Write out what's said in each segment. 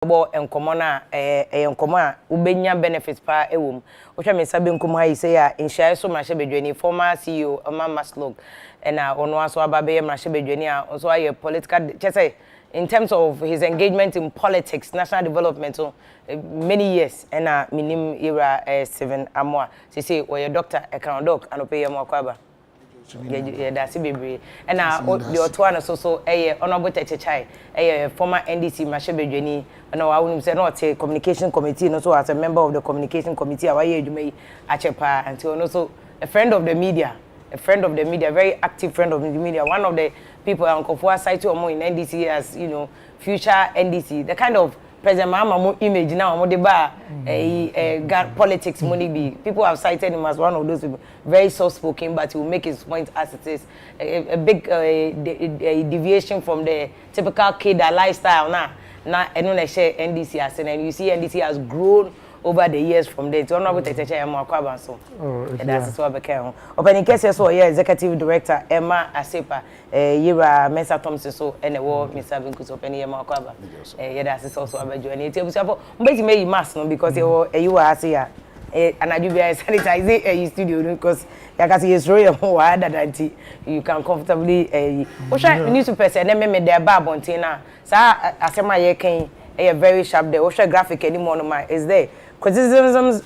About enkomona enkoma ubenya benefits pa ewom ohwa me sabe nkom ha yise ya inshare so mrahye bedwani former CEO Mama Slog na ono aso ababe ye mrahye bedwani a also aye political say in terms of his engagement in politics national development so many years na minim era 7 amwa say we doctor account doc anope ye makwaba yeah that's bebre and the otwana so honorable techechai former NDC mrahye bedwani and I wouldn't say not a communication committee, and also as a member of the communication committee, you may achepa and so also a friend of the media, very active friend of the media, one of the people on Pokua site or more in NDC as future NDC, the kind of President Mama image now, more the bar, politics money be. People have cited him as one of those people, very soft-spoken, but he will make his point as it is. A big deviation from the typical kid lifestyle now. Now, I don't share NDC as and you see NDC has grown over the years from there. It's honorable Tetecha Emma Kwaba so. That's what became. Opening case so executive director Emma Asepa, Yira Mensa Thompson so and the war Mr. Vinkus opening Emma Kwaba. That's also a journey. It's basically made mass no because you are here. And I do be sanitize a studio because like it's really wider than you can comfortably Osha need to person me their bar bontina sa asema ye kan a very sharp there Osha graphic anymore no my is there criticisms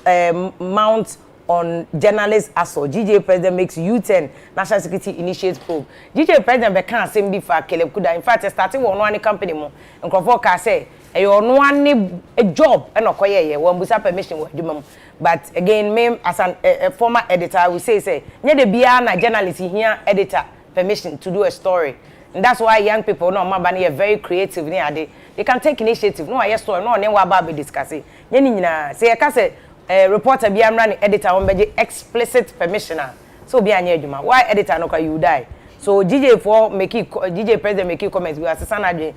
mount on journalists assault GJ president makes U10 national security initiates probe GJ president be kan asem bi fa Caleb Kuda in fact starting one company mo nkrofo ka say no one a job and okoye one busa permission wa djuma but again me as a former editor I will say nye de bia na journalist here editor permission to do a story and that's why young people no mabani are very creative they can take initiative no aye story no ne wa ba be discuss nye ni nyina say e ka say reporter bia mra editor on beje explicit permissioner so bia anya adwuma why editor no ka you die. So GJ president making comments we assistant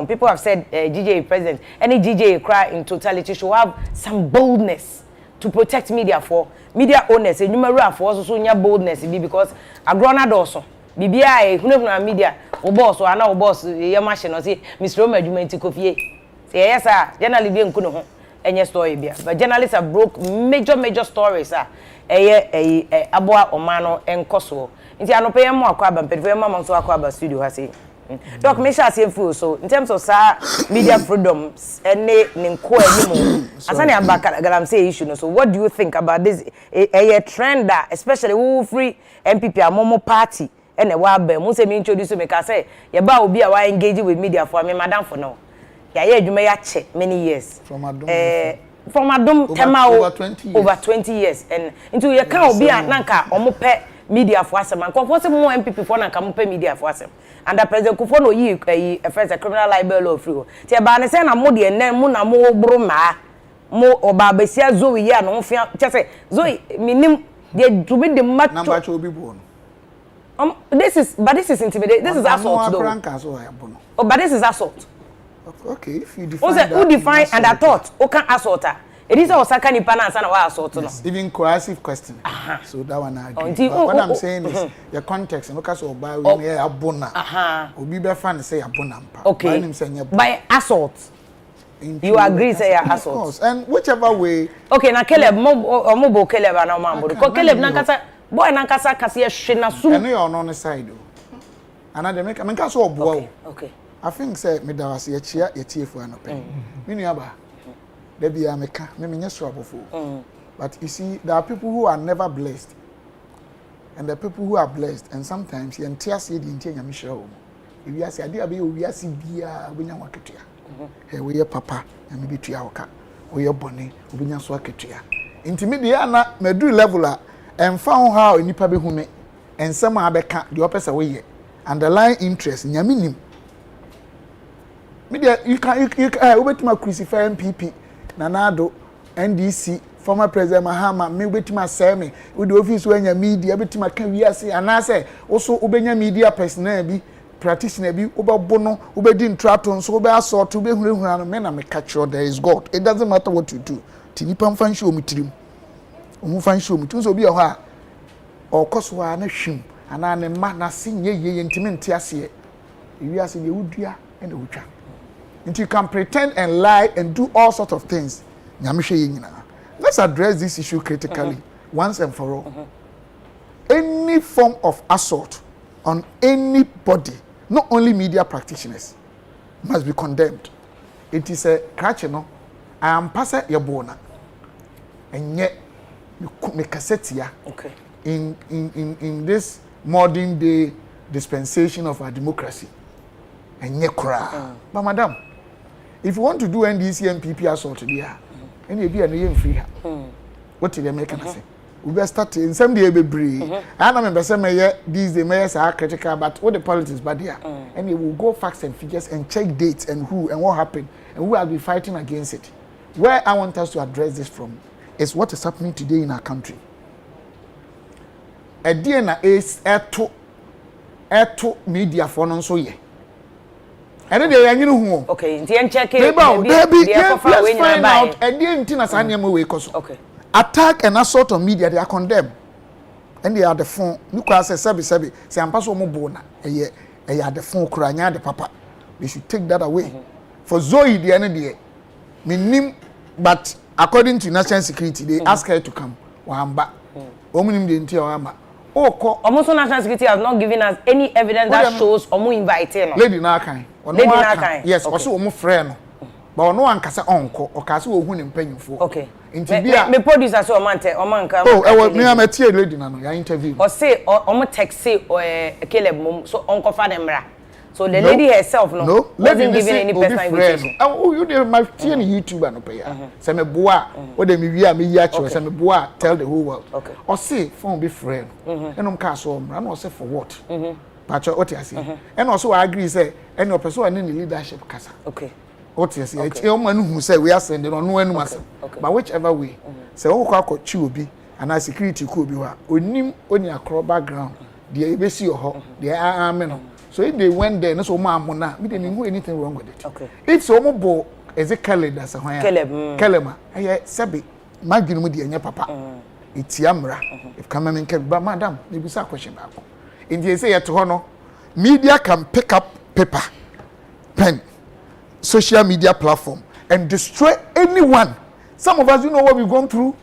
people have said GJ president any GJ cry in totality should have some boldness to protect media for media owners and numerous for also nya boldness because agrona doso bibia ehunehuna media o boss or na o boss ye machine o say Mr. Omadwuma Ntikofie say yes sir journalist be nku no ho enye story bia but journalists have broke major stories aboa omano enkoso nti anope yam akwaba mpedfo yam mamso akwaba studio ha say doc me sha say full so in terms of media freedom ene nko animu asane abaka galam say issue no so what do you think about this a trend that especially who free MPP amomo party ene wa ba mu say me introduce me ka say ye ba obi a wa engage with media for me madam for now ya ye adwuma ya che many years from adom tema over 20 years and into ye kan obi a nanka omo pe media for asem and for say more MPP for nanka mo pe media for asem and the president Kufo no yi first a criminal libel law free ti e ba ne say na mo de nen mo na mo bro ma mo oba besia Zoe ya no fia che say Zoe minim de to be the match number cho obi bo no this is intimidate this is assault though oh but this is assault. Okay, if you define who define and I thought who can assault her. It is our second nipa na wa assault no. Even coercive question. So that one I agree. What I'm saying is the context and because of by we here abona. Obi be fan say abona mpa. Okay. By assault. You agree say assault. Of course. And whichever way. Okay, na Caleb mo bo Caleb na mambo. Ko Caleb na kasa boy na kasa kase hwe na sum. And you on the side o. And I make I mean kasa obo. Okay. I think say me da was ye chia ye tiefo anope. Me nuaba. There be ameka me menye swabofo. But you see there are people who are never blessed. And the people who are blessed and sometimes ye ntiase di ntia nyame hira wo. Ewi ase ade abe owi ase bia obinya waketua. He we ye papa nyame betua woka. We ye bone obinya so aketua. Intimidate na medu level a emfa ho ha onipa be hu me. Ensem abeka de opese we ye. Underlying interest nyame nim. Media you can obetima crucify MPP Nanado NDC former president Mahama me obetima say me with the office when media obetima kan wi ase anase also obenya media personnel bi practitioner bi obebo no obedi ntrato so obe assault obehurehura no me na me catch there is God. It doesn't matter what you do tinipa mfa nhwe omitirim omu fa nhwe omitim so obi ho a okoso a na hwim ana ne ma na se nye ye ntimi nte ase wi ase de wudua ene wutwa And you can pretend and lie and do all sorts of things. Let's address this issue critically once and for all. Any form of assault on anybody, not only media practitioners, must be condemned. It is a crutch, you know. I am passing your bona, and yet you could make a set here. Okay. In this modern day dispensation of our democracy, and yet cry. But madam, if you want to do NDC and PP assault there, and you be a free her. What did they make us say? We better start in some day, baby. I remember some these the mayors are critical, but what the politics but there, and you will go facts and figures and check dates and who and what happened and who will be fighting against it. Where I want us to address this from is what is happening today in our country. A DNA is to media for non so ye. And then they are who. Okay, the check it. Let's find out. A dear Tina Sanyama way okay. Attack and assault on media, they are condemned. And they are the phone. Nuka says, Sabi, say, I'm passing Mobona. A are the phone, Kuranya, the papa. They should take that away. For Zoe, the end of the day, meaning, but according to national security, they ask her to come. Wamba. Omunim the entire almost national security has not given us any evidence that shows Omu invited. Lady Nakai. Lady Nakai. Yes, also Omu friend. But no one can say uncle or Cassie will win in paying for. Okay. Me producer so Omanka. Oh, I was near my tea lady now. I interview. Or say Omo text say or Caleb mum so Uncle Fademra. So the lady herself no wasn't given any personal invitation. Oh, you did my tea on YouTube and pay. Say me boa, what they me yachi, say me boa, tell the whole world. Okay. Or say phone be friend. And castle, I'm not say for what. But what I say. And also I agree say any person in the leadership casa. Okay. What you say? It's a man who say we are sending on no one was. But whichever way, say oh kwa chubi and our security could be what onim only a crop background. The ABC or the amen. So if they went there, no so mona, we didn't do anything wrong with it. Okay. If so mo is a Caleb that's a Calema. I sabi Magimudi and your papa. It's Yamra. If come and can but madam, there be a question back. In the say at honor, media can pick up paper, pen. Social media platform and destroy anyone. Some of us, you know what we've gone through.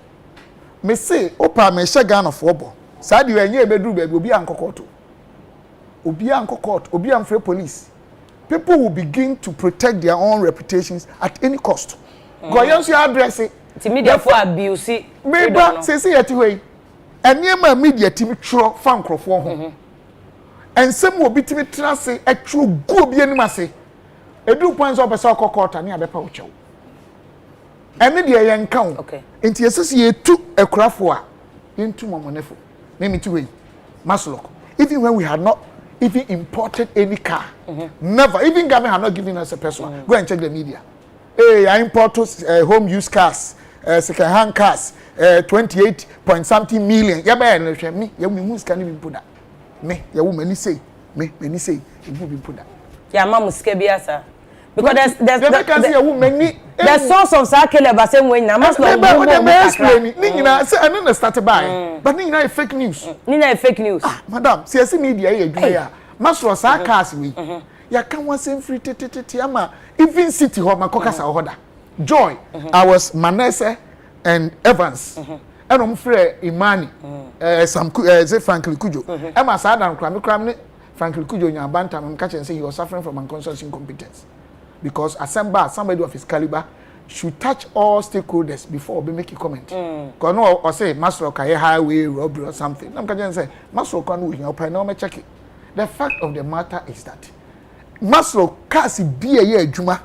Me say, Opa me shagan of football. Sadi when you bedroom baby, obi anko court, obi amfre police. People will begin to protect their own reputations at any cost. Go yansu address it. Media for abuse. Maybe say at way. And near my media team tro fan crofo. And some will be to trust a true go be any say. Edu points up a soccer court and near pouch. And maybe I encounter. Okay. Into associate to a craftwa into Momonefo. Name it way. Maslok. Even when we had not even imported any car. Never. Even government had not given us a person. Go and check the media. Hey, I imported home use cars, second hand cars, 28 point something million. Yaba me, ya we can even put that. Me, ya woman say, many say, it will be put that. Yeah, mama skebiasa. Because there's the source of Sakele but same way now must not explain. Nina say I don't start by. But Nina fake news. Nina fake news. Ah, madam, CSC media here. Masro sarcasm we. Ya can one same free ama even city hall makokasa order. Joy. I was Manesse and Evans. And free Imani. Some say Franklin Kujo. Emma Sadan kram Franklin Kujo nyabanta am catch and say he was suffering from unconscious incompetence. Because somebody of his caliber should touch all stakeholders before we make a comment. Because no, or say, Master Kaya highway robbery or something. I'm going to say, Master Kanu, you check it. The fact of the matter is that Master Kasi be a year Juma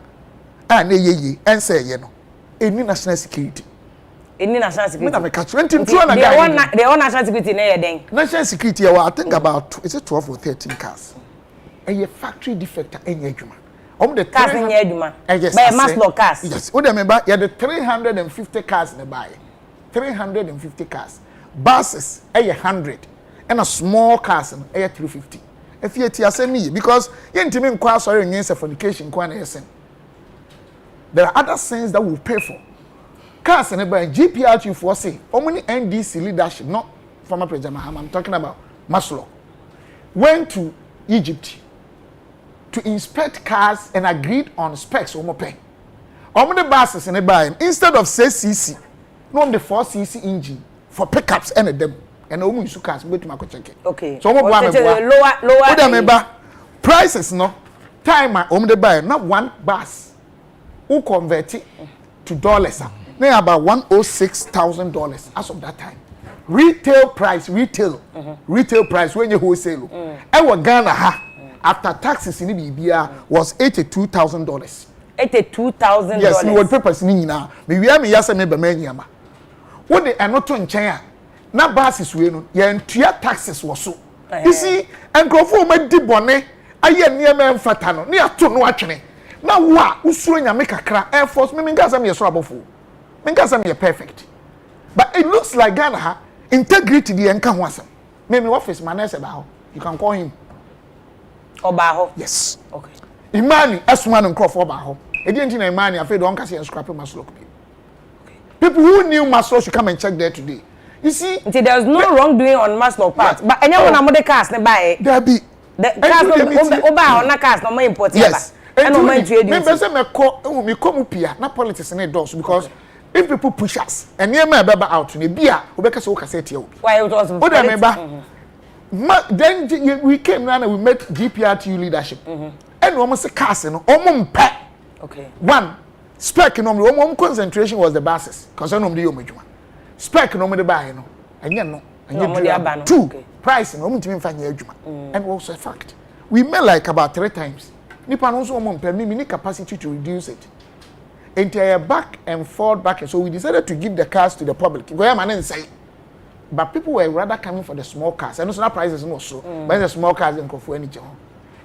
and say, you know, any national security. Any national security. They own national security in national security, I think about is it 12 or 13 cars. And a factory defect in your Juma. The cars in Yeduma. By Maslow cars. Yes. What remember? You had the 350 cars in the buy. 350 cars. Buses, 100. And a small cars, 350. If you tell me, because you ain't even quite sorry against a fornication, there are other things that will pay for. Cars in the buy, GPRT for say, how many NDC leadership, not former President Mahama, I'm talking about Maslow, went to Egypt. to inspect cars and agreed on specs omo pay. Omo the buses in the buy instead of 6cc, no the 4cc engine for pickups and them and omo use cars go to my check. Okay. So omo lower them prices no time omo the buy not one bus who convert it to dollars. Now about $106,000 as of that time. Retail price when you wholesale. Ghana after taxes in Libya was $82,000. $82,000. Yes, we would papers ni na. Me we am yasa me be manyama. What they are not to nchen na basis we no ye ntua taxes wo so. You see, enkrofo ma di bone aye niam emfata no ne ato no atwene. Na wo a usuro nyame kakra Air Force me ngasa me so abofo. Me ngasa me perfect. But it looks like Ghana integrity the enka ho asem. Me office man say ba ho. You can call him Obaho. Yes. Okay. Imani asuma no nkrofo Obaho. Edi enti na Imani afi don kase scrap Maslow. Okay. People who knew Maslow should come and check there today. You see, there's no wrongdoing on Maslow part. But anyone na mo the cars ne buy. There be. The cars no Obaho na cars no more important. Yes. And no man trade. Me say me come pia na politics na does because if people push us and near my baba out ne bia obeka say o kase tie obi. Why it was o da then we came now and we met GPRTU leadership. And almost a cars no omumpe. Okay. One spec no concentration was the basis because I know the omejuma. Spec no the buy no. Anya no. Anya two price no omutimi mfa nya adwuma. And also a fact. We met like about 3 times. Nipa no so omumpe me need capacity to reduce it. Entire back and forth back and so we decided to give the cars to the public. Go am say but people were rather coming for the small cars. And also prices no so. But the small cars in Kofu any job.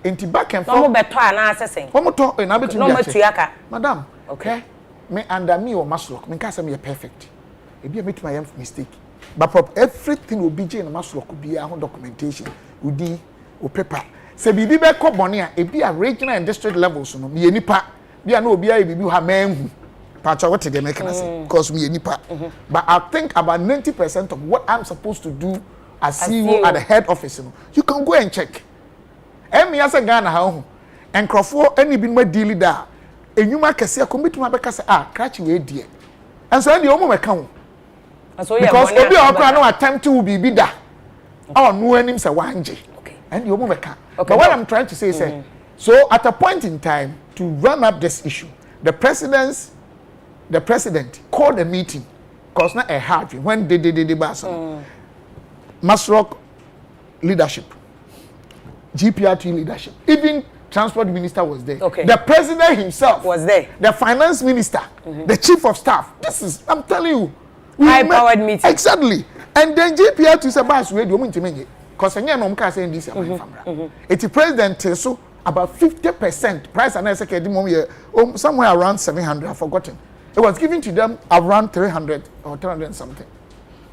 Inti back and forth. No beto na assessing. One more talk na betu. No metuaka. Madam. Okay. Me under me or Maslow. Me can't say me perfect. E be make my mistake. But everything will be in Maslow could be a documentation. Udi o paper. Se bibi be ko bone a e be a regional and district levels no. Me nipa. Be no obi a bibi ha manhu. Pacha what they make say because me nipa. But I think about 90% of what I'm supposed to do as CEO at the head office, you can go and check. Me as a Ghana how and Crawford any been my deal da. Enyuma kese akomit ma beka say cratch we die. And so the omo meka ho. Because obi okra no attempt to be da. Oh no anim say wanje. Okay. And the omo meka. Okay. But what I'm trying to say is so at a point in time to run up this issue, the president called a meeting because not a hard when they Masrock leadership, GPRT leadership, even transport minister was there. Okay. The president himself was there. The finance minister, the chief of staff. This is, I'm telling you, high-powered meeting. Exactly. And then GPRT is about to do because I know I'm saying this. It's president so about 50% price and I said somewhere around 700. I've forgotten. It was given to them around 300 or 300 and something.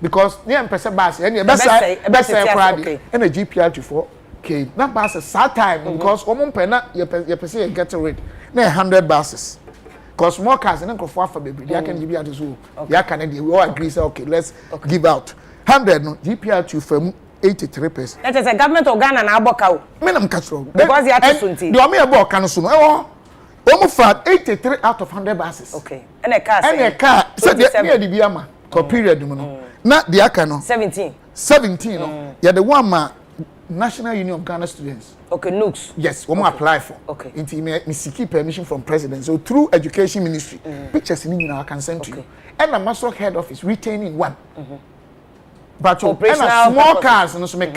Because near person bus and best and a GPR for came. Not buses sad time because pena your person get rid. Near 100 buses. Because more cars and for baby. They can give you at zoo. Yeah, can we all agree say okay, let's give out 100 no GPR from 83%. That is a government organ and aboka. Minimum control. Because you have to sunti. Do me about can so almost 83 out of 100 buses. Okay. And a car. So the Biama period not the aka no 17 no. Yeah, the one ma National Union of Ghana Students. Okay, NUCS. Yes, we apply for. Okay. Into me seeking permission from president. So through education ministry, pictures in I can send to you. And the Masrock head office retaining one. But and a small cars and so make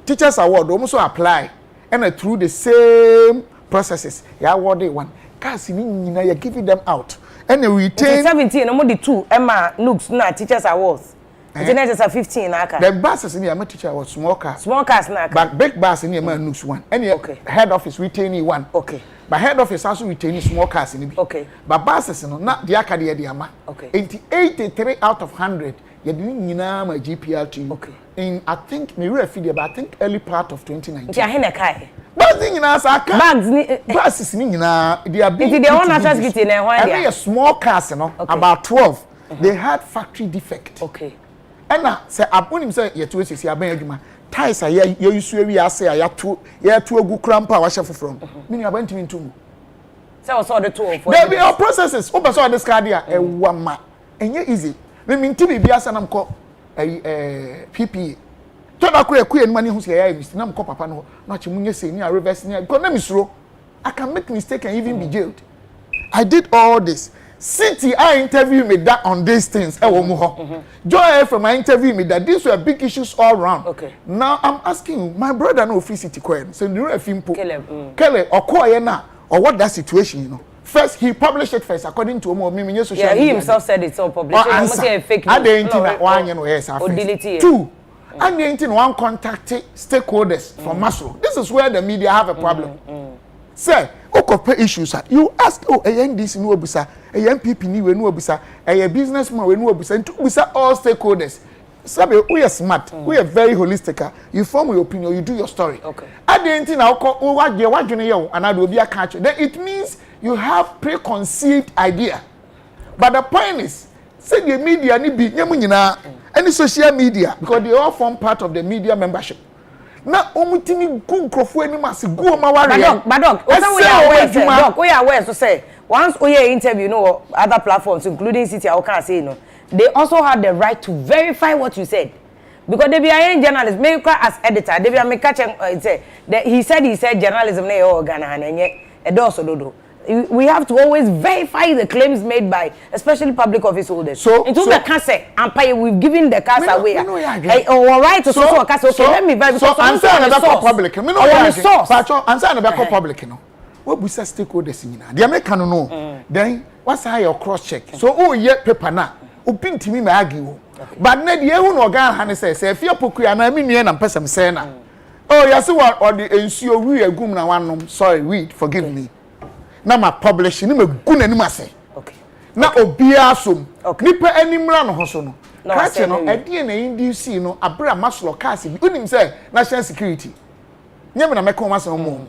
teachers award almost apply and through the same processes. Yeah, award one. Cars in you giving them out. And they retain 17 no more the 2 Emma NUCS na teachers awards. It's a 15 aka. The buses in the teacher was small cars. Small cars na. But big bus in the NUCS one. And head office retaining one. Okay. But head office also retaining small cars in the okay. But buses no not the aka the ama. Okay. 83 out of 100 you didn't my GPRT. Okay. In I think me refugee but I think early part of 2019. Nti ahena kai. Bags in aka. Bags ni buses ni nyina they are being. Nti they want access get in e hwan dia. And small cars no about 12. They had factory defect. Okay. ɛna sɛ abonim sɛ yɛto sisi aban adwuma ties a yɛyusu awi ase a yɛto agu krampa a wahyɛ foforo mini abantimi ntumu sɛ wo sɛ ɔde to for there be our processes wo person this card here ɛwa ma ɛnyɛ easy me minti bibia sɛ nam kɔ PPA to da kɔ ekue nima ne hu sɛ yɛyɛ mistake nam kɔ papa no na kye munye sɛ ni a reverse ni because na misuro I can make mistake and even be jailed. I did all this. City, I interviewed me that on these things. Joy from my interview me that these were big issues all around. Okay. Now I'm asking you, my brother no free city coin. So you know if him Kele or Koyena or what that situation, you know. First, he published it first according to me social media. He himself said it's all published. I say fake news. I didn't one you know yes. Two. I didn't one contact stakeholders from Maslow. This is where the media have a problem. Say, okope issues you ask ANDC no obusa ANPP ni we no obusa businessman we no obusa ntu obusa all stakeholders sabe we are smart we are very holistic you form your opinion you do your story okay adenti na wadwene ye anado obi aka acho then it means you have preconceived idea but the point is say the media ni bi nyemu nyina any social media because they all form part of the media membership. Na omutimi gu nkrofo anim ase gu o ma ware but dog we are aware so say once we hear interview no other platforms including City I can say no they also have the right to verify what you said because they be a journalist make as editor they be make catch say that he said journalism na e organ and enye e do so dodo we have to always verify the claims made by especially public office holders so into the cancer and pay we've given the cars away or right to so cars okay let me verify so answer na be public me no yeah source pacho answer na be public no we busa stakeholders nyina they make no then what's how your cross check so oh ye paper na obi ntimi ma agi wo but na de ehu no ogan ha ne say Afia Pokua na me nue na mpesem say na oh yes what or the ensuo wi agum na wanom sorry read forgive me na ma publish ni magu nanim ase okay na obia som nipa animra no ho so no kache no ade na induce no abra maslo cars bi unim say national security nyem na meko maso mo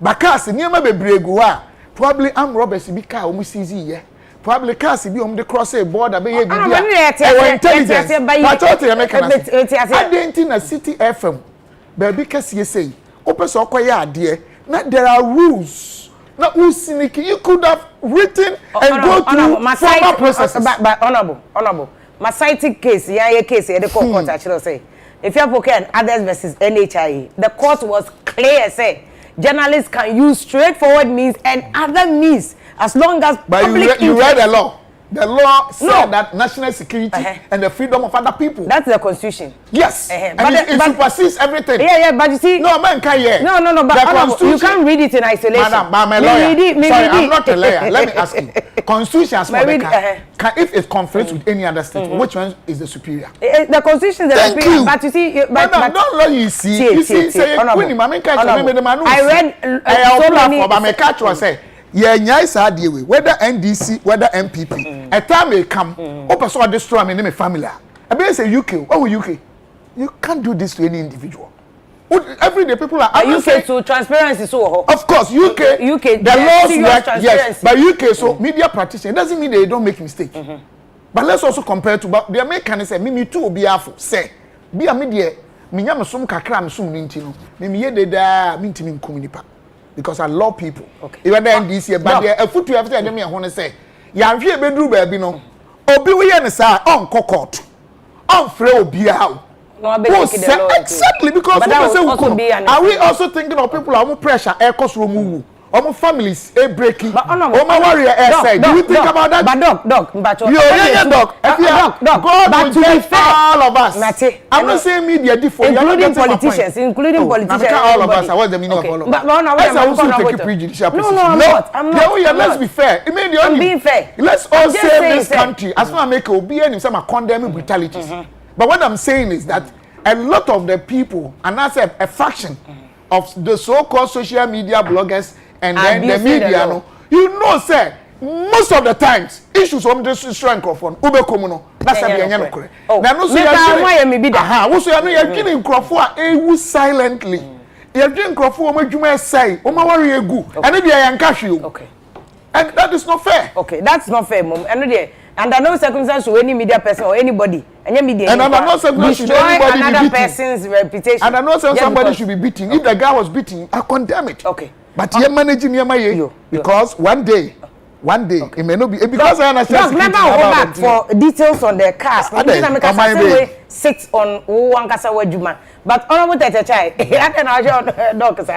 bakas niema bebregu a probably am robbers bi car omu seize ye probably cars bi om de cross a border be ye bibia e intelligence but what you make na ade na City FM baby kase say opese okoye ade na there are rules. Now, you could have written and go through formal processes. But honorable. My cited case, case, the court actually say, if you have Pokua and others versus NHIE, the court was clear, say, journalists can use straightforward means and other means as long as but you read the law. The law said that national security and the freedom of other people. That's the constitution. Yes. And it supersedes everything. Yeah, but you see... No, man can't hear. No, but you can't read it in isolation. Madam, I'm a lawyer. Sorry, I'm not a lawyer. Let me ask you. Constitution as if it conflicts with any other state, which one is the superior? The constitution is the superior. But you see... Madam, don't let you see. You see, say, I read so many... Yeah, nyai sa die we whether NDC whether MPP a time may come person destroy me name family I be say UK UK you can't do this to any individual every day people are UK to transparency so of course UK the laws work yes but UK so media practitioners doesn't mean they don't make mistake but let's also compare to but the American say me too obi afo say be a media me nyam som kakra me som nti no me ye deda me ntimi nkum nipa because I love people. Okay. Even the NDC, but a foot you have to me, I want to say, Yanfi bedroom baby no. Obi we na say on court. On free obi how. Exactly because are we also thinking of people are pressure air cost room Our families a breaking. My warrior side. Do you think about that? But dog. God will judge all of us. I'm not saying media different. Including politicians. All of us. What's the meaning of all of us? But I also take a prejudicial position. No, I'm not. Let's be fair. I'm being fair. Let's all save this country. As far as make obi and some condemning brutalities. But what I'm saying is that a lot of the people, and that's a fraction of the so-called social media bloggers and then the media, no, you know, say most of the times issues on this strength microphone, ube komuno. That's a bien correct. Now, no, so you're killing Crawford silently. You're doing Crawford, what you may say, oh, my worry, you go, and if you are in cash, you. Okay. And that is not fair. Okay, that's not fair, mom. And under no circumstance should any media person or anybody, any media, and under no circumstance should anybody another be beaten. person's reputation. And I know somebody should be beaten. If the guy was beaten, I condemn it. Okay. But you're managing your money because one day, it may not be because I understand. Remember, I'll go back for details on the cast. Sit on one casa wajuma. But honorable Tete, I can argue doctors.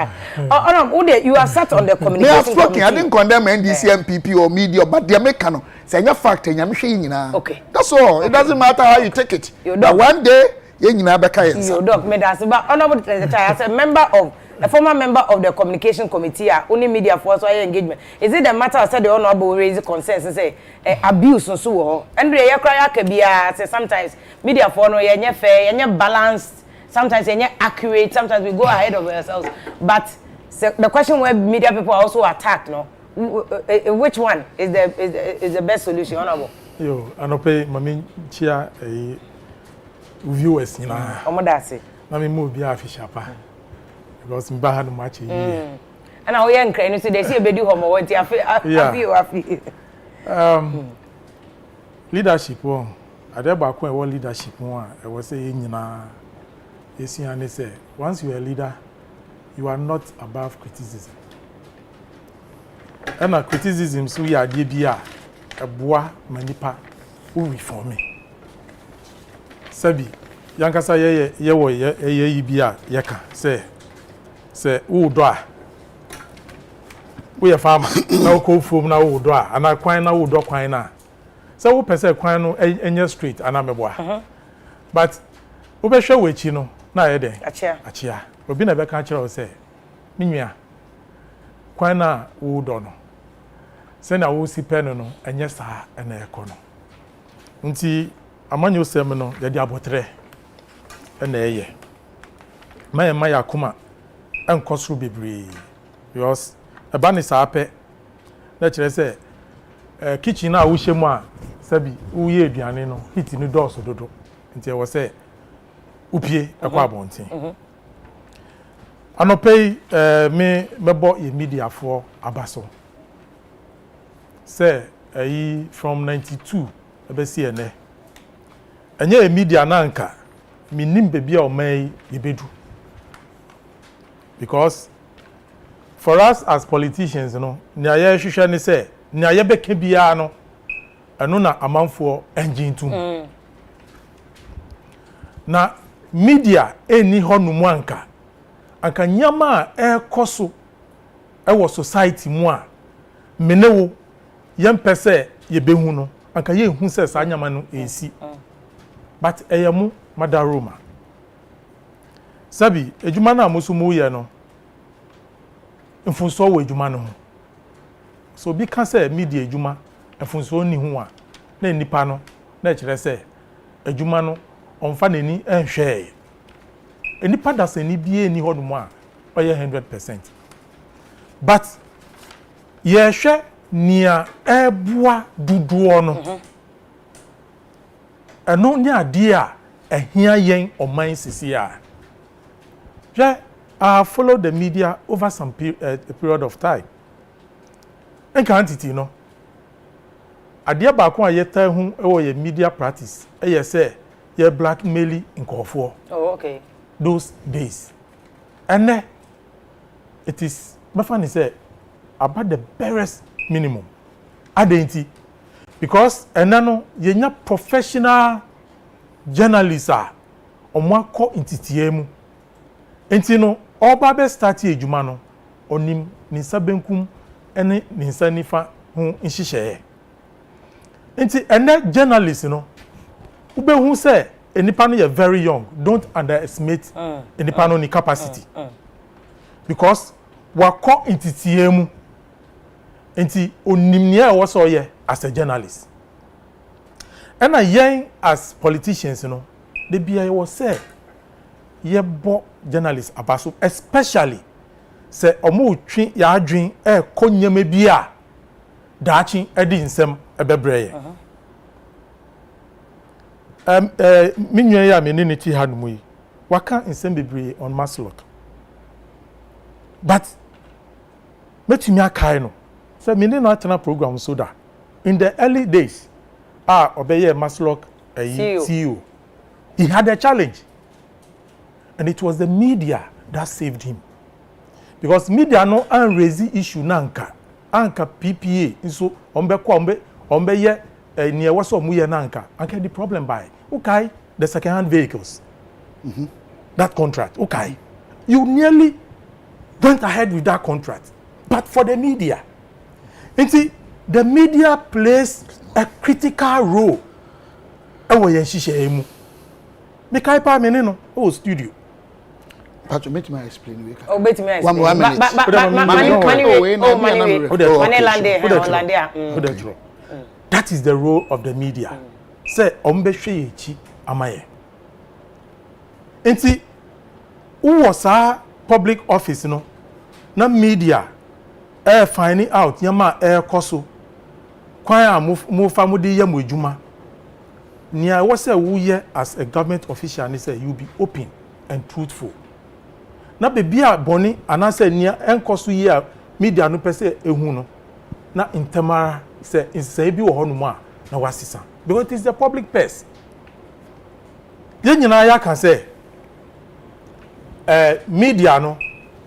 Honorable, you are sat on the communication. They are talking. I didn't condemn NDC, MPP, or media, but they are making say your fact and you're saying now. Okay. That's all. It doesn't matter how you take it. But one day, you know, your dog made us. But honorable Tete, as a member of. A former member of the communication committee, only media for us engagement. Is it the matter of said the honorable raise concerns and say abuse and so on? And we are say sometimes media for no fair, balanced, sometimes accurate, sometimes we go ahead of ourselves. But the question where media people are also attacked, no? Which one is the best solution, honorable? Yo, I don't pay mami chia viewers, you know. Omodasi. Mami move be Afia pa. Because mba ha no match here. And I hear nkran so they see e be do homo want Afia. Leadership one. Ade ba ko e wo leadership one e wo say nyina esiane say once you are a leader you are not above criticism. And criticism so ya de bia eboa manipa wo reform me. Sabi yankasa ye wo ye bia ye ka say wo do a we farmer na wo ko fom na wo do a ana kwan na wo do kwan na say wo pese kwan no enye street ana meboa but wo be hwe wechi no na ye den achia obi na be ka kire wo say minua kwan na wo do no say na wo si pen no enye saa na ekọ no nti amanyo sem no ye di abotre na eye ma yakuma enkosuru bebre because eba ni saape na kire say kitchen na wo hyemu a sabi wo ye aduane no hit ni dose dodo nti e wo say upie ekwa abonten anopei me mebo ye media for abaso say from 92 ebe si ene enye media na nka minim bebi a o mai yebedu. Because for us as politicians, you know, nya ye hwehwe ne say nya ye beka bia no eno na amanfo engine tum. Na media eni honumu anka nyama ekoso ewo society mu a menewo ye mpese ye behu no anka ye hu se sa nyama no esi. But eyemu madaroma sabi ejuma na musumu ye no mfunso wo ejuma no so bi kan say media ejuma mfunso ni hu a na nipa no na kire say ejuma no onfa nani enhwe enipa da se ni bie ni hodumu a oye 100%. But ye hwe nia ebua duduo no eno ni ade a ehia yen oman sisi a I followed the media over some a period of time. And quantity, no. Adia baako a yeta hu e ye media practice. E say ye blackmail in Kofo. Oh, okay. Those days. And it is my funny say about the barest minimum. Adenti. Because enano ye nya professional journalists are omwako intitiemu. Enti no oba be start ejuma no onim ni sabenkum ene ni nsanifa hu nhihye. Enti ene journalist no ube hu say enipa no ye very young, don't underestimate enipa no ni capacity. Because wako intitiemu enti onim ne e wo so ye as a journalist. And yen as politicians no they be I was say ye bo journalists abaso especially say omo twi ya adwen e konyeme bia daachi edi nsem ebebreye minwe ya menini ti hanumu yi waka nsem bebreye on maslot but metumi akai no So me no channel program so that in the early days obeye Maslock CEO. He had a challenge. And it was the media that saved him. Because media no raise issue nanka. Anka PPA so ombe ye near was so muye nanka. Anka the problem by okay the second hand vehicles. That contract. Okay. You nearly went ahead with that contract. But for the media. And see, the media plays a critical role. Ewo yen shishe emu. Me kai pa me no studio. But you make me explain we can. Oh, bet me explain. 1 minute. That is the role of the media. Say ombe hwe echi amaye. Enti who was a public office no na media finding out yama koso kwan a mo fa mo di yam adwuma nia wo say wo ye as a government official ni say you be open and truthful na bebia boni anase nia enkoso yi a media no pese ehun no na intemara say bi wo hono a na wasisa because it is the public purse ye nyina ya kan say media no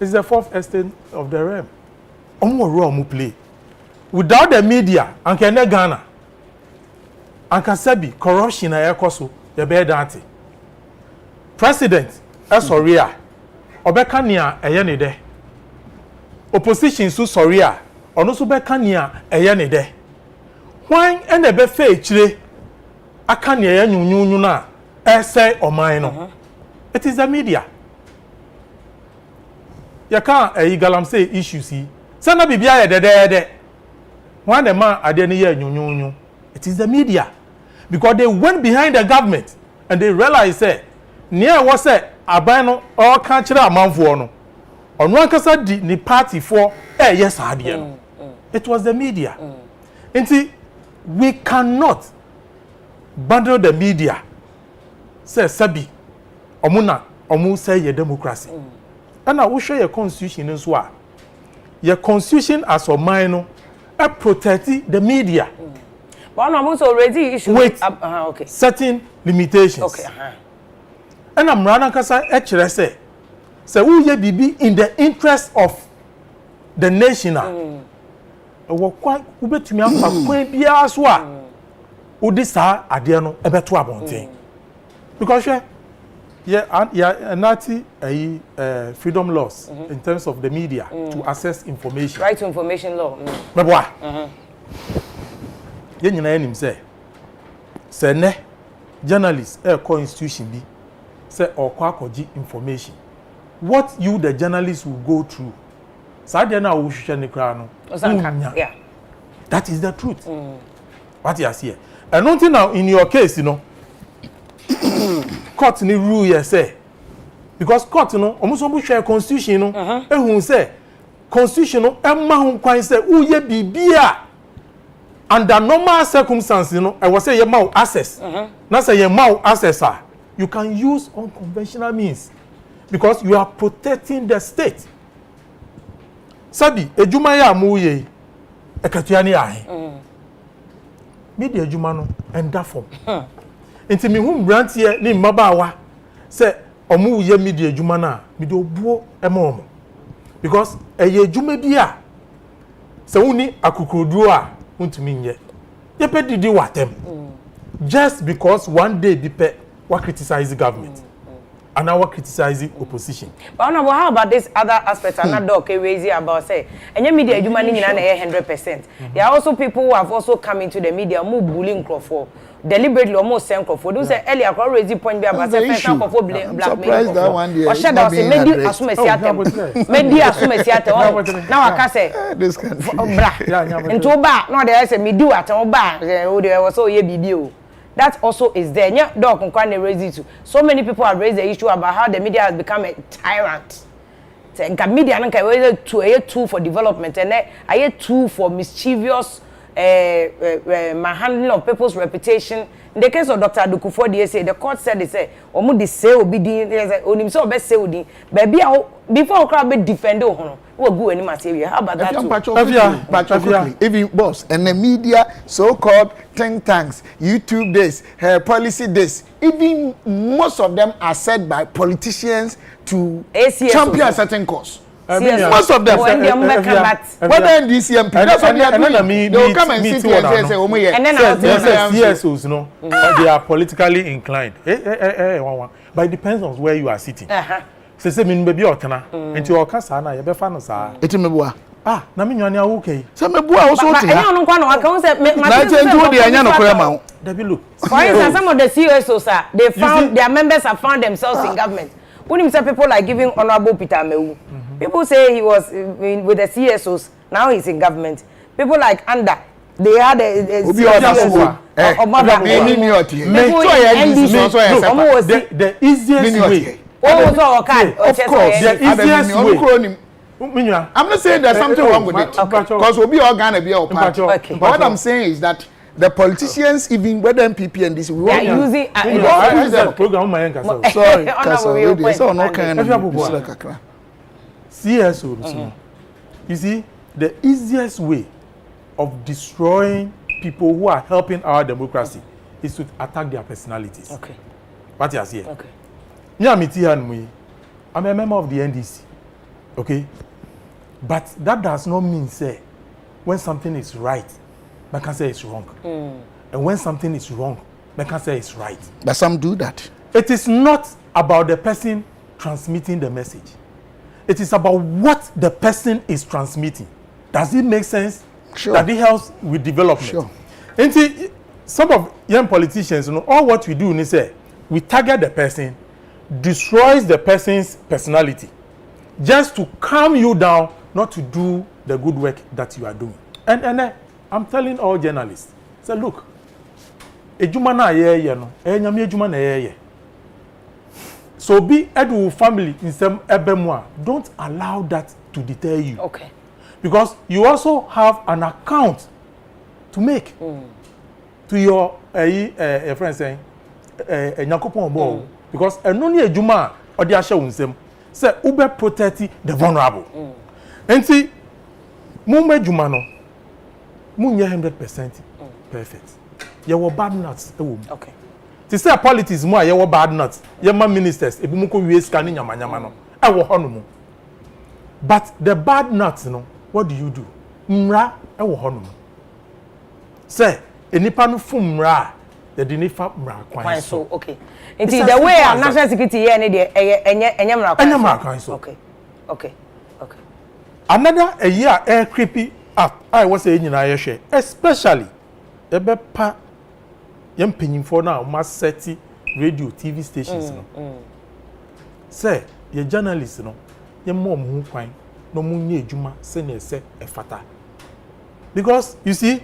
is the fourth estate of the realm. Omo role mu play. Without the media, anka ne Ghana. Anka sabi corruption na ekoso ye be dante. President sorry a obeka nia eye ne de. Opposition so sorry a ono so beka nia eye ne de. Hwan ene be fa echire aka nia ye nyunyunyu na say oman no. It is the media. You can't galam say issues see. Sana bibia ye de. One the man ade ne ye nyunyunyu. It is the media. Because they went behind the government and they realized say near was say aban no all kan kire amanfo no. Ono ankasa di ni party for yes ade no. It was the media. Enti we cannot bundle the media. Say sabi omu say ye democracy. And I will show your constitution as well. Your constitution as a minor protect the media. But I'm also already issued with okay. certain limitations. Okay. And I'm running because say who ye be in the interest of the nation. Quite ubet me am for bia so a udisa ade no ebeto abonten. Because anati freedom laws in terms of the media to access information. Right to information law. Meboa. Ye nyina yanim say ne journalists constitution bi say okwa akoji information. What you the journalists will go through. Sadia na wo hwehwe ne kra no. Yeah. That is the truth. What you see. And nothing now in your case, you know. Court ni rule ye say because court no almost share constitution no ehun say constitution no emma hu kwan say uye bibia under normal circumstances no I was say ye ma access na say ye ma access you can use unconventional means because you are protecting the state sabi ejuma ya mu ye ekatua ni ahe media ejuma no enda form Inti mi hu brantie ni mbabawa se omu ye media adwuma na mi de obuo ema because eye adwuma bi a se woni akukuduro a untumi nye ye pe didi watem just because one day be pe wa criticize the government and now criticizing opposition. But how about this other aspect and not crazy about say and your media adwuma ni nyina na 100%. There are also people who have also come into the media who bullying for deliberately almost same for do say earlier I raise point be about say person for blackmail that one day or share that say media asumesi atem now I can say this country into ba no there say me do atem ba o dey was so ye bibi o that also is there nya dog nkwa raise it so many people have raised the issue about how the media has become a tyrant say nka media nka a tool for development and a tool for mischievous handling of people's reputation. In the case of Dr. Adukufo, they say the court said they say omu di say obi di onim so be say odi baby before crowd be defend o Who go any material? How about that? Afia, even boss and the media, so-called think tanks, YouTube this, policy this, even most of them are said by politicians to champion a certain cause. Most of them, whether in DCMP, that's what they are doing. They will come and sit here and say, "Oh my God!" And then CSOs, no, they are politically inclined. But it depends on where you are sitting. Say me baby otena, enti o kasa na ye be fa no saa. Eti mebua. Na me nwane okay. Say mebua wo so oti. Na no kwa no aka won say na ntu de anya no kora ma. Dabi look. For instance, some of the CSOs they found their members have found themselves in government. When you say people like giving Honorable Peter Amewu, people say he was with the CSOs, now he's in government. People like Anda, they had a CSO. The easiest way. Of course, the easiest way. I'm not saying there's something wrong with it, because we'll be all gonna be all part. But what I'm saying is that the politicians, even whether MPP and this, we are using the program. Sorry, so no kind of CSO. You see, the easiest way of destroying people who are helping our democracy is to attack their personalities. Okay. What you say? Okay. I'm a member of the NDC, okay? But that does not mean, say, when something is right, I can say it's wrong. And when something is wrong, I can say it's right. But some do that. It is not about the person transmitting the message. It is about what the person is transmitting. Does it make sense? Sure. That it helps with development. Sure. And some of young politicians, all what we do is say, we target the person, destroys the person's personality just to calm you down not to do the good work that you are doing. And I'm telling all journalists, say, look, ejuma na ye no, nyame ejuma na ye. So be edu family in some ebemwa. Don't allow that to deter you. Okay. Because you also have an account to make to your friend saying because enoni ejuma odi ahye wunsem say ube protect the vulnerable. And see mumma ejuma no munye 100% perfect. You were bad nuts. Okay. To say politics more you were bad nuts. You ma ministers ebumuko wie scan nyama nyama no. E wo hono mu. But the bad nuts no, what do you do? Mra e wo hono mu. Say enipa no fum mra the dinifa mra kwan so. Okay. Indeed, the way our national security here any enye mra kwan so. Okay. Okay. Okay. Another a year air creepy up. I was saying in I share, especially ebe pa yam penyimfo na must set radio TV stations no. Say ye journalists no ye mo mu kwan no munye adwuma se na ese efata. Because you see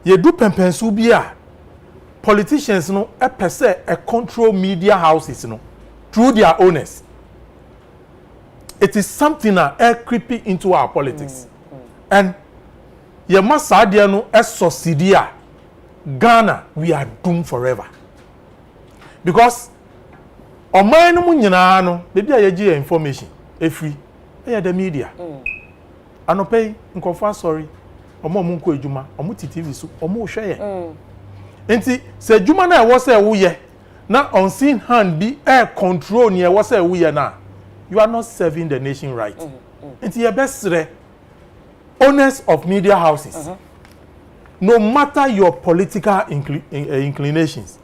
ye do pempensu bia politicians no a control media houses no through their owners. It is something that creeping into our politics. And ye must no succeed. Ghana, we are doomed forever. Because oman no nyina no baby aye information free the media. Anope nkofo sorry omo nko adwuma omo TV so omo hwe enti se adwuma na wo se wo ye na unseen hand be control near wo se wo ye na you are not serving the nation right. Enti your best owners of media houses, no matter your political inclinations,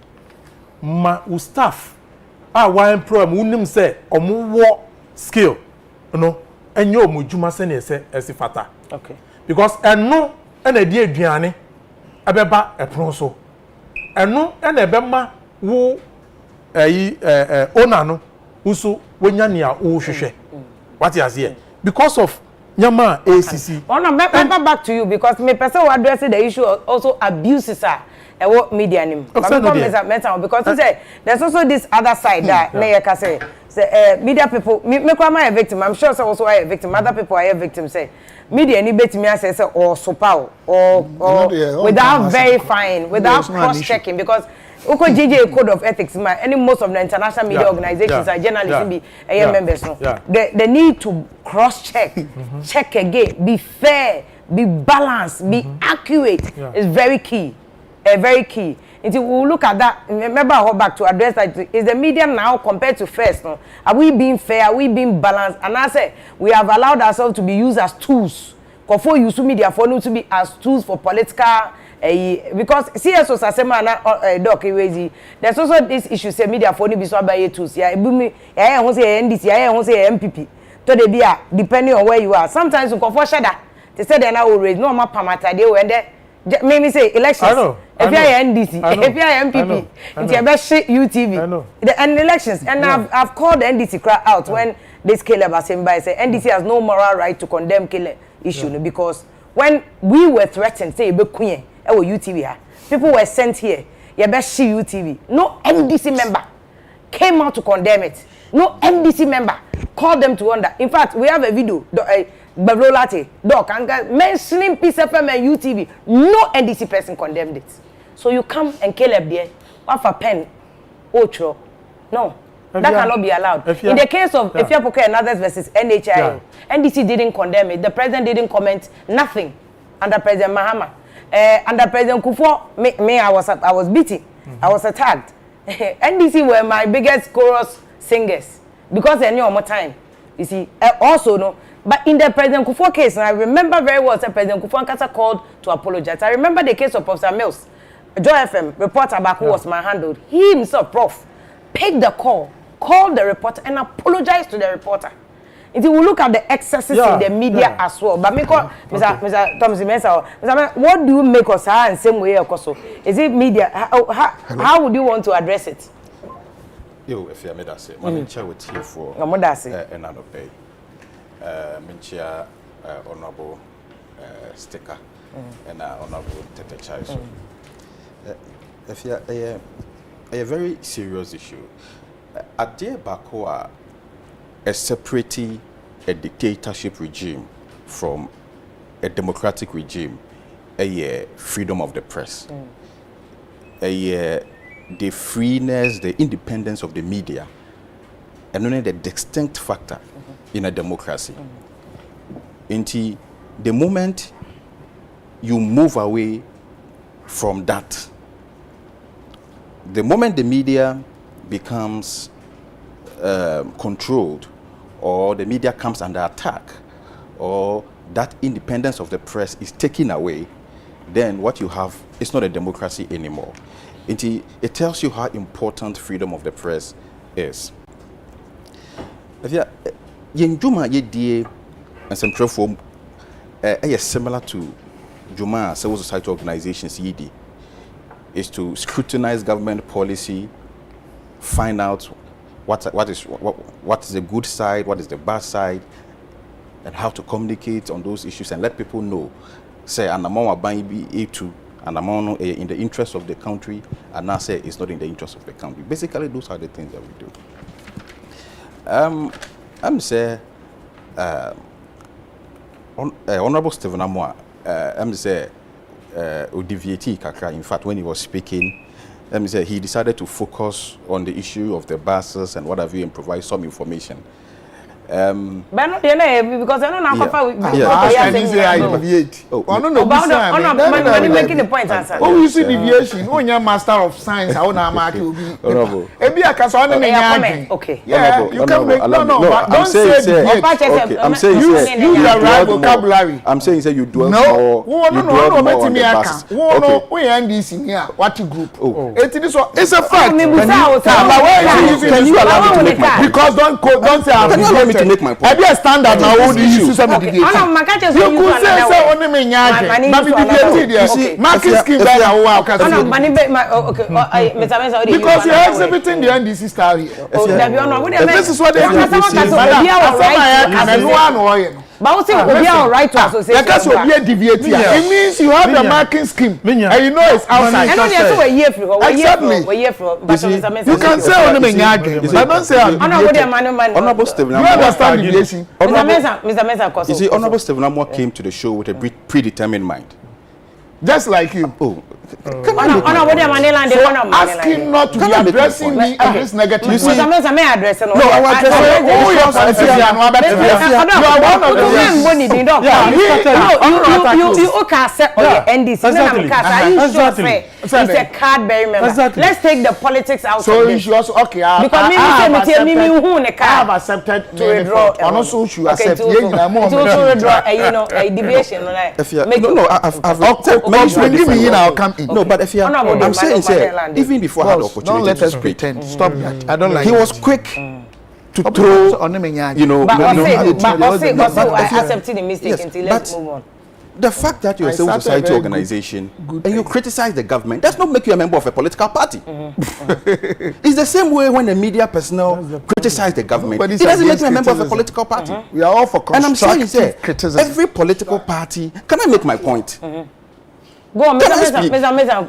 staff one problem unim say omo wo skill enye omujuma se na ese esifata. Okay. Because eno na di aduane abeba epron so eno na ebema wo ona no uso wonya ne a wo hwehwe what you say because of nyama ACC. Oh no, back to you because me person who address the issue also abuses media nim. Because he said there's also this other side that Neyeka say say media people me am a victim. I'm sure so also I a victim. Other people are a victim. Say media ni betimi say or sopa or without verifying, without cross checking, because Oko JJ code of ethics man, any most of the international media organizations are journalists be members no. They need to cross check, check again, be fair, be balanced, be accurate. It's very key. Very key. Until we look at that, remember I hold back to address that. Is the media now compared to first? No? Are we being fair? Are we being balanced? And I say we have allowed ourselves to be used as tools. Before you media for to be as tools for political. Because CSO Sasema doc there's also this issue say media for be so by tools. Yeah, I won't say NDC, I won't say MPP. To the beer, depending on where you are. Sometimes you go for shada. They say they now will raise no more pamata. They when they maybe say elections. If you are NDC, if you are MPP, if you are UTV, and elections. And I've called the NDC crowd out when this Caleb Asemba say NDC has no moral right to condemn Caleb issue because when we were threatened, say Queen, UTV, people were sent here. You better see UTV. No NDC member came out to condemn it. No NDC member called them to wonder. In fact, we have a video. Bavrolate, Doc, mentioning PCFM and UTV. No NDC person condemned it. So you come and Caleb there, off a pen, Ocho. No, that cannot be allowed. In the case of Afia, Pokua and others versus NHI, NDC didn't condemn it. The president didn't comment, nothing. Under President Mahama. Under President Kufo, me I was beaten. I was attacked. NDC were my biggest chorus singers because they knew more time. You see, also no. But in the President Kufo case, and I remember very well, President Kufo Nkata called to apologize. I remember the case of Professor Mills. Joy FM reporter back who was manhandled. He himself, Prof, picked the call, called the reporter, and apologized to the reporter. If you look at the excesses in the media as well, but Mr. Thomas Mensah, what do you make us and same way also? Is it media? How would you want to address it? Yo, if you made us say, I'm chair with you for another pay. Minchia honorable sticker and honorable Tete Chai. If you a very serious issue, at the Pokua, separating a dictatorship regime from a democratic regime, a freedom of the press, the freeness, the independence of the media, and only the distinct factor in a democracy. Until the moment you move away from that, the moment the media becomes controlled, or the media comes under attack, or that independence of the press is taken away, then what you have is not a democracy anymore. It tells you how important freedom of the press is. Juma ye and some platform similar to Juma civil society organizations yedi is to scrutinize government policy, find out what is the good side, what is the bad side, and how to communicate on those issues and let people know. Say an amount of A2 an amount in the interest of the country, and now say it's not in the interest of the country. Basically, those are the things that we do. I'm say Honorable Stephen Amoa, I'm say Odivieti Kakra. In fact, when he was speaking, he decided to focus on the issue of the buses and what have you and provide some information. But not because I don't know I making the point answer. Oh, you see deviation. Oh, you're master of science. I wanna mark you. Okay. Yeah, you can make no. Don't say deviate. I'm saying use the right vocabulary. I'm saying say you do no. No. Let me ask. No. We end this in here. What group? It's a fact. Can you allow me to make my point? Because don't say to make my point. I be a standard now. All these issues are mitigated. You could say only me nyage. But mitigated. Market scheme that I work. Because you are exhibiting the NDC style here. This is what they do. But we say we are right to association. Because we are deviating. It means you have the marking scheme, and you know it's outside. I know they are a year for. Exactly. You can say on the but don't say Honorable Stephen. You understand deviation? Mr. Mensah. You see, Honorable Stephen Amwa came to the show with a predetermined mind. Just like you. Oh. Ask him not to be addressing me in this negative way. Mr. Mensah, may I address him? No, I want to say, oh, yes, you are one of the you okay accept NDC. Exactly. He's a card bearing member. Let's take the politics out so of this. So you also, okay, I have accepted to withdraw. And also you accept. To withdraw, you know, a deviation. No, I've I'll come in. No, but if you I'm saying, even before I had the opportunity, don't let us pretend. Stop that. I don't like. He was quick to throw on him, you know. But accepting the mistake until let's move on. The fact that you're a civil society organization and you criticize the government does not make you a member of a political party. It's the same way when the media personnel criticize the government. It doesn't make you a member of a political party. We are all for constructive criticism. Every political party. Can I make my point? Go on, Mr.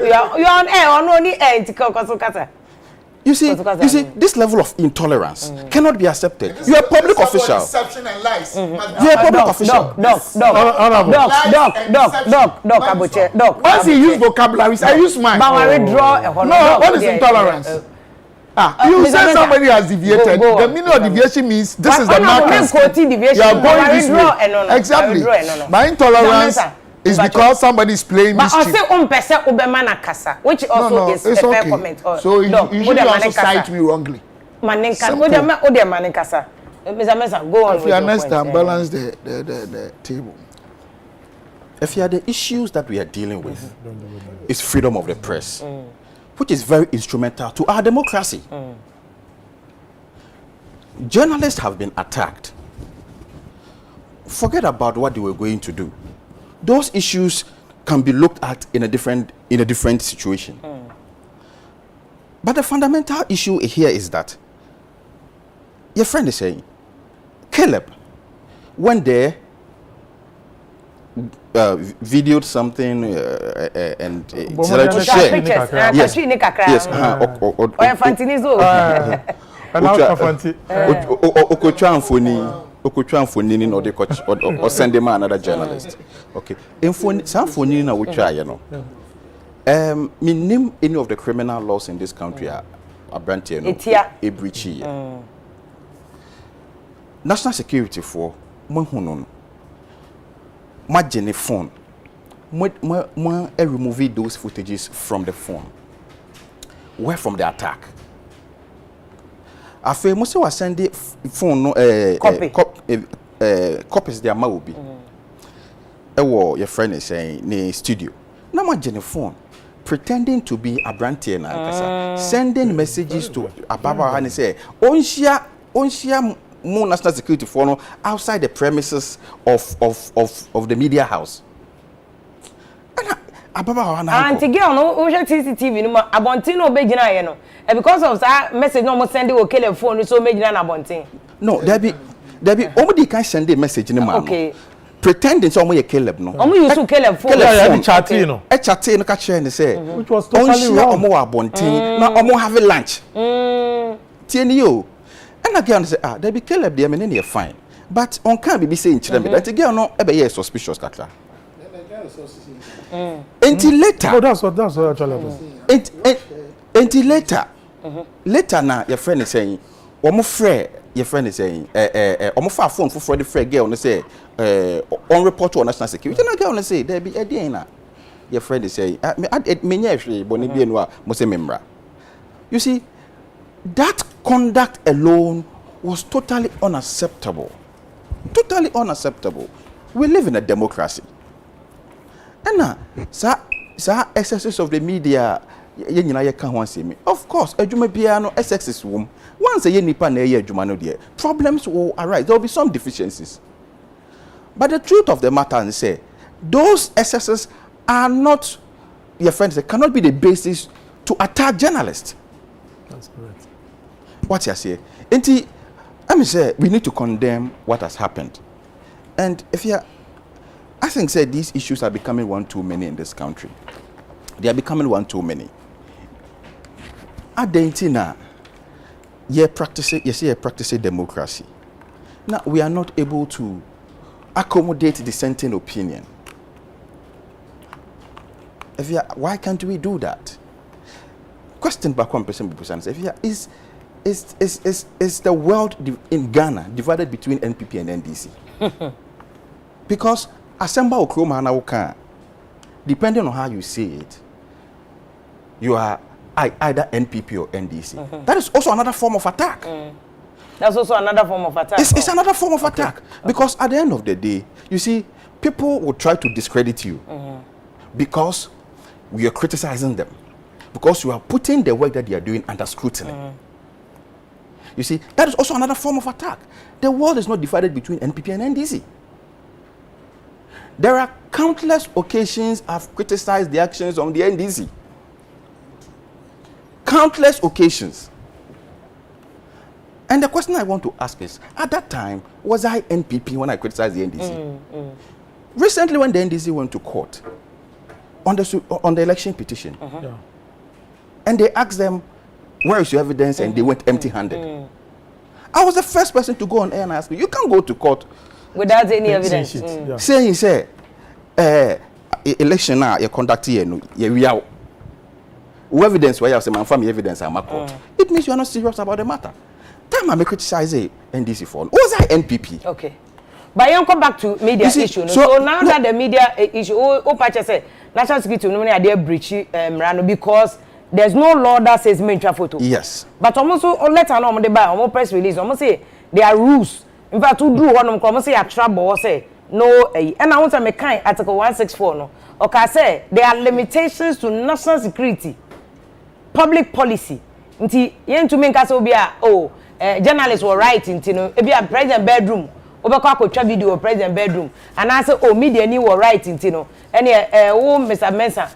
You are on air or no air. You see, this level of intolerance cannot be accepted. You are a public official. Deception and lies. You are a public official. Doc. Once you use vocabularies, I use mine. No, what is intolerance? You say somebody has deviated. The meaning of deviation means this is the marker. You are going this way. Exactly. My intolerance is because somebody is playing mischief. Which also is a fair comment. So you should also cite me wrongly. Go on. If you are next time, balance the table. If you are the issues that we are dealing with, is freedom of the press, which is very instrumental to our democracy. Journalists have been attacked. Forget about what they were going to do. Those issues can be looked at in a different situation. But the fundamental issue here is that your friend is saying, Caleb went there, videoed something and decided to share. Okotwanfoni no or send them another journalist. Okay. Samfoni na wo try no. Me name any of the criminal laws in this country are brantie no. E breach. National security for mohunu no. Magene phone. Mo remove those footages from the phone. Where from the attack? Afia mo se wa send the phone no copies their ma obi. Ewo your friend is saying ne studio. Na magene phone pretending to be a brantie na kasa sending messages to Ababa and say onshia mo national security for no outside the premises of the media house. Ababa na anti girl no o CCTV no abontin no be gina ye no because of that message no mo send o kele phone so me gina na abontin. No there be omudi can send a message ni ma. Okay. Pretending so omo ye Caleb no. Omo use Caleb phone. Yeah, chatting no. E chatting no ka share ni say which was totally wrong. Omo wa abontin na omo have lunch. Tie ni yo. And again say there be Caleb there me ne fine. But on can be say in chire me that girl no e be ye suspicious katra. Until later. Oh, that's what actually. Until later. Later now, your friend is saying, "Omo frɛ," your friend is saying, "Omo fa phone for the frɛ girl." No say, "On report to national security." Na girl no say, "There be a day na." Your friend is saying, "Me nya hwe boni bi enu a mo say memra." You see, that conduct alone was totally unacceptable. Totally unacceptable. We live in a democracy. And sa excesses of the media ye nyina ye ka ho asemi. Of course, adwuma bia no excesses wom. Once ye nipa na ye adwuma no there, problems will arise. There will be some deficiencies. But the truth of the matter is say those excesses are not, your friends say, cannot be the basis to attack journalists. That's correct. What you say? Enti I mean say we need to condemn what has happened. And if you, I think say these issues are becoming one too many in this country. They are becoming one too many. Adentina, you're practicing democracy. Now we are not able to accommodate dissenting opinion. If you, why can't we do that? Question back 1% if you, is the world in Ghana divided between NPP and NDC? Because Asemba Okroma Nauka, depending on how you see it, you are either NPP or NDC. That is also another form of attack. That's also another form of attack. It's another form of attack. Because at the end of the day, you see, people will try to discredit you because we are criticizing them. Because you are putting the work that they are doing under scrutiny. You see, that is also another form of attack. The world is not divided between NPP and NDC. There are countless occasions I've criticized the actions of the NDC. Countless occasions. And the question I want to ask is, at that time, was I NPP when I criticized the NDC? Recently, when the NDC went to court on the election petition, and they asked them, where is your evidence? And they went empty-handed. I was the first person to go on air and ask me, you can't go to court without any evidence. Saying, say, election now, you conduct here, we are evidence where you have some family evidence at my court. It means you are not serious about the matter. Time I may criticize NDC for. Was I NPP? Okay. But you come back to media issue. No? So now that the media issue, say national security no are there breach because there's no law that says main photo. Yes. But almost later on they buy almost press release. Almost say there are rules. In fact, to do one almost say a trouble say no. And I want to make kind Article 164 no. Okay, say there are limitations to national security, public policy. Nti yen to make us journalists were writing, you know, if you have president bedroom, obeka video of president bedroom, and I say, media ni were writing, you know, and Mr. Mensa,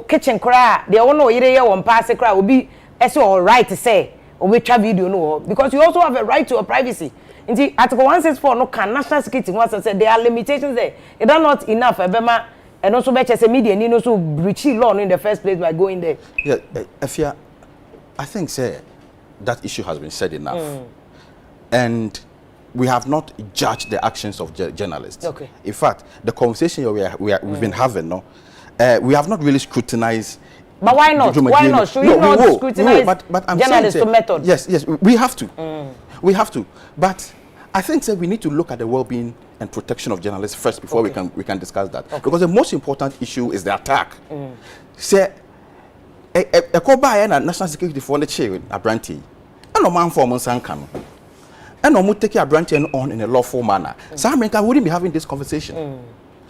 kitchen cry, they all know you one pass cry will be all right to say, or we video no, because you also have a right to a privacy. Indeed, Article 164 no can national security once I said there are limitations there. It are not enough, Ebema, and also better say media need also breach law in the first place by going there. Yeah, Afia, I think say that issue has been said enough, and we have not judged the actions of journalists. Okay. In fact, the conversation we've been having, no, we have not really scrutinized. But why not? Why not? Should we not scrutinize but I'm journalists to method? Yes, we have to. We have to. But I think we need to look at the well-being and protection of journalists first before we can discuss that. Because the most important issue is the attack. Say, a call and national security for the chair, a brandy, and no man for Monsanto. And no take a branch on in a lawful manner. Some America wouldn't be having this conversation.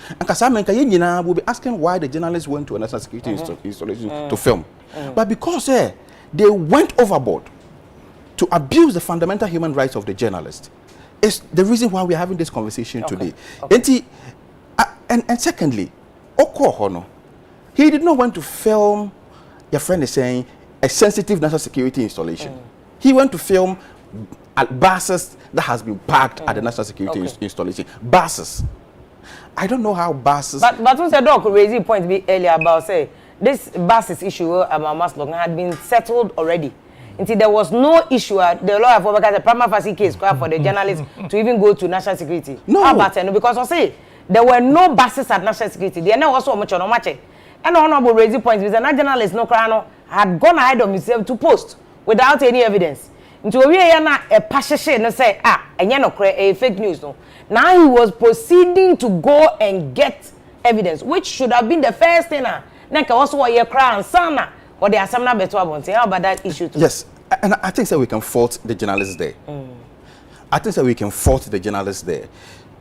And Kasamaka will be asking why the journalists went to a national security installation to film. But because they went overboard to abuse the fundamental human rights of the journalist, is the reason why we're having this conversation today. And secondly, Okohono, he did not want to film, your friend is saying, a sensitive national security installation. He went to film buses that has been parked at the national security installation. Buses. I don't know how buses. But once the doc raised a point earlier about say this buses issue about Maslog had been settled already. Until there was no issue, the lawyer for the prima facie case for the journalists to even go to national security. No. How about it? Because I say there were no buses at national security. They are now also much on much. And the honorable raising point is that journalist no crano had gone ahead of himself to post without any evidence. Until we are not a passion and say, and you know, a fake news. No. Now he was proceeding to go and get evidence, which should have been the first thing. Neka also a crown sana or the assembly better about how about that issue too. Yes, and I think that we can fault the journalists there. I think that we can fault the journalists there.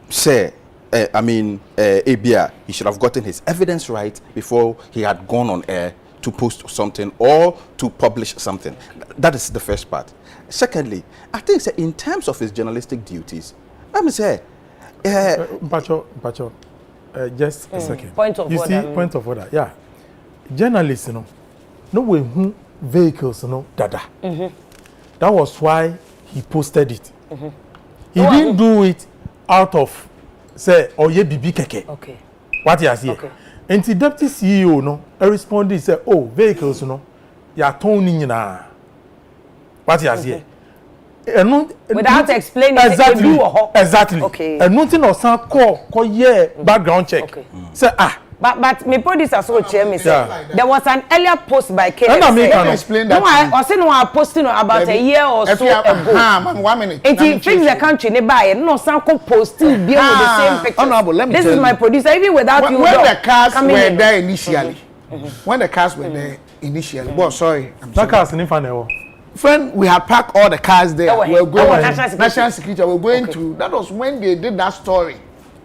Say, Abia, he should have gotten his evidence right before he had gone on air to post something or to publish something. That is the first part. Secondly, I think that in terms of his journalistic duties, let me say, Bacho, just a second. Point of order. See, point of order. Yeah, journalists, no way who vehicles, dada. That was why he posted it. He didn't do it out of say oye bibi keke. Okay. What you see? Okay. And the deputy CEO no, responded say, oh vehicles no, ya toning na. What you see? Without explaining exactly. Okay. And nothing or some call background check. Okay. Say But my producer so chair me say there was an earlier post by KS. Let me explain that. No, I say no, I posting about a year or so ago. 1 minute. It fix the country nearby. No, some posting be with the same picture. Honorable, let me this tell is my you. producer. Even without you, when the cars were there initially, when the cars were there initially, well, sorry, I'm sorry. that cars in final. Friend, we had packed all the cars there. Oh, We were going national security. We were going to. That was when they did that story.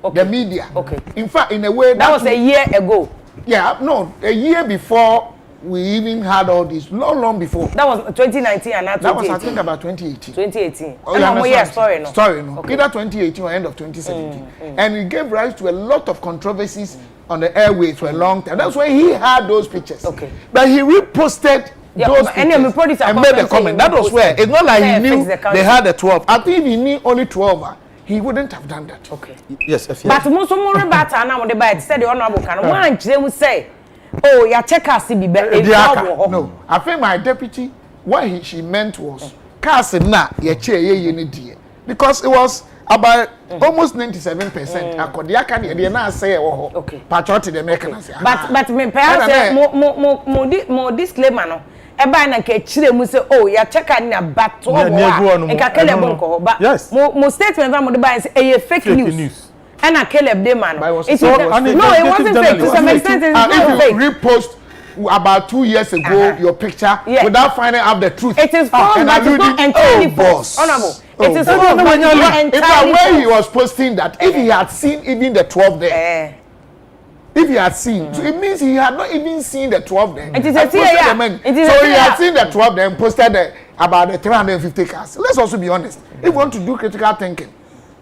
Okay. The media. Okay. In fact, in a way, that was a year ago. Yeah, no, a year before we even had all this. Long before. That was 2019 and not 2018. That was, I think, about 2018. 2018. Oh, yeah, story, no? Story, no. Okay. Either 2018 or end of 2017. And it gave rise to a lot of controversies on the airways for a long time. That's why he had those pictures. Okay. But he reposted those pictures and made a comment. That was where it's not like he knew they had the 12. I think if he knew only 12, he wouldn't have done that. Okay. Yes, Afia. But most of more about now the by said the honorable can one they will say, oh, your check us be no. I think my deputy, what she meant was cars na your chair ye because it was about almost 97%. Akodiaka de na say okay. Patriot the mechanism. But me perhaps more disclaimer no. Eba na ke chire mu say oh ya check na bato o e ka kele bon ko ba mo statement am de ba say e fake news and a Caleb de man no it wasn't fake to some extent it's not fake. Repost about 2 years ago your picture without finding out the truth. It is false, but it's not entirely false. Honorable. It is false, but it's not entirely false. When he was posting that, if he had seen even the 12 there, if he had seen, so it means he had not even seen the 12 there. It is a so he had seen the 12 there and posted about the 350 cars. Let's also be honest. If you want to do critical thinking,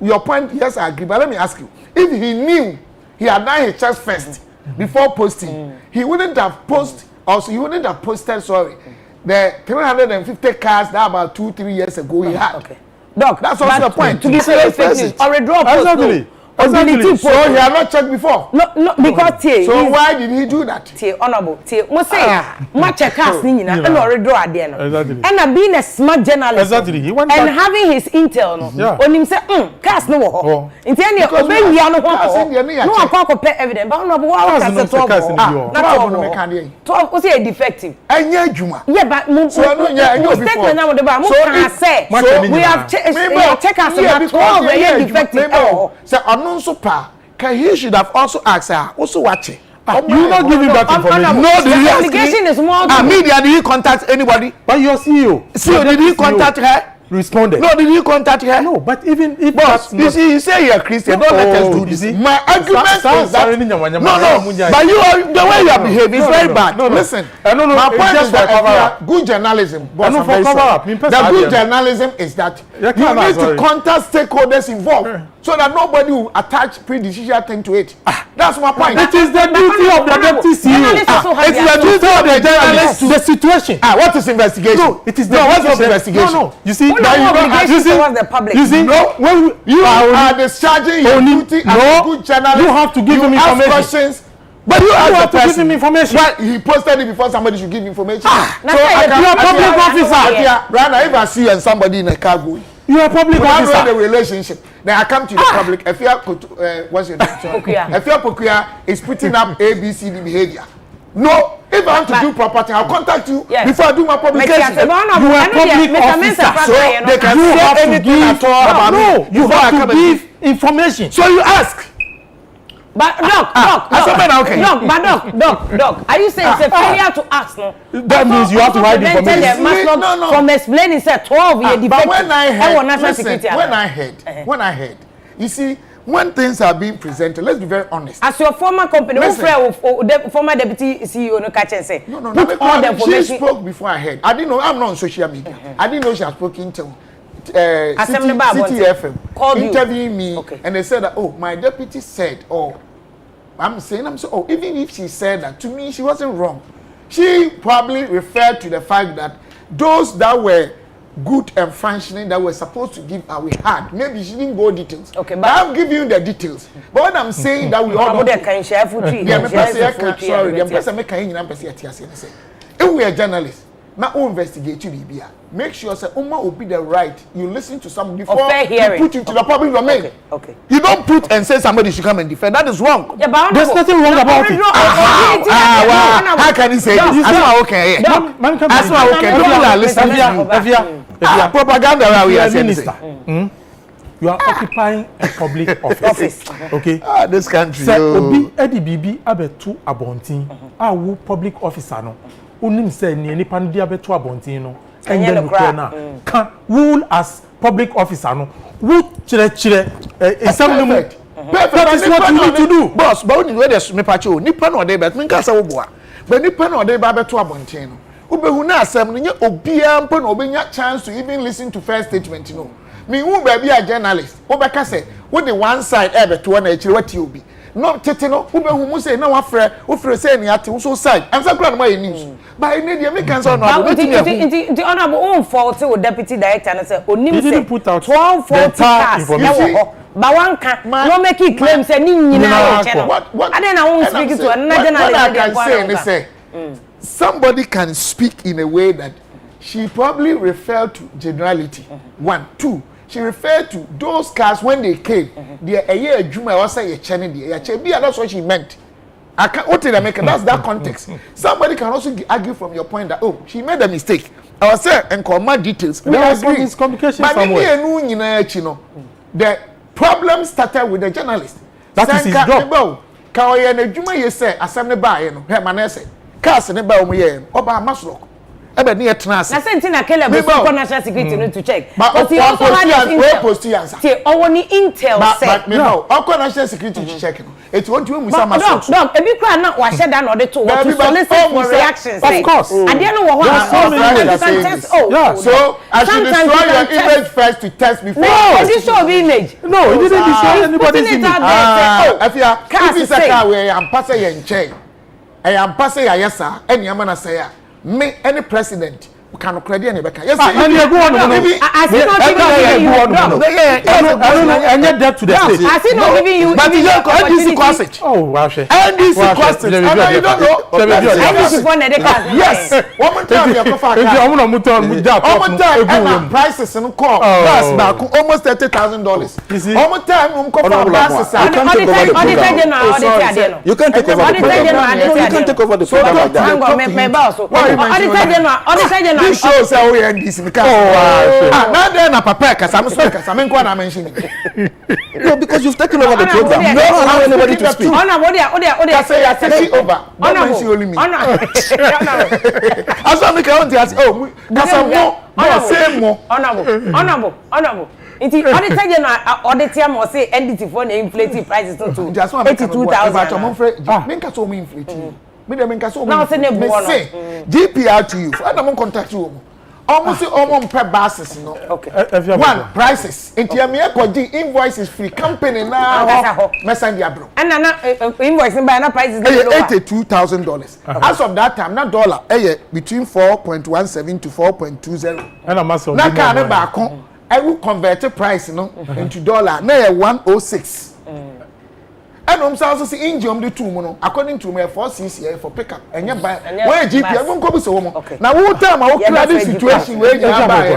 your point, yes, I agree. But let me ask you, if he knew he had done his checks first before posting, he wouldn't have posted. Also, he wouldn't have posted. Sorry, the 350 cars that about 2-3 years ago he had. Okay, Doc, that's also the point. To be fair, or a draw post. Exactly. So he had not checked before. No, because so why did he do that? Honorable, mo say much cars ni nyina and already draw ade no. Exactly. And being a smart journalist. Exactly. He went and having his intel no. Onim say cars no wo ho. Nti ene obewia no ho. No akwa pe evidence. But honorable wa ka say 12. Na 12 was a defective. Anya adwuma. Yeah, but so no nya enyo before. Statement na mo de ba mo can say we have check us about 12 a defective. So so he should have also asked her, also watch it. You not giving that information. No, the communication is more. Media, did he contact anybody? But your CEO. CEO, did he contact her? Responded. No, did he contact her? No, but even if boss, you see, you say you're a Christian, don't let us do this. My argument is that but you are the way you are behaving is very bad. Listen, my point is that good journalism, the good journalism is that you need to contact stakeholders involved so that nobody will attach pre-decision thing to it. That's my point. It is the duty of the deputy CEO. It is the duty of the journalist to the situation. What is investigation? No, it is the what is investigation? No, you see. The public. You see, no, when you are discharging your duty as a good journalist, you have to give him information. Questions, but you have to give him information. Well, he posted it before somebody should give information. So you are public officer. Rather, if I see and somebody in a car going, you are public officer. Have the relationship. Then I come to the public. Afia, what's your name? Afia Pokua is putting up ABCD behavior. No, if I want to do property, I'll contact you before I do my publication. You are public officer, so they can say anything at all about me. No, you have to give information. So you ask. But Doc, are you saying it's a failure to ask? No? That means you have to hide information. No. From explaining, said 12 year defective. But when I heard, when I heard, you see, when things are being presented, let's be very honest. As your former company, former deputy CEO, no catch and say, no, put all the information. She spoke before I heard. I didn't know. I'm not on social media. I didn't know she had spoken to City FM interviewing me, and they said that my deputy said, I'm saying, even if she said that to me, she wasn't wrong. She probably referred to the fact that those that were good and functioning that we're supposed to give we had. Maybe she didn't go details. Okay, but I'm giving you the details. But when I'm saying that we all the kind share food tree. Yeah, sorry, the person make kind of person say. If we are journalists, now investigate you, make sure say Uma will be the right. You listen to somebody before you put into the public domain. Okay. You don't put and say somebody should come and defend. That is wrong. Yeah, but there's nothing wrong about it. How can you say this? That's okay. That's why okay. People are listening to you. Propaganda where we are minister. You are occupying a public office. Okay. This country. Say obi edi bibi abetu abontin. Wo public officer no. Unim say ni nipa no dia betu abontin no. Enye no can rule as public officer no. Wo chire exam no mu. That is what you need to do. Boss, but when you dey me pacho, nipa no dey bet me ka say wo boa. But nipa no dey ba betu abontin no. Ubehu na asem no nye obia mpo na obenya chance to even listen to first statement no. Me who be a journalist. Obeka say, what the one side betu na echire what you be. No tete no ubehu mu say na wa frɛ say ni ate so side. Answer kra no my news. But in the Americans on no. The honorable own fault with deputy director na say onim say 1240 cars na wo. But one can no make it claim say ni nyina channel. What and then I won't speak to another journalist. Somebody can speak in a way that she probably referred to generality. 1, 2. She referred to those cars when they came. They a year Juma or say a channel. That's what she meant. I can't what did I make? That's that context. Somebody can also argue from your point that she made a mistake. I was saying and call more details. We agree. Communication somewhere. The problem started with the journalist. That is his job. Can you na Juma you say asem buy no? He man say cars ne buy omo ye. Oba Maslock. Ebe ni etna ase. Na say ntina kele be for national security no to check. But he also had intel. Answer. Say owo intel say. But me no. Okọ national security to check no. It won't you musa Maslock. No, ebi kra na wa share that no dey to what to solicit for reactions. Of course. And then no wa yeah. So I should destroy your image first to test before. No, this show image. No, it didn't destroy anybody's image. Afia, if it's a car where I'm passing your chain. I am passing a yes sir. Any amana say me any president can credit any back. Yes, and you go on. I see not giving you. And yet that to the state. I see not giving you. But you don't NDC crossage. Oh, wow. NDC crossage. And you don't know. NDC for the yes. One time you go for. If you want one time prices in call. That's back almost $30,000. One time go for prices. You can't take over the program. You can't take over the program like that. This shows how we end this because now then a papa cuz I'm speaking cuz I'm going to mention it. No, because you've taken over the program. No allow anybody to speak. Say take over. Don't mention only me. As I make I want to ask cuz I'm say more. Honorable. Inti auditor general auditor mo say NDT for na inflate prices to 82,000. Men ka so mo inflate. Me dem nka so mo say GPR to you. I don't contact you. Almost say almost per basis no. Okay. One prices. Inti am here ko di invoices free company na messenger bro. And na invoice by na prices $82,000. As of that time na dollar between 4.17 to 4.20. And a massive. Na ka na ba kon I will convert the price into dollar. Now 106. And also see Indium the two mono according to my 4cc for pickup. And you buy where GP I won't go so woman. Now what time I will clear this situation where you buy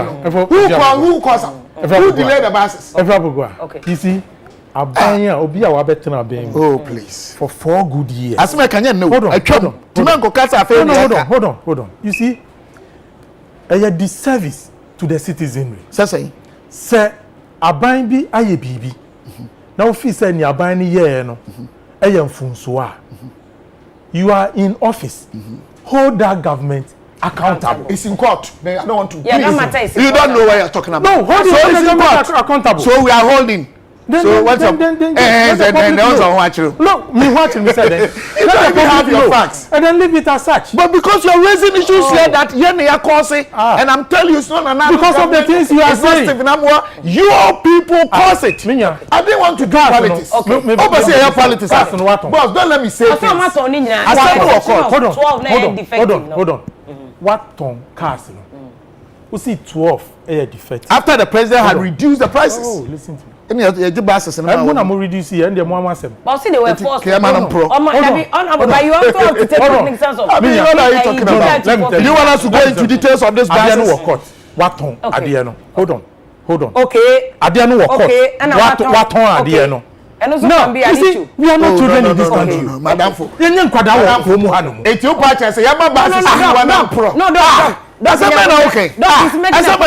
who cause who delay the buses? Okay. You see, Abanya obi a wabetena ben. Oh please. For 4 good years. As me can you know? Hold on. You see, a disservice to the citizenry. Say aban bi aye bibi. Now fi say ni aban ni ye no. Mfunso a. You are in office. Hold that government accountable. It's in court. I don't want to. Yeah, no matter. You don't know what you're talking about. No, hold the government accountable. So we are holding. So what's up? Then also watch you. Look, me watching me say that. Let me have your facts. And then leave it as such. But because you're raising issues here that you are causing, and I'm telling you it's not another. Because of the things you are saying. Your people cause it. I didn't want to do politics. Obviously, your politics. Boss, don't let me say things. Hold on. What on cars? we see 12 a defect. After the president had reduced the prices. Oh, listen to me. Any of the buses and I'm going to reduce here and the more one. But see, they were forced to Pro. But you also have to take cognizance of. I mean, what are you talking about? Let me tell you want us to go into details of this buses? What on Adiano? Hold on. Okay. Adiano walk. Okay. What on Adiano? And also can be an issue. We are not children in this country. Madam. It's say, Yama buses no. That's a man, okay. That's a man. He's not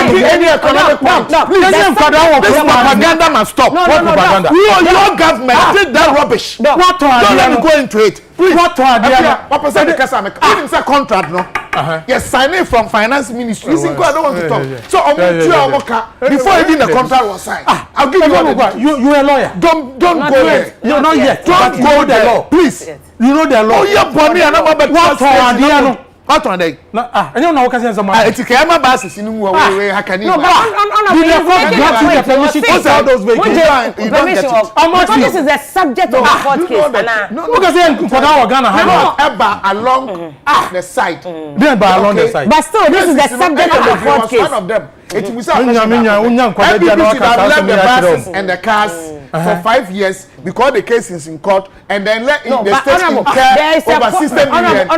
making any economic point. This propaganda must stop. What propaganda? Your government did that rubbish. Don't let me go into it. Please. What percent because I'm a contract, no? Yes, signing from finance ministry. I don't want to talk. So before even the contract was signed, I'll give you you're a lawyer. Don't go there. You're not yet. Don't go there. Please. You know the law. Oh, yeah, Bonnie, and I'm about what on day? I don't know what can say. It's a camera basis in way. How can you? No, but permission to sell those vehicles. This is the subject of the court case. No, because for our Ghana, ever along the side. Then by along the side. But still, this is the subject of the court case. One of them. It was left the buses and the cars for 5 years because the case is in court, and then let the state incur over system million.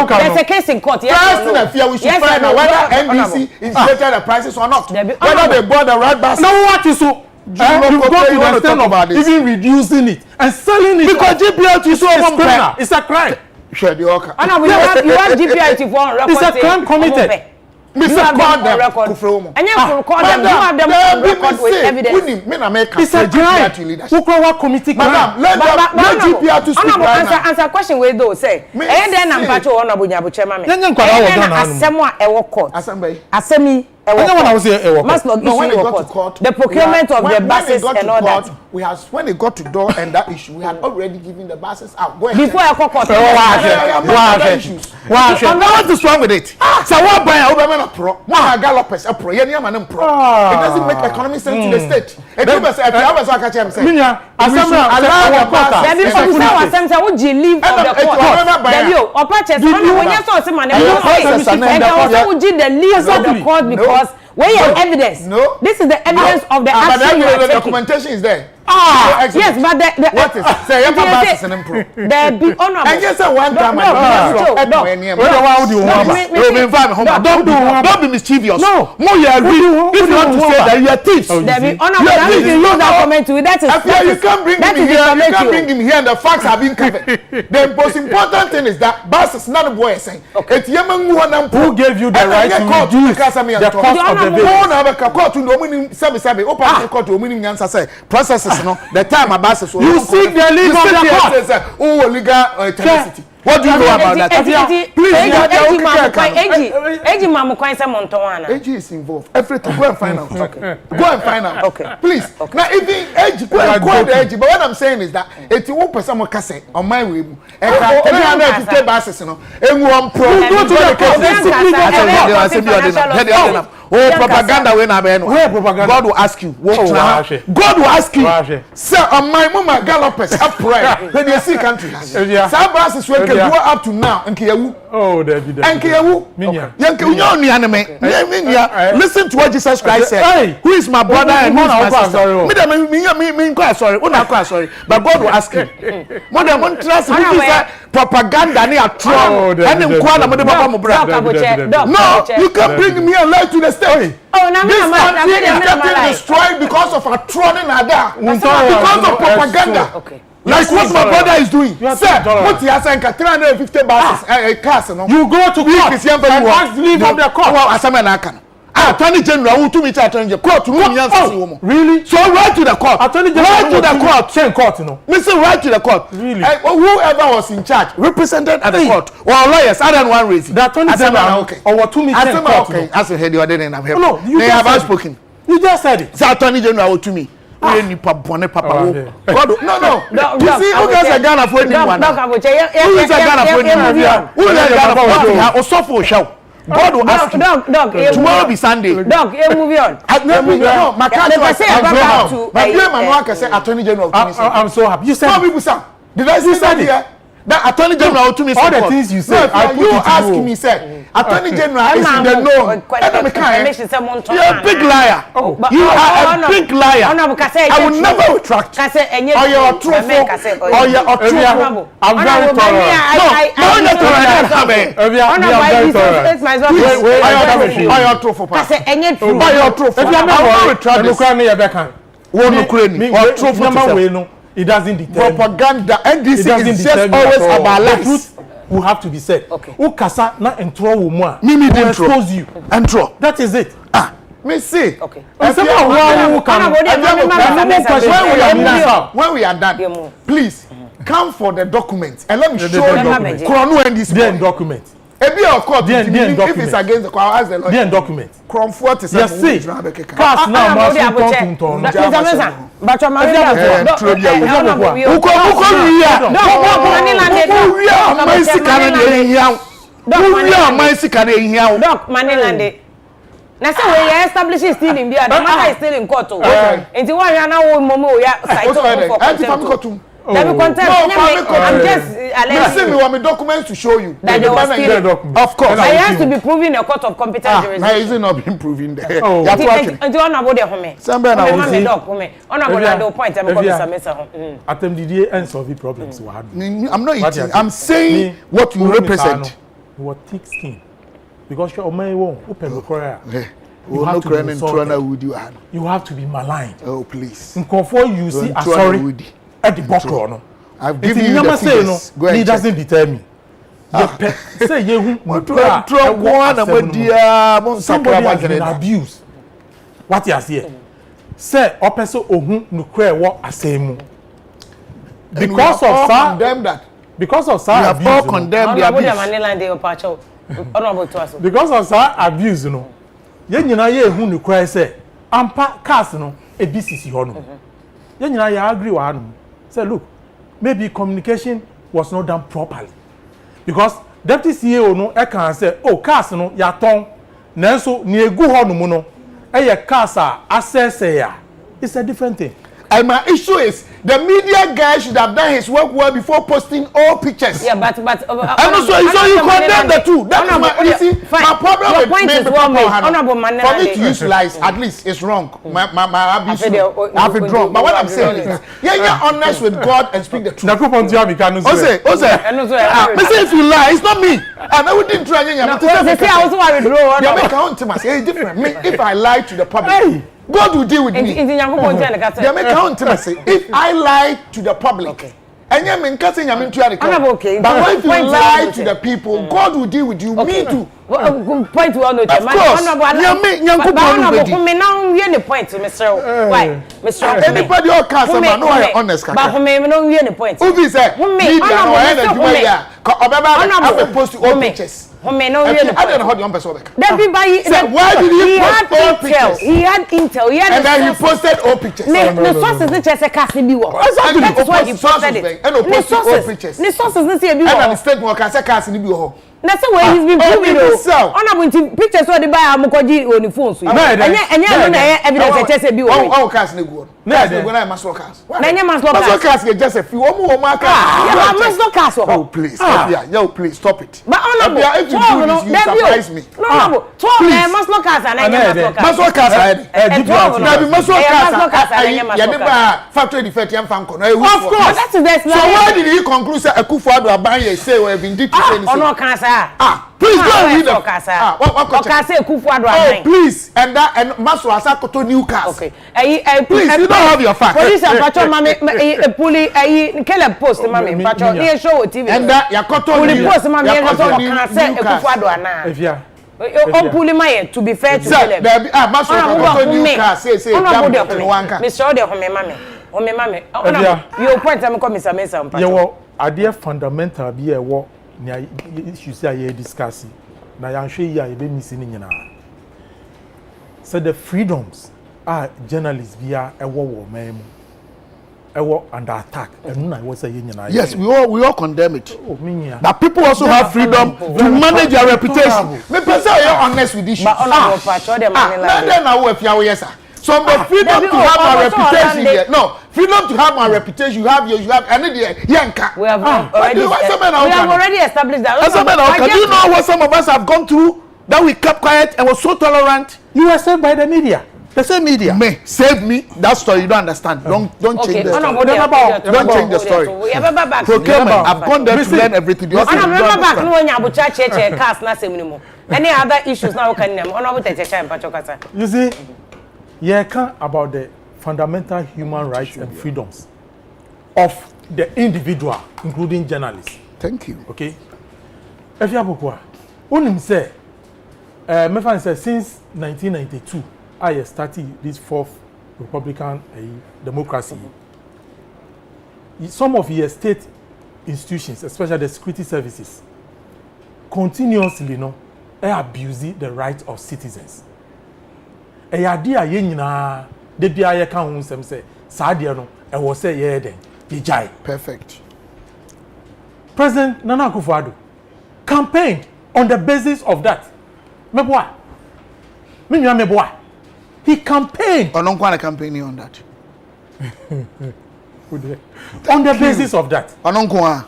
There's a case in court. First in Afia, we should find out whether NBC inflated the prices or not. Whether they bought the right buses. Now what is so? You go to the extent of even reducing it and selling it. Because GPL is so criminal. It's a crime. Sure, the okay. You have GPL for record. It's a crime committed. Mr. Record. And you have record them. You have them on record with evidence. It's a crime. Who committee crime? Madam, let GPR to speak right now. Answer question where those say. And then I'm back to honorable Nyabu Chairman. Then you Assemwa ewo court. Assembly. The procurement of the buses and all that. When they got to door and that issue, we had already given the buses out. Before I court. What is wrong with it? So what buy a woman a pro? One gallopers a pro. It doesn't make economic sense to the state. It doesn't say if you have a catch him say. Allow the buses. Would you leave of the court? Or purchase when you saw someone and would you the leave of the court because where your evidence? No. This is the evidence of the action you are taking. The documentation is there. Yes, but what is say your buses and improve. There be honorable. And just one time don't be mischievous. No. More you agree. If you want to say that you are thieves. There be honorable. That is the use that comment to it. That is you can't bring him here. You can't bring him here and the facts have been covered. The most important thing is that buses not a boy saying. Who gave you the right to reduce the cost of the processes, no. The time my buses you seek the leave of the court. Oh, legal ethnicity. What do you know about that? AG is involved. Everything. Go and find out. Okay. Go and find out. Okay. Please. Okay. Now, even AG, go and call the AG. But what I'm saying is that 81% more cassette on my way. And 350 buses, you know. And one pro. Go to the court. Oh, propaganda when I'm where propaganda? God will ask you. God will ask you. Sir, on my mama gallopers up right. When you see country. Some buses will go up to now and Kiyawu. Oh, David. And Kiyawu. Listen to what Jesus Christ said. Who is my brother and who is my sister? Sorry. But God will ask you. More than one trust propaganda near Trump. No, you can't bring me a lie to the state. Oh, now this country is getting destroyed because of a trolling ada. Because of propaganda. Okay. Like what my brother is doing. Sir, what he has 350 buses cars. You go to court and ask leave of the court. Attorney General who to me attorney general court really? So right to the court. Attorney General right to the court. Same court, you know. Listen, right to the court. Really? Whoever was in charge represented at the court or lawyers other than one reason. The Attorney General okay. Or 2 meetings court. Okay. As a head you didn't have help. No, they have spoken. You just said it. The Attorney General to me. No. You see, who gets a Ghana for anyone? Who is a Ghana for anyone? Who is a Ghana for anyone? Or so for show. God will ask you. Tomorrow be Sunday. Dog, move on. No, my can't say Attorney General. I'm so happy. You said. No, people say. Did I say that here? That Attorney General to me. All the things you said. You ask me, said Attorney General is in the know. You're a big liar. You are a big liar. I will never retract. Or you're truthful. Or you're truthful. I'm very thorough. It doesn't determine. Propaganda. NDC is just always about lies. Will have to be said. Okay. Ukasa na entro woman. Mimi will expose you. Entro. That is it. Me see. Okay. When we are done, please come for the documents and let me show you. Chrono and this document. Of course, if it's against the law, ask the lawyer. Document. Comfort is yes, see. Cast now, na say we establish still in there the matter is still in court o enti one ya na wo momo o ya site for contempt. I'm just listen, me want me documents to show you. That of course. I has to be proven in a court of competent jurisdiction. Now is it not been proven there? You are talking. And you want about the home. Somebody now will see. On about the point I'm going to miss Atem did and solve problems. I'm not eating. I'm saying what you represent. What thick skin. Because your man won't open the prayer. You have to be maligned. Oh please. In comfort you see a sorry at the background. I've given you the figures. Go ahead. He doesn't deter me. Say you somebody has been abused. What you say? Say opeso ohun nukre wo asemu. Because of that. Because of sir abuse. You have all condemned the abuse. Because of sir abuse, you know. Yen nyina ye ehun nukre say ampa cars no ebisisi ho no. Yen nyina ya agree wa no. Say look, maybe communication was not done properly. Because deputy CEO no e can say, oh, cars no ya ton nanso ni egu ho no mu no e ye cars a access ya. It's a different thing. And my issue is the media guy should have done his work well before posting all pictures. Yeah, but and also so you condemn the two. That's my problem with men for me to use lies, at least it's wrong. My abuse I've been wrong. But what I'm saying is you're honest with God and speak the truth. Ose. If you lie, it's not me. And I wouldn't try it's different. If I lie to the public, God will deal with me. If I lie to the public, and but if you lie to the people, God will deal with you. Me too. Point one no of course. Anybody all cast man no I honest kaka. But me no we any point. Who say? Media no I post all pictures. I don't know how the person work. Why did he post all pictures? He had intel. And then he posted all pictures. The sources ne chese cast bi wo. That is why he posted it. And posted all pictures. The sources ne say bi wo. And the statement can say cast ni bi wo. That's the way he's been proving it. On pictures what they buy amokoji on the phone so. Anya evidence chese bi wo. Oh cast ne go. Na I must work cast. Na nya must work cast just a few. Omo cast. Must work cast. Oh please. Yeah, please stop it. But if you do this, you surprise me. No. 12 must work cast and anya must work cast. Na must work cast. Ya never factory defect yam fanko. Of course. That is the so why did he conclude say Akufo-Addo aban say we have been did to say this? Ono kan sa. Please go and read what say Akufo-Addo aban. Oh please and Maso Asakoto new cars. Okay. Please you don't have your facts. Police and patrol mama puli Caleb post mama patrol here show TV. And that Yakoto new post mama here can say Akufo-Addo ana. Afia. On puli my to be fair to Caleb. Maso Asakoto new car say Mr. Ode home mama. You point am come Mr. Mesa patrol. Yo ade fundamental bi e wo na issue say I discuss na yan hwe yi a ye be misi ni nyina. So the freedoms journalists via a war memo under attack and I was saying yes we all condemn it. But people also have freedom to manage their reputation. Me person you honest with this issue. Then now if you yes sir. So the freedom to have a reputation here. No, freedom to have my reputation. You have and yanka. We have already established that. Do you know what some of us have gone through? That we kept quiet and was so tolerant. You were saved by the media. The same media. Me, save me. That story you don't understand. Don't change the story. Don't change the story. Procurement. I've gone there to learn everything. I remember back when you have check cars na same anymore. Any other issues now can name. You see, yeah, can about the fundamental human rights and freedoms of the individual, including journalists. Thank you. Okay. Afia Pokua, unim say, me fan say since 1992. I started this fourth Republican democracy. Some of your state institutions, especially the security services, continuously abuse the rights of citizens. Idea yenina de bia ye kan hunsem say saade no e wo say ye den ye jai. Perfect. President Nana Akufo-Addo campaigned on the basis of that. Meboa. Minya meboa. He campaigned. I don't want to campaign on that. On the basis of that. I don't want.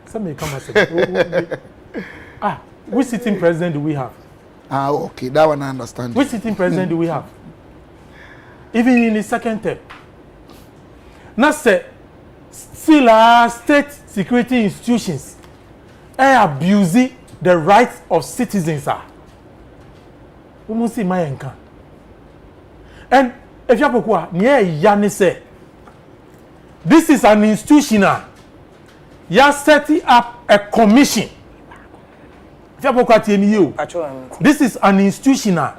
Somebody come and say, which sitting president do we have? Okay, that one I understand. Which sitting president do we have? Even in the second term. Now say, still state security institutions abusing the rights of citizens. We must see my encounter. And if you have say, this is an institutional. You are setting up a commission. This is an institutional.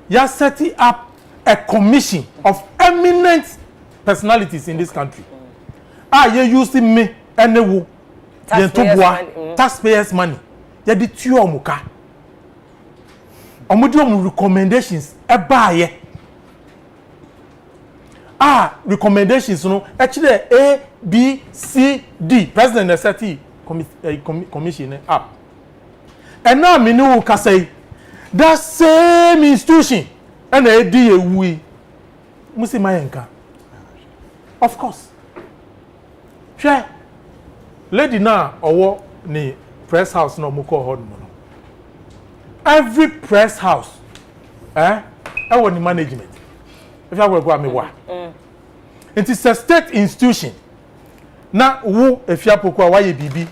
You are setting up a commission of eminent personalities in this country. You using me and the taxpayers' money. You did two omuka. Omudium recommendations. Recommendations, actually A, B, C, D. President set commission up. And now me know can say that same institution and a D we must my enka. Of course. Share. Lady now or ni press house no muko hod mono. Every press house, I want the management. If I will go me wa. It is a state institution. Na wo Afia Pokua wa ye bibi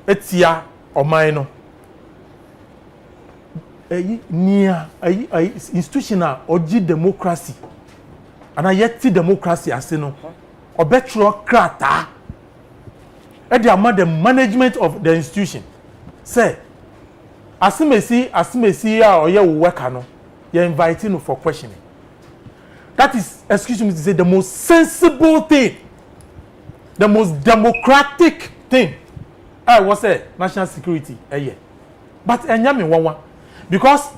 etia oman no. Institutional oji democracy. And yeti democracy ase no. Obetro krata. E dey among the management of the institution. Say asimesi ya oye wo worker no. You invite him for questioning. That is, excuse me to say, the most sensible thing, the most democratic thing. I was say national security. But because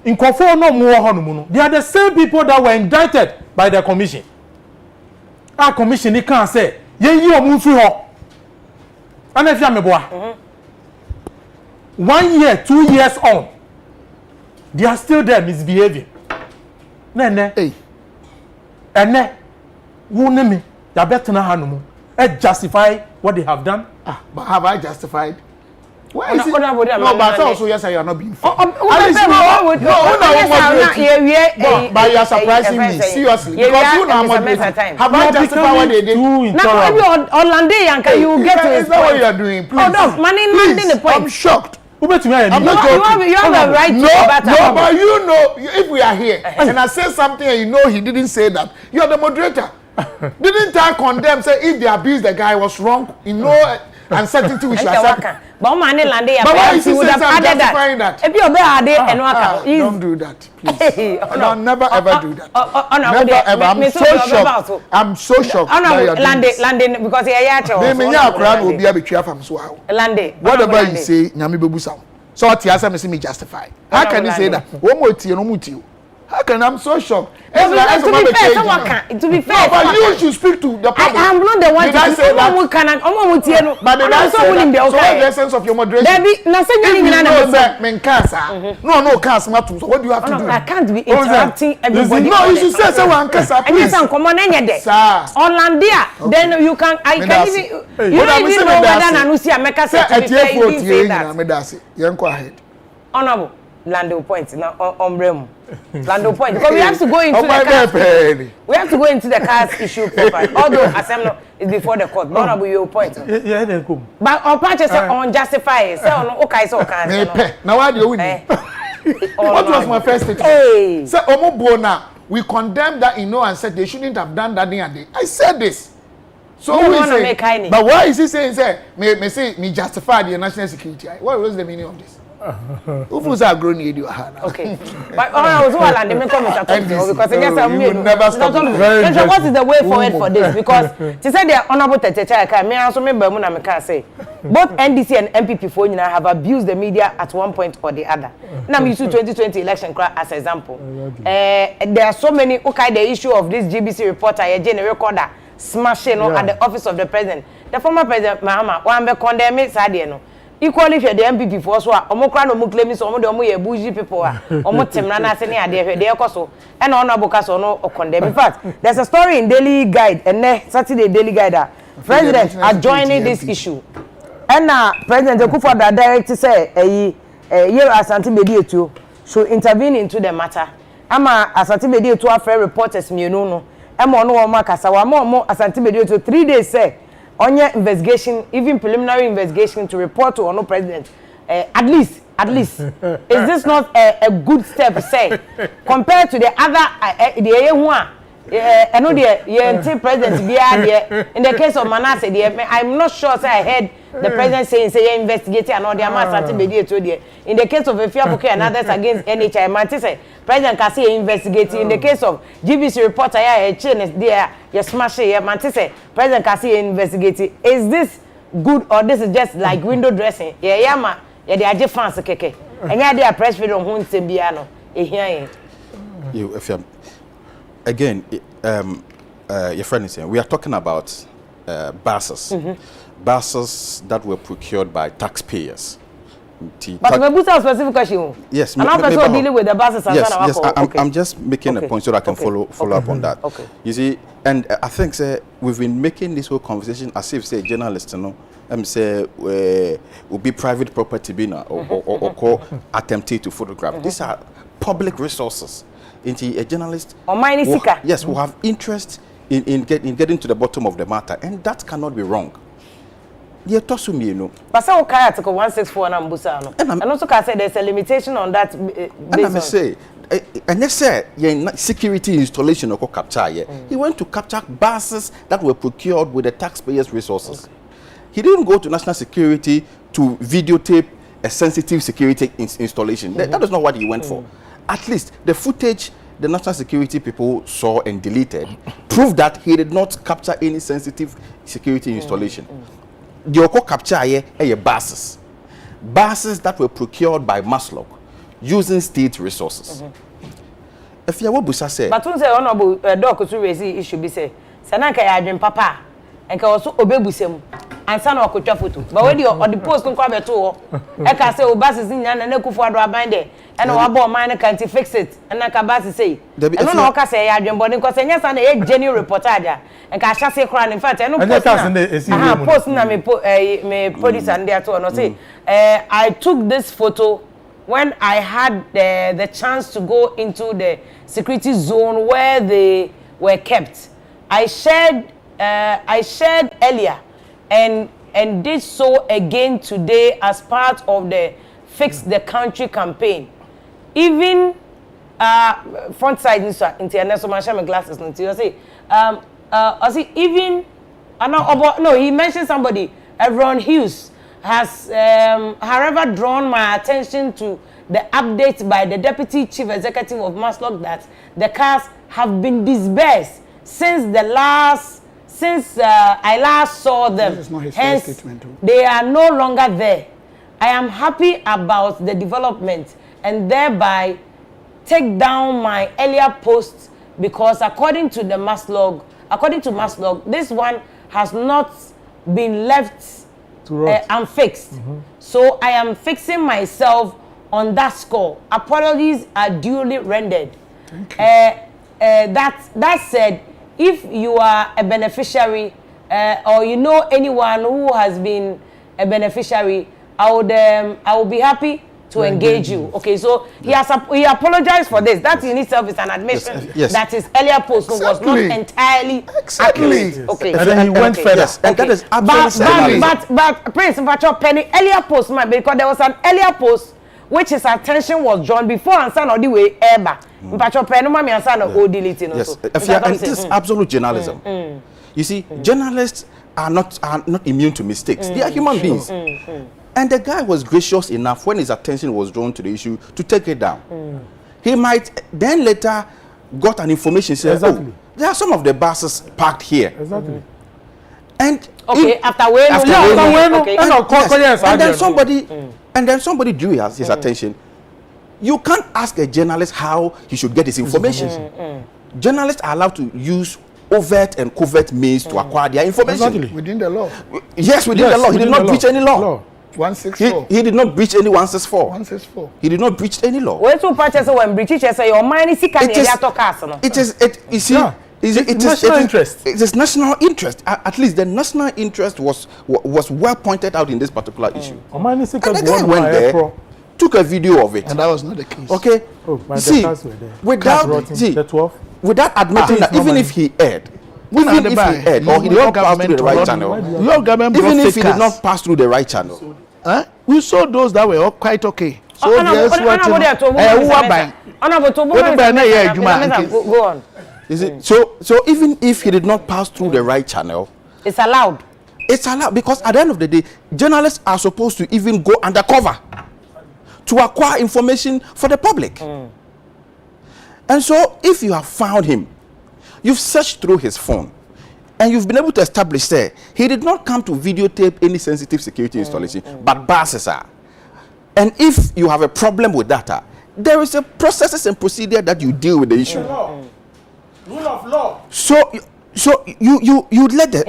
in Kofor no more, they are the same people that were indicted by the commission. Our commission they can't say, you move through her. And if you are 1 year, 2 years on, they are still there misbehaving. Hey. And then, who name me? You better not justify what they have done. But have I justified? Why is it? No, but also yes, I are not being fair. But you are surprising me seriously because you know what have I justified what they did? Now, maybe Orlando, you get to. Is that what you are doing? Please, I'm shocked. I'm not joking. You have the right to no, but you know, if we are here and I say something and you know he didn't say that, you are the moderator. Didn't I condemn, say if they abused the guy was wrong, you know, uncertainty we should accept. But why is he would have added that? If you're don't do that, please. I'll never ever do that. Never ever. I'm so shocked. I'm so shocked. Landing because whatever you say, Nyami Bebusa. So what you me justify. How can you say that? One more tea, no more tea. How can I'm so shocked? To be fair, no, but you should speak to the public. I am not the one to say that. But did I say that? So what's the essence of your moderation? If you know that men cancer, no cancer matter. So what do you have to do? I can't be interrupting everybody. No, you should say so one cancer. And yes, I'm common any day. Orlandia, then you can. I can even. You don't even know whether Nanusi America said to be fair. You didn't say that. Honorable. Lando point now on Brem. Lando point because we have to go into the cars. We have to go into the cars issue properly. Although assembly is before the court. Honorable your point. Yeah, then come. But on purchase on justify say on okay so can. Now why do you win? What was my first statement? Hey. Say Omobona, we condemn that in no and said they shouldn't have done that day and day. I said this. So who is saying? But why is he saying say me justify the national security? What was the meaning of this? Who's a grown idiot? Okay, but I was all and the comment because I guess I'm never stop. What is the way forward for this? Because to say the honorable Tetecha, me also remember when I can say both NDC and MPP for have abused the media at one point or the other. Now we use 2020 election as example. There are so many. Okay, the issue of this GBC reporter, a general recorder smashing at the office of the president. The former president Mahama, one be condemned sadly. Equally if the MPP for so omokra no muklemi so omo de omo ye bougie people omo temna na ase ne ade hwe de ekoso and honorable kaso no condemn. In fact, there's a story in Daily Guide and Saturday Daily Guide president are joining this issue. And President Akufo-Addo direct say Yero Asante Bedietu should intervene into the matter. Ama Asante Bedietu afre reporters mienu no. Ema no wo makasa wa mo Asante Bedietu 3 days say on your investigation, even preliminary investigation to report to no president, at least, is this not a good step, say, compared to the other, the one, I know the president, in the case of Manasseh, I'm not sure, say, I heard the president saying, say, investigating and all the amounts, in the case of Afia and others against NHI, man, say, President Kasi investigating. In the case of GBC reporter, there, you smash it, man, say, President Kasi investigating. Is this good or this is just like window dressing? Yeah, they are just fancy keke. And yeah, they are press freedom, who Sembiano, you, if you're again, your friend is saying we are talking about buses, buses that were procured by taxpayers. But we put a specific question. Yes, and I'm also dealing with the buses. And yes. I'm just making a point so that I can follow up on that. Okay. You see, and I think we've been making this whole conversation as if say journalists, you know, say will be private property, or attempted to photograph. These are public resources. Into a journalist who have interest in getting to the bottom of the matter, and that cannot be wrong. Yeah, to me, you know. But some article 164 and Ambusano, and also can say there's a limitation on that. And I say, and they say, security installation or capture. He went to capture buses that were procured with the taxpayers' resources. Okay. He didn't go to national security to videotape a sensitive security installation. That is not what he went for. At least the footage the national security people saw and deleted proved that he did not capture any sensitive security installation. The Oko capture here are buses that were procured by Maslog using state resources. If you want to say, but when say honorable doc to raise issue be say, Sanaka adwen papa and can also obebusem and son or photo. But when you on the post come come to I can say buses in and Akufo-Addo aband there and our boy mine can't fix it and I can bus say. I don't know what say adwen but because yes and a genuine reporter and can say crown in fact I know post na me police and there to no say I took this photo when I had the chance to go into the security zone where they were kept. I shared earlier and did so again today as part of the Fix the Country campaign. Even front side international my glasses you say I see even no he mentioned somebody Ron Hughes has however drawn my attention to the update by the deputy chief executive of Maslog that the cars have been disbursed since I last saw them. This is not his hence, first statement. They are no longer there. I am happy about the development and thereby take down my earlier post because according to Maslog, this one has not been left unfixed. So I am fixing myself on that score. Apologies are duly rendered. That said, if you are a beneficiary or you know anyone who has been a beneficiary, I will be happy to engage you. Okay, so he apologized for this. That in itself is an admission that his earlier post was not entirely accurate. Okay, and then he went further. And that is absolutely but Prince Penny earlier post, because there was an earlier post which his attention was drawn before Ansan or the way ever. Yes, and this is absolute journalism. You see, journalists are not immune to mistakes. They are human beings. And the guy was gracious enough when his attention was drawn to the issue to take it down. He might then later got an information saying, oh, there are some of the buses parked here. Exactly. And and then somebody drew his attention. You can't ask a journalist how he should get his information. Journalists are allowed to use overt and covert means to acquire their information. Exactly. Within the law. Yes, within the law. He did not breach any law. 164. He did not breach any 164. 164. He did not breach any law. When two patches when British say your mind is national interest. It is national interest. At least the national interest was well pointed out in this particular issue. And the guy went there, took a video of it. And that was not the case. Okay. Without admitting that even if he erred, or he did not pass through the right channel, even if he did not pass through the right channel, we saw those that were all quite okay. So go on. Is it so even if he did not pass through the right channel, it's allowed. It's allowed because at the end of the day, journalists are supposed to even go undercover to acquire information for the public. And so if you have found him, you've searched through his phone, and you've been able to establish that he did not come to videotape any sensitive security installation, but buses are. And if you have a problem with data, there is a processes and procedure that you deal with the issue. Rule of law. So you let the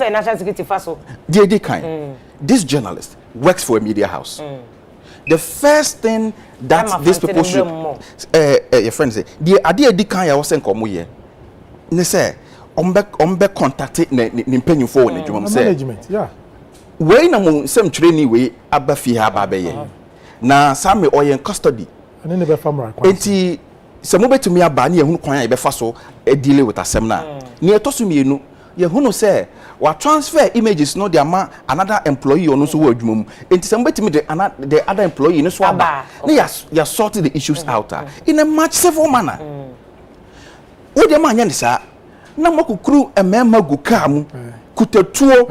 national security faso. This journalist works for a media house. The first thing that these people should your friend say the idea di kan ya wo sen komo ye ne say ombe contact ne mpanyufo ne dwuma say management we na mo sem training we aba fi ha ba be ye na same oyen custody ane ne be famra kwa enti se mo betumi aba ne ehunu kwan ya be fa so deal with asem na ne etoso mienu ye hunu say wa transfer images no dia ma another employee ono so wa adwuma mu enti se mo betumi the other employee no so aba ne ya sort the issues out in a much civil manner. Wo dem anya ne sa na makukuru emema gu ka mu kutatuo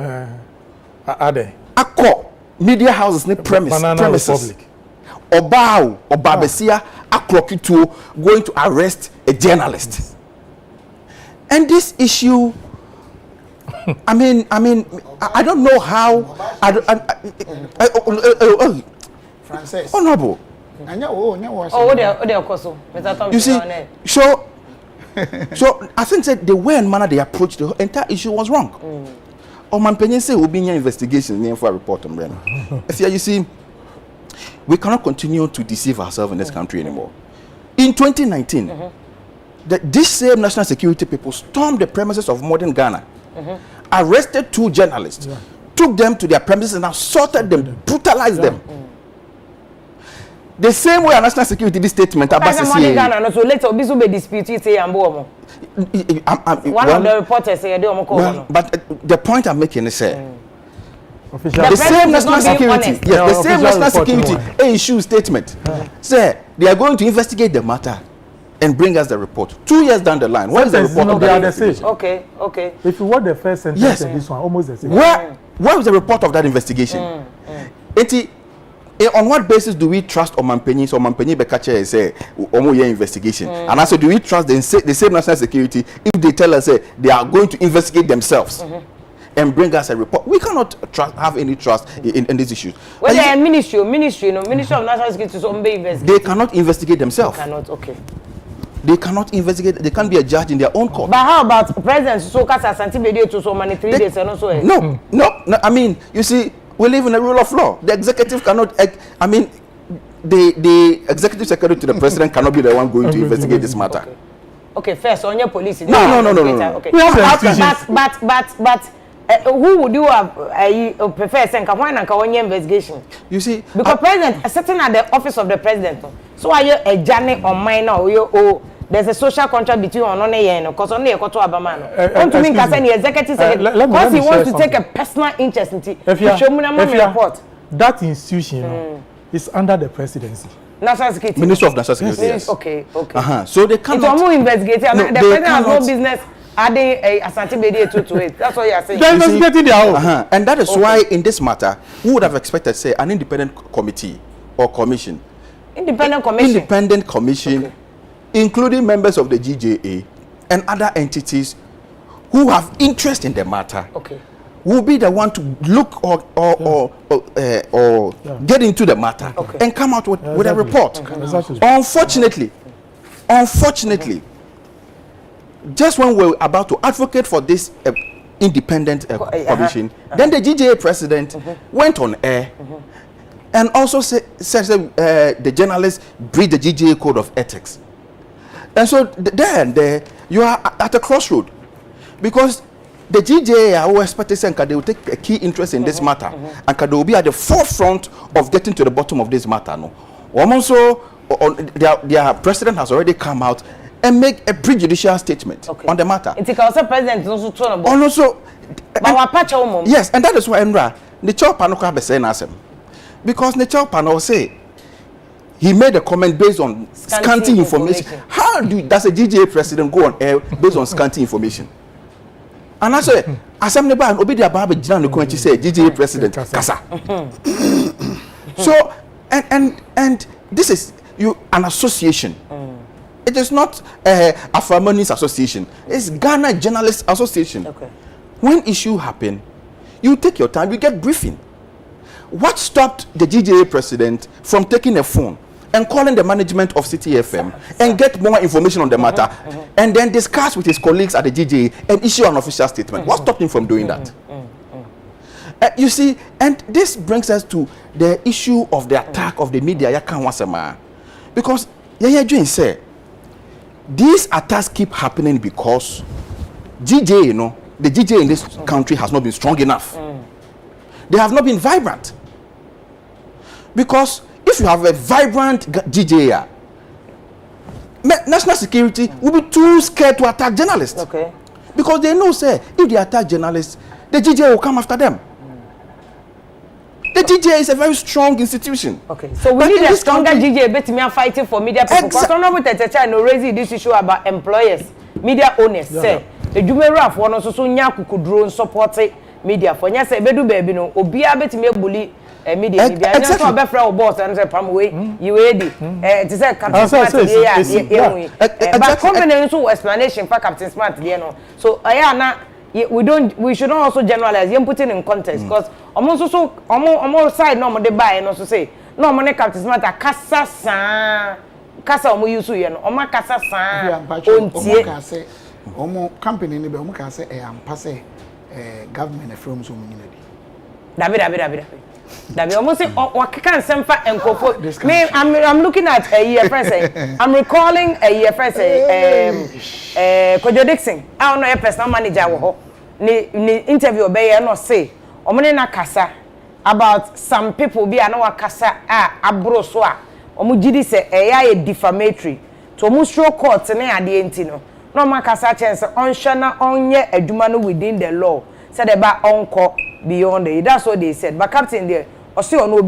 ade akọ media houses ne premises obabesia akrokituo going to arrest a journalist. And this issue I mean I don't know how Francis. Honorable. You see, so I think that the way and manner they approached the entire issue was wrong. Omanpenye say will be an investigation name for a report on Brenner. You see, we cannot continue to deceive ourselves in this country anymore. In 2019, this same national security people stormed the premises of modern Ghana, arrested 2 journalists, took them to their premises and assaulted them, brutalized them. The same way a national security statement about so later obisu be dispute say ambo one of the reporters say but the point I'm making is the same national security the same national security issue statement say they are going to investigate the matter and bring us the report 2 years down the line. What is the report of that investigation? Okay. If you want the first sentence in this one, almost the same. Where was the report of that investigation? On what basis do we trust Omanpenyi? So Omanpenyi Bekache say Omoye investigation. And also do we trust the same national security if they tell us they are going to investigate themselves? and bring us a report. We cannot have any trust in these issues. Well, the Ministry of National Security so investigate. They cannot investigate themselves. They cannot, okay. They cannot investigate. They can't be a judge in their own court. But how about President Sokasa Santimedio to so many 3 days and also? No. I mean, you see, we live in a rule of law. The executive cannot. I mean, the executive secretary to the president cannot be the one going to investigate this matter. Okay, first on your police. No. Okay. But who would you have prefer saying why na ka investigation? You see, because president sitting at the office of the president. So are you a journey on mine or there's a social contract between on and because only a koto abamano. Don't you mean the executive secretary because he wants to take a personal interest in it. Report. That institution is under the presidency. National Security. Minister of National Security. Yes. Okay. So they cannot. It's almost investigating. The president has no business adding a Asante Media to it. That's what you are saying. They're investigating their own. And that is why in this matter, who would have expected, say, an independent committee or commission? Independent commission. Okay. Including members of the GJA and other entities who have interest in the matter. Okay. Will be the one to look or get into the matter and come out with a report. Exactly. Unfortunately, just when we're about to advocate for this independent commission, then the GJA president went on air and also said the journalists breached the GJA code of ethics. And so there you are at a crossroad, because the GJA who expected they will take a key interest in this matter and they will be at the forefront of getting to the bottom of this matter. No, also their president has already come out and make a prejudicial statement on the matter. It's also president also turn about. Also, yes, and that is why Enra the chair panel have saying as him, because the chair panel say he made a comment based on scanty information. How does a GJA president go on air based on scanty information? And I say, Assembly Ban obey about Jan Lukuanchi say GJA president Kasa. So and this is an association. It is not a Afro-American association. It's Ghana Journalists Association. When issue happen, you take your time, you get briefing. What stopped the GJA president from taking a phone and calling the management of City FM and get more information on the matter and then discuss with his colleagues at the GJA and issue an official statement? What stopped him from doing that? You see, and this brings us to the issue of the attack of the media. Because Jane said, these attacks keep happening because GJA, the GJA in this country has not been strong enough. They have not been vibrant. Because if you have a vibrant GJA, national security will be too scared to attack journalists. Because they know, say, if they attack journalists, the GJA will come after them. The GJA is a very strong institution. So we need a stronger GJA, but we are fighting for media people. Because I'm not raising this issue about employers, media owners. Say, the Jumeirah for one also could drone support media. For yes, a bedu baby no, Obia bet me bully media. Exactly. I'm not boss and say, "Pamway, you ready?" To say Captain Smart, but company no explanation for Captain Smart, So we should not also generalize. You put it in context because almost side no more they buy and also say no money Captain Smart a kasa omo use you no omo kasa san ontie omo company ni be omo ka say am pass government from so munyina di Dabi almost say wakeka nsemfa enkofo me I'm looking at a year friend I'm recalling a year friend Kojo Dixon I don't know a personal manager wo ho ni interview obey no say omone na kasa about some people be na wakasa abro so a omo gidi say a defamatory to omo show court na ade enti no makasa chance onhwe na onye adwuma no within the law said about onko beyond it. That's what they said. But Captain there, also no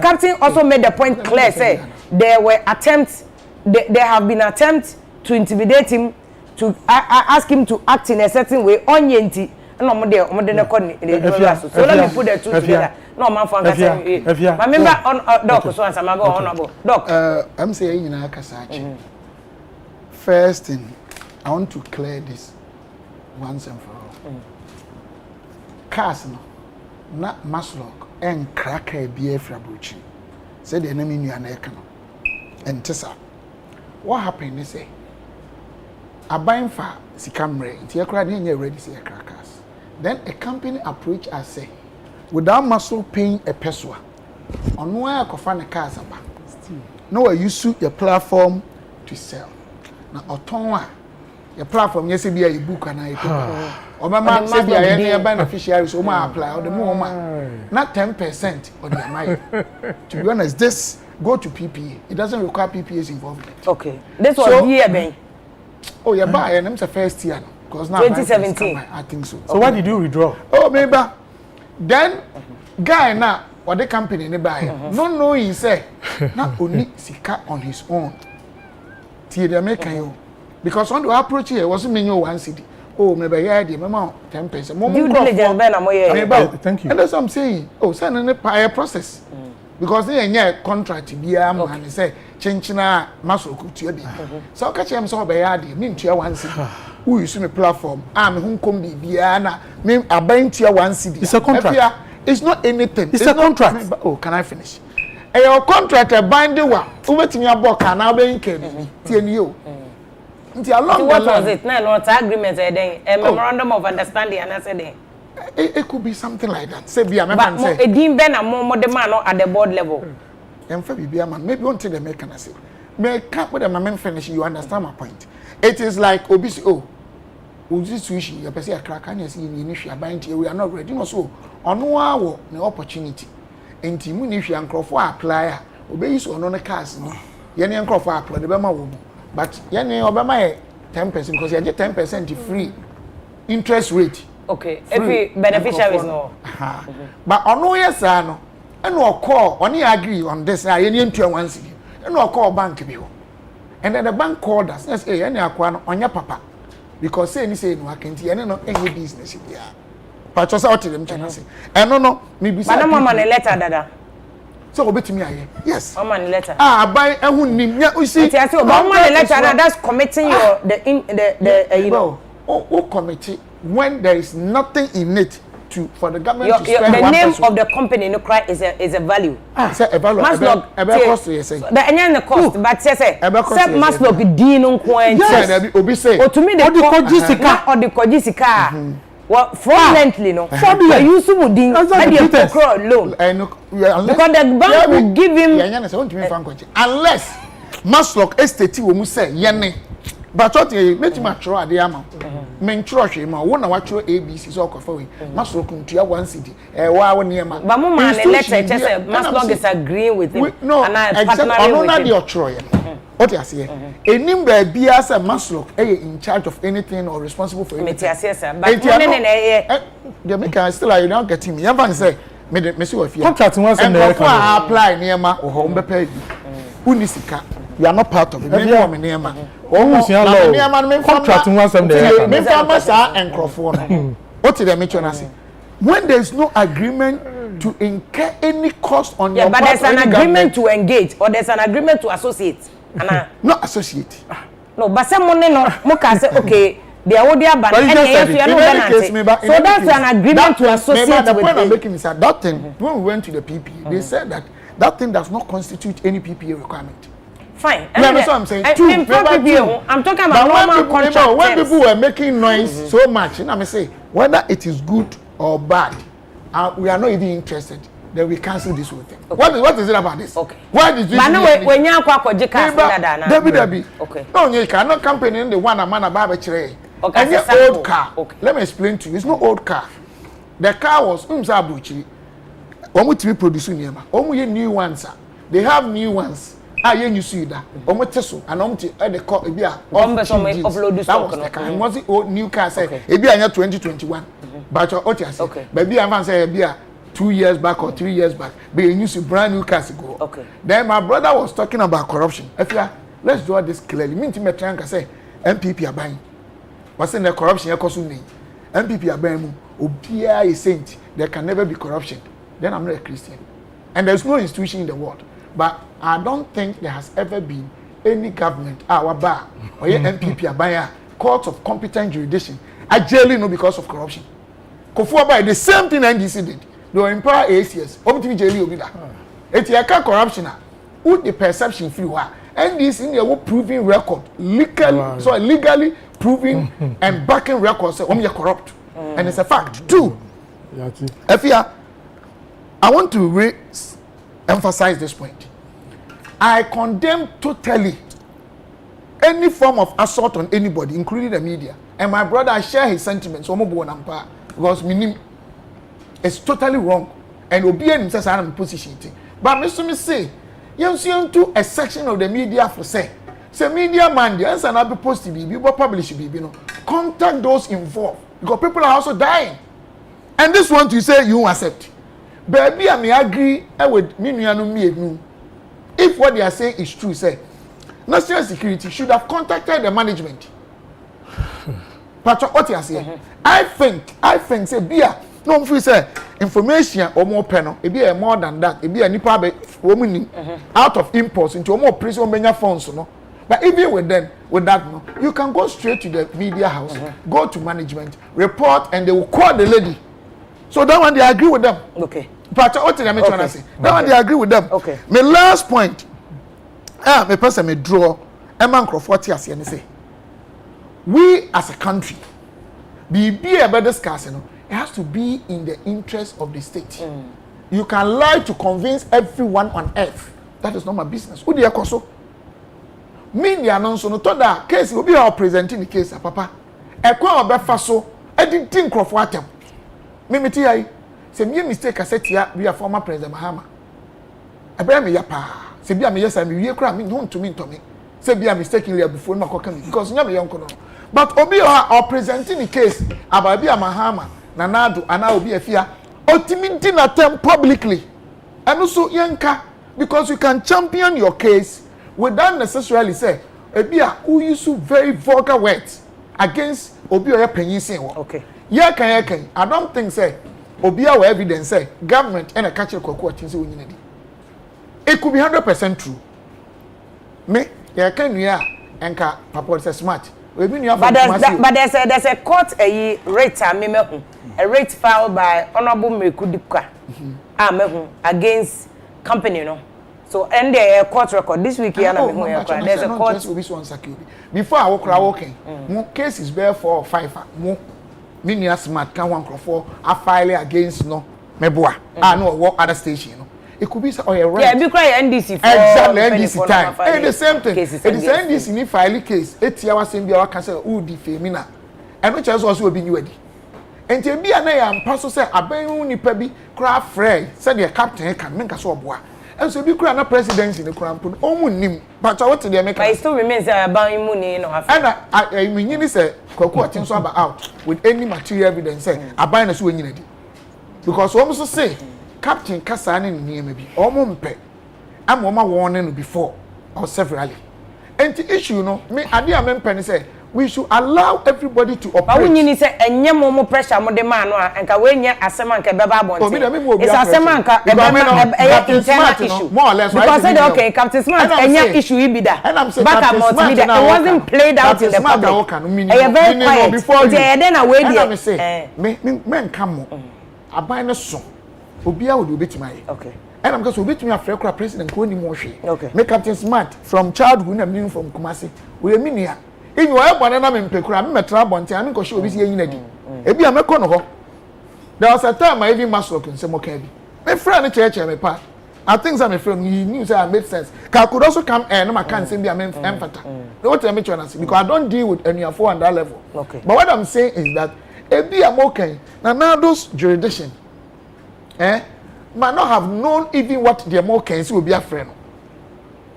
Captain also made the point clear. Say there were attempts, there have been attempts to intimidate him, to ask him to act in a certain way. On yenti, no more there. So let me put the two together. No man for Afia. My member on Doc so answer. My go honorable Doc. I'm saying in Akasachi. First thing, I want to clear this once and for all. cars no na maslok en kraka bi afra brochi say the enemy nua na eka no entesa what happened is say aban fa sikamre nti ekra de nya ready say crackers then a company approach us say without muscle paying a peswa ono a kofa ne cars aba no we use your platform to sell na oton a your platform yes be a book and I Obama say be a beneficiary so ma apply or the more not 10% on the amount. To be honest, this go to PPA. It doesn't require PPA's involvement. Okay. This was year ben. Oh yeah, buy and it's a first year because now 2017. I think so. So why did you withdraw? Oh maybe then guy now what the company ne buy. No he say not only sika on his own. Tie the American you because on the approach here wasn't me 1 city. Oh, maybe yeah, the mama 10%. Due diligence, Ben, thank you. And that's what I'm saying. Oh, send in a process. Because they are contract, be a man, say, Chinchina, Muscle Couture. So, catch him so by Adi, mean to 1 city. Who is in a platform? I'm whom come be Diana, mean a bank to 1 city. It's a contract. It's not anything. It's a contract. Oh, can I finish? And your contract, a binding one, who went in your book, and I'll be in TNU. What was it? No, it's agreement. A memorandum of understanding, and I said it could be something like that. Say, be a man. Say, a dean Ben and more the man at the board level. And for be a man, maybe one thing they make can say. May can't with a man finish. You understand my point? It is like obese. Oh, this wish you a crack and you see in initial buying. We are not ready. No, so on no opportunity. And Timunishi and Crawford apply. Obey you on the cars. Yenny and Crawford apply the Bama woman. But Yenny Obama 10% because you get 10% free interest rate. Okay, every beneficiaries no. But on no yes, no. And no call, only agree on this. I into 1 city. And no call bank bill. And then the bank called us. Yes, any aquan on your papa. Because say no, I can't see any business here. But just out to them, say. And no, maybe. But no man a letter, dada. So obey me here. Yes. Man letter. Buy a nim. You see. It's man letter, and that's committing your the you know. Oh, committee when there is nothing in it for the government to spend the name of the company no cry is a value. Say a value. A cost you say. The any the cost, but say must not be dean on coin. Yes. Obi say. Or to me the kojisika or the kojisika. Well, fraudulently, no. Fraudulent. You would ding loan. Because the bank will give him. Unless Maslock estate will say, Yanni. But what you let him at the amount. Men trust him, I want to watch your ABC so for Maslock to your 1 city. Wow, near my. But Mama, letter just Maslock is agreeing with him. No, and I partner your Troy. What you say? A number be as a Maslock, in charge of anything or responsible for anything. But the maker still are not getting me. I'm say, me see what you contract once and apply near my or home pay. Unisika, you are not part of it. Maybe I'm near my contract once and and Crawford. What did I mention? When there is no agreement to incur any cost on your part, but there's an agreement to engage or there's an agreement to associate. Not associate. No, but someone no can say okay. They are already banned. So that's an agreement to associate with. The point I'm making is that thing when we went to the PPA, they said that thing does not constitute any PPA requirement. Fine. You understand what I'm saying? I'm talking about normal contract. When people were making noise so much, and I say whether it is good or bad, we are not even interested. Then we cancel this whole thing. Okay. What is it about this? Okay. Why did you? But no, when you are Debbie. Okay. No, you cannot company in the one a man about a okay. And your old car. Okay. Let me explain to you. It's not old car. The car was Umzabuchi. Omu to be producing Yama. Omu new ones. They have new ones. You see that. Omu Teso and Omu the car. Upload this. That was the car. It was the old new car. Say, Ebia 2021. But your Otia say, okay. Baby, I'm saying Ebia. 2 years back or 3 years back, but you used to brand new cars go. Okay. Then my brother was talking about corruption. Afia, let's draw this clearly. Me to me try and say MPP are buying. What's in the corruption? You cause me. MPP are buying. Obia is saint. There can never be corruption. Then I'm not a Christian, and there's no institution in the world. But I don't think there has ever been any government, our bar or MPP are buying courts of competent jurisdiction. I jail no because of corruption. Kofu by the same thing NDC did. They were in power 8 years. Omtimi jeli obi da. Eti aka corruption a. Who the perception free wa. NDC in the proving record legally proving and backing records say omo corrupt. And it's a fact. 2. Afia, I want to emphasize this point. I condemn totally any form of assault on anybody, including the media. And my brother, I share his sentiments. Because it's totally wrong. And obedience says I'm in position. But Mr. say, you see into a section of the media for say media man, the answer not be posted, be published, contact those involved. Because people are also dying. And this one to say you accept. Baby, I may agree with me. If what they are saying is true, say national security should have contacted the management. But what you are saying, I think, say, beer, no free say information or more panel, it be more than that, it be a nipa woman out of impulse into a more prison mania phones, no. But even with that, no, you can go straight to the media house, go to management, report, and they will call the lady. So that one they agree with them. Okay. But what did I trying to say? That one they agree with them. Okay. My last point. My person may draw a man Crawford and say, we as a country, be about discussing, it has to be in the interest of the state. You can lie to convince everyone on earth. That is not my business. Who do you call me the announce no to that case will be our presenting the case, papa. A kwa obefa so, I didn't think Crawford them. Mimiti ai, say me mistake I said here, we are former President Mahama. I bear me yapa. Say be a me yes I me cry me don't to me. Say be a mistakenly before no come because you young kono. But obi are presenting the case about be a Mahama, Nanado, and now be Afia. Ultimately na them publicly. And also yanka because you can champion your case without necessarily say Ebia who use very vulgar words against obi or penyin say. Okay. Yeah can I don't think say obi our evidence say government and a catch Pokua things we need. It could be 100% true. Me, yeah, can you enka papa is smart. But there's a court a rate a rate filed by Honorable Mekudika against company, no. So and the court record this week here there's a court before I walking. More cases bear 4 or 5 more. Mini smart can one for a file against no meboa. No what other station. It could be or right. Yeah, because NDC exactly NDC time. It's the same thing. It is NDC ni file case. 8 hours in the can say who defame na. And which has also been ready. And to be an am paso say aben ni pa bi cra frey said the captain can make us oboa. And so be cra na presidency in the crown put omunim. But what they make I still remains about money no have. And I mean say Pokua things about out with any material evidence say aban na so nyina. Because almost say Captain Kasani ni maybe omompe am oma warning before or severally. And the issue no me ade amempe say we should allow everybody to operate. But when you say enye momo pressure mo de man no enka we nya asema nka beba abonte. It's asema nka internal issue. More or less because say okay Captain Smart enye issue ibida. Back about media it wasn't played out in the public. E very quiet. Before then na we dey. Me come mo. Aban no so Obia would be my okay. And I'm going to be a Frekra president who moshi. Okay. Make Captain Smart from childhood and from Kumasi. We a minia. If you are one and I'm in Pekra, I'm a trabant, I'm going to show you in a day. Ebi a mekono. There was a time I even must look in some okay. My friend church and my part. I think I'm a friend, he knew that made sense. I could also come and I can't say be a man emphatic. What I'm trying to say because I don't deal with any of 4 on that level. Okay. But what I'm saying is that Ebi a okay. Now those jurisdiction. Might not have known even what the Americans will be a friend.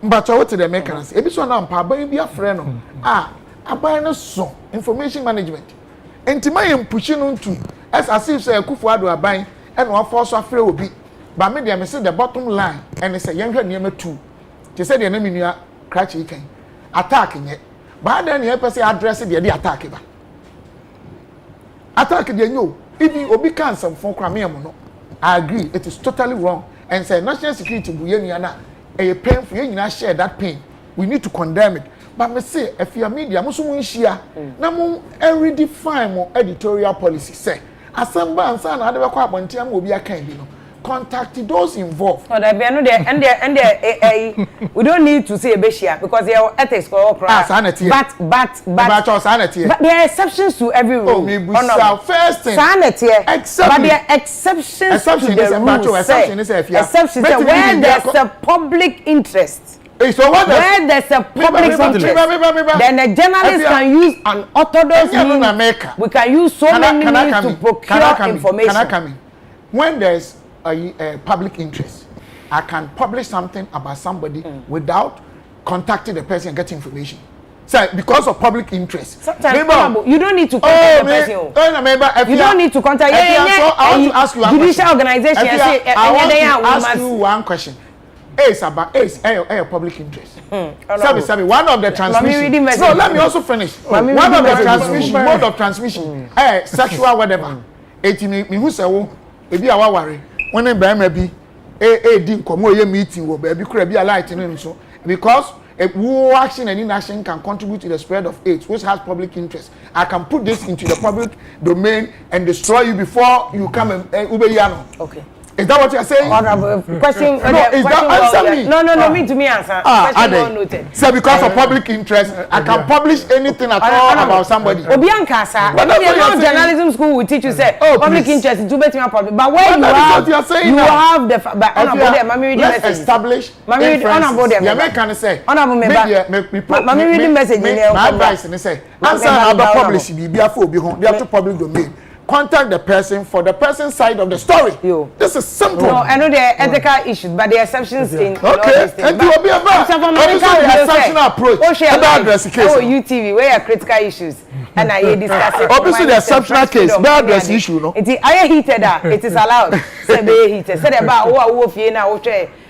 But what the Americans say, so now I'm be a friend. I buy no song information management. And to my pushing on to as if say Kufuado are buying and one force of free will be. But maybe I say the bottom line and it's a younger near 2. They said the enemy near cratch can attacking it. But then you have to say address the attack. Attack the new. If you be cancelled for crime. I agree, it is totally wrong. And say national security a painful you share that pain. We need to condemn it. But me say if your media musumu share, na mo redefine more editorial policy say assemble and say na ade be kwa abonte am obi aka bi no contact those involved. No, that be no there and we don't need to say Beshia because there are ethics for but there are exceptions to every rule. Oh, me first thing. Sanity. But there are exceptions to the rule. Exception where there's a public interest. So what where there's a public interest, then a journalist can use an orthodox means. We can use so many means to procure information. Can I come in? When there's a public interest, I can publish something about somebody without contacting the person and getting information. So because of public interest. Sometimes you don't need to contact the person. You don't need to contact. So I want to ask you one judicial organization. I want to ask you one question. It's about a public interest. Sabi, one of the transmission. So let me also finish. One of the transmission, mode of transmission, sexual whatever. 18 me who say wo ebi awa ware when e be bi di nkomo ye meeting wo ba bi kura bi light no so because action and inaction can contribute to the spread of AIDS, which has public interest. I can put this into the public domain and destroy you before you come and ubeyano. Okay. Is that what you are saying? Question. No, me to me answer. Question well noted. So because of public interest, I can publish anything at all about somebody. Obianka, sir. Journalism school will teach you say public interest is too better public. But when you have, you have the. But let's establish. Yeah, me can say. Mami reading message. My advice is say. Answer about publish. Be for be home. They have to public domain. Contact the person for the person's side of the story. This is simple. No, I know there are ethical issues, but the exceptions in okay. And you will be about exceptional approach. About UTV where are critical issues, and I discuss it. Obviously, the exceptional case, bad address issue, no. It is higher heated. It is allowed. Say be heated. Say about who Fiena,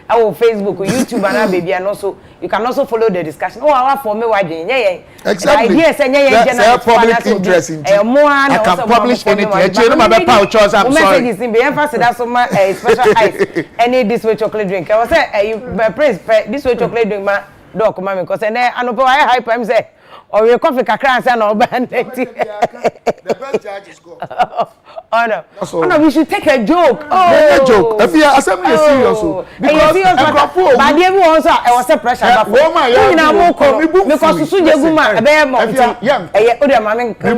our Facebook, YouTube, and baby, and also you can also follow the discussion. Oh, I for me, why exactly. Yes, public interest in I can publish anything. I'm sorry. Messages in emphasis that's so much special ice. Any this way chocolate drink. I was say praise this way chocolate drink, my dog, mommy, because I know I hype him say. Or your coffee kakra and no band. The best judge is gone. Oh no, we should take a joke. A joke. If you assembly is serious, because but everyone also I was a pressure. Because Susu Jeguma,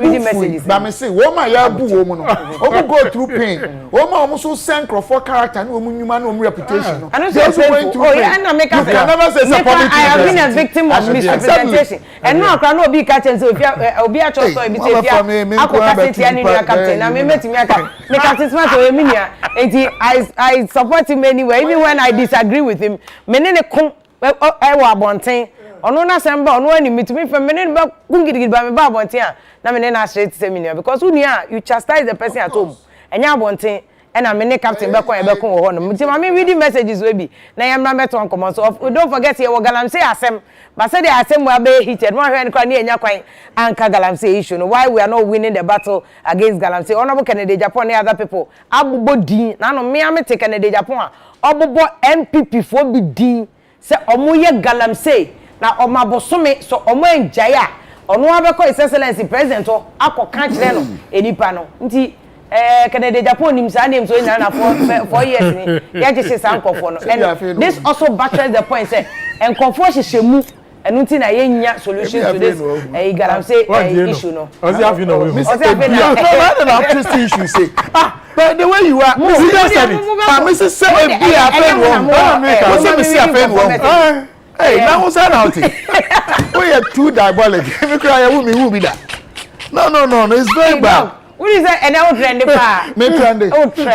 reading messages. But me say, woman ya bu woman. Omo go through pain. Woman almost so send for character no human no reputation. I don't say painful. Oh yeah, and make us. I have been a victim of misrepresentation. And no be catch and so if obi a cho so e bi say if akokase tia ni nua captain na me metimi aka me captain smart o emi nia enti I support him anyway even when I disagree with him me ne ko e wa abonten ono na semba ono ani mitimi fe me ne ba kungidigidi ba me ba abonten a na me ne na straight seminar because you chastise the person at home enya abonten and I'm a captain back when I back home. I'm reading messages will be. Now I'm not better on command. So don't forget here what Galamsey asem. But say the asem will be heated. One hand can near Yakwai and Galamsey issue. Why we are not winning the battle against Galamsey? Honorable Canada, Japan, and other people. Abu Bodi, none of me, I'm taking Canada, Japan. Abu MPP for be D. Say Omoye Galamsey. Now Omabosome, so Omo Jaya. Ono abeko His Excellency President or Ako Kanch Leno, Edipano. Canada Japan him so na 4 years ni ya je say for no and this also buttress the point say and comfort shemu enu ti na ye nya solution to this Galamsey issue no ozi afi no we ozi afi na artist issue say but the way you are Mrs. say be a friend one Mrs. a friend one hey now what's that out we are too diabolic me cry who be that no it's very bad. What is that? And I will trend the pa. Me trendy.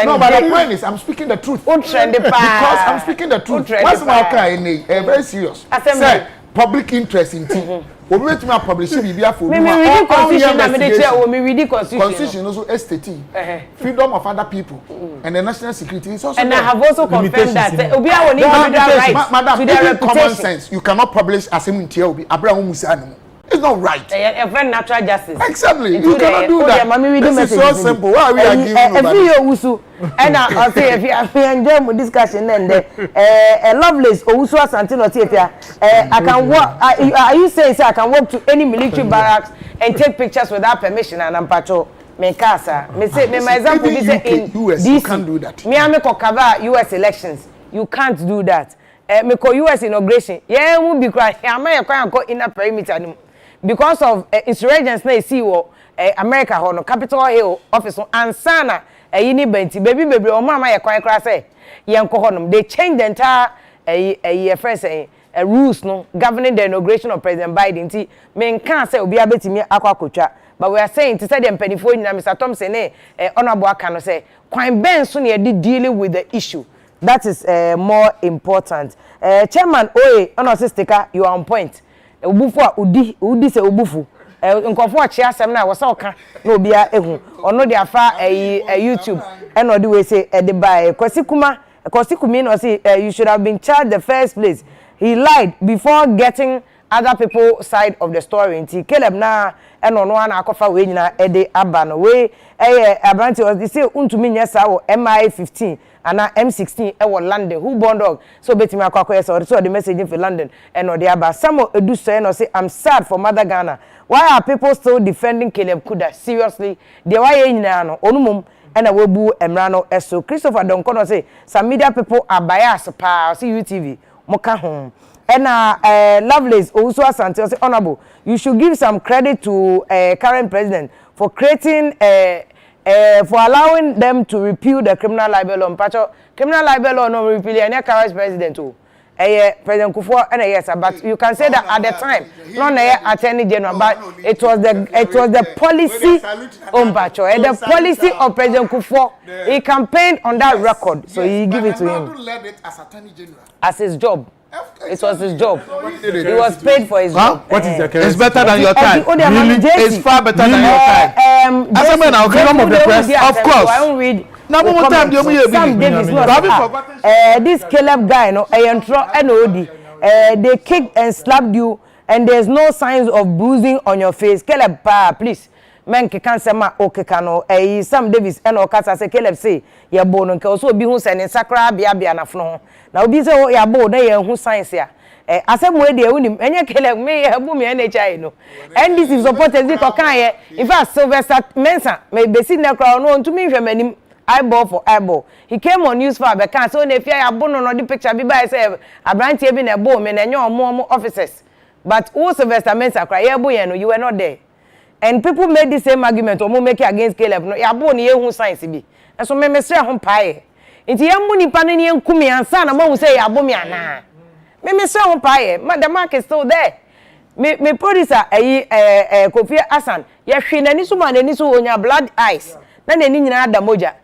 No, but the point is, I'm speaking the truth. Trend the pa. Because I'm speaking the truth. What's my cry? Very serious. Say public interest in tea. We wait to publish it. Be for me reading constitution. Me reading constitution also STT. Freedom of other people and the national security is also. And I have also confirmed that Obi a woni individual rights. Madam, even common sense. You cannot publish as him in tea. Obi Abraham Musa. It's not right. A very natural justice. Exactly. You cannot do that. This is so simple. Why are we arguing about it? And I'll say if you enjoy discussion and Lovelace Owusu Asantino Tiefia, I can walk. Are you saying I can walk to any military barracks and take pictures without permission and I'm patrol? me casa me say me my example be say in US, DC, you can't do that. me am ko cover US elections you can't do that me ko US inauguration yeah who be cry am I kwan ko inner perimeter nim because of insurgents na see wo America ho no Capitol Hill office ansa na ni banti baby o mama ye kwan kra say ye nko ho no they change the entire friends rules no governing the inauguration of President Biden ti me nka say obi abetimi akwakotwa but we are saying to say the mpanifo nyina Mr. Thompson honorable aka no say kwan ben so na dey dealing with the issue that is more important chairman oye ono sister you are on point obufu a udi se obufu nkofo chia asem na wo se oka na obia ehu ono de afa YouTube and odi we say de buy kwasikumi no say you should have been charged the first place. He lied before getting other people side of the story. Inti Caleb na eno no na akofa we nyina ede aba no we abranti was they say untumi nyesa wo MI15 and M16 e wo London who born dog so betimi akwakoye so the message for London eno de aba some edu so eno say I'm sad for Mother Ghana. Why are people still defending Caleb Kuda? Seriously, they why nyina no onumum and a webu emrano eso Christopher Donkono say some media people are biased pa see UTV moka home and Lovelace also asante say honorable you should give some credit to current president for creating for allowing them to repeal the criminal libel law pacho criminal libel law no repeal any current president o President Kufuor and yes but you can say that at the time not attorney general but it was the policy pacho the policy of President Kufuor he campaigned on that record so he give it to him as attorney general as his job. It was his job. He was paid for his job. What is the case? It's better than your time. Really? It's far better than your time. As a man, freedom of the press, of course. I won't read. Now, one more time, Sam Davis, this Caleb guy, no, they kicked and slapped you, and there's no signs of bruising on your face. Caleb, please. Men can say ma okay kano Sam Davis and okasa say Caleb say ya bo no nke also bi hu say ne sakra bia na fno na obi say ya bo na ya hu science ya asem we dey unim enye Caleb me ya bu me NHI no and this is supporters bi kokan ye in fact Sylvester Mensah me besi na kra no ntumi hwe manim eyeball for eyeball he came on news for be kan so na fia ya bo no the picture bi by say abrantie bi na bo me na enye omo officers but who Sylvester Mensah kra ye bo ye no you were not there. And people made the same argument or make it against Caleb. No, ya bo ni ehun science bi. And so me say ho pae. Nti yambu ni pa ni enkumi ansa na mo say ya bo me ana. Me say ho pae. The mark is still there. Me producer Kofi Hassan ya hwe nani so ma nani so onya blood eyes. Na nani nyina da moja.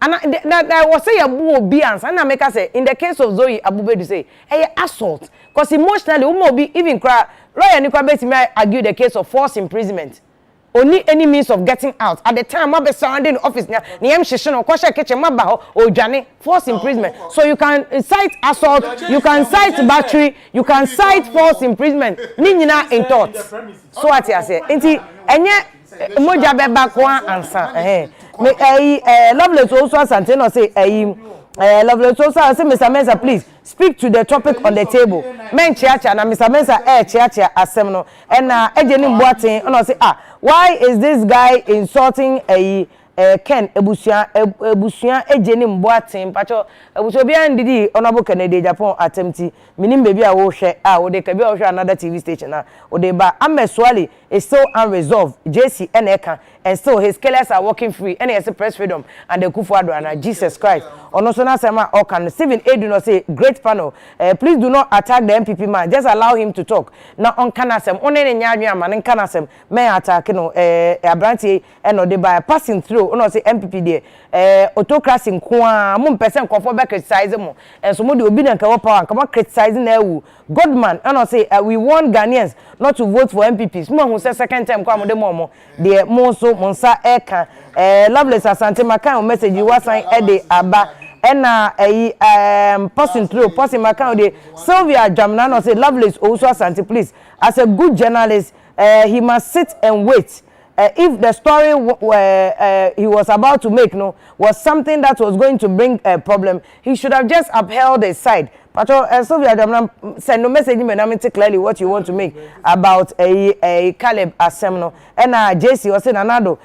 And that was say ya bo obi ansa na make say in the case of Zoe Abubedu say assault because emotionally we be even cry lawyer ni kwa betimi argue the case of forced imprisonment. Only any means of getting out. At the time, I be surrounding the office. Niyem shishino, kwasha kitchen, mabaho, or jani, forced imprisonment. So you can cite assault, you can cite battery, you can cite forced imprisonment. Nina in thoughts. So what I say? Inti, enye moja beba kwa ansa. Lovelace also asante no say Lovelace also say Mr. Mensah please speak to the topic on the table. Men chiacha na Mr. Mensah chiacha asem no and ejeni mboaten no say why is this guy insulting Ken ebusuan ejeni mboaten pacho ebuso bia ndidi honorable Kennedy Japan attempti minim baby a wo hwe wo de ka bia wo hwe another TV station na wo de ba Ameswali is still unresolved JC Eneka and still his killers are working free and yes press freedom and the Kufuor and Jesus Christ ono so na sema okan Stephen Edu no say great panel please do not attack the MPP man just allow him to talk na on kanasem one ne nyaadwe ama ne kanasem men attack no abrantie and no dey by passing through ono say MPP there autocracy nkoa mo person kofo be criticize mo and so mo dey obi na nka wo power nka mo criticize na ewu Godman and say we want Ghanaians not to vote for MPPs mo hu say second time kwa mo dey mo there mo so monsa eka Lovelace asante makan message you wasan ede aba ena passing through passing makan de Sylvia Jamna no say Lovelace also asante please as a good journalist he must sit and wait if the story he was about to make was something that was going to bring a problem he should have just upheld his side Pacho Sylvia Jamna send no message me na me clearly what you want to make about a Caleb Asemno and JC or say nanado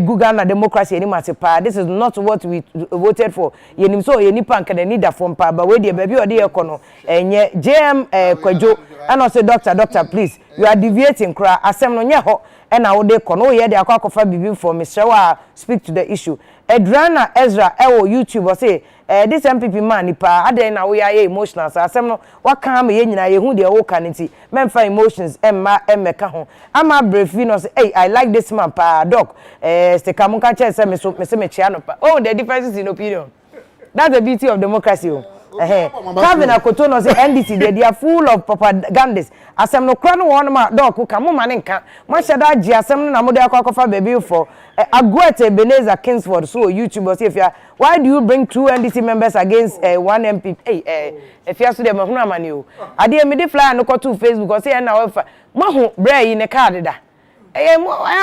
Google na democracy any pa. This is not what we voted for. Yenim so ye nipa nka need that from pa but we dey baby ode ekono enye JM Kwajo and also doctor please you are deviating kra Asemno nye ho and I would kono ye de akwa bibi for Mr. Wa speak to the issue. Edrana Ezra ewo YouTube or say this MPP man nipa aden na we are emotional so asem no waka me ye nyina ye hu de wo ka nti memfa emotions emeka ho ama brefi no say hey I like this man pa doc steka mun ka che say me say me chia no pa oh the differences in opinion that's the beauty of democracy oh Kevin Akoto no say NDC they are full of propagandists asem no kra no won ma doc ka mo ma ne nka ma shada gi asem no na mo de akwakofa baby for Agwete Beneza Kingsford so YouTube say if you why do you bring 2 NDC members against 1 MP if you ask them hunu amani o ade me dey fly no ko to Facebook say na we fa mahu bray ne card da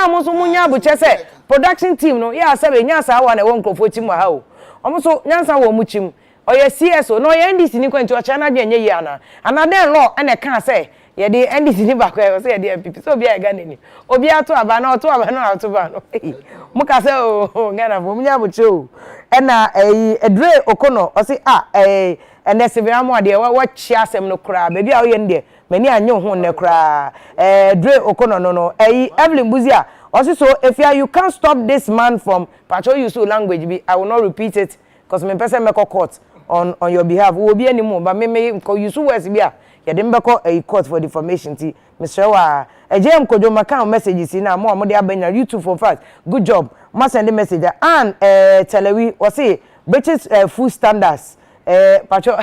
mo so munya bu che say production team no ya say nya sa wa na won krofo team ha o omo so nyansa wo mu chim oye CSO no ye NDC ni kwanti o chana de nye yi ana den law ene kan say ye de NDC ni ba kwa say ye de MPP so obi a ga nani obi ato aba na oto aba na ato ba no muka say o ngana bo munya bu che o ena Edre Okono o say ene severa mo ade wa chia asem no kra ba bia o ye nde mani anye ho ne kra Edre Okono no Evelyn Buzia o say so if you can't stop this man from patrol use language be I will not repeat it because me person make court on your behalf we be anymore but me ko use words bia ye dem be ko a court for defamation ti Mr. Wa ejem kojo maka messages na mo de abanya YouTube for fast good job ma send the message and telewi o say British food standards pacho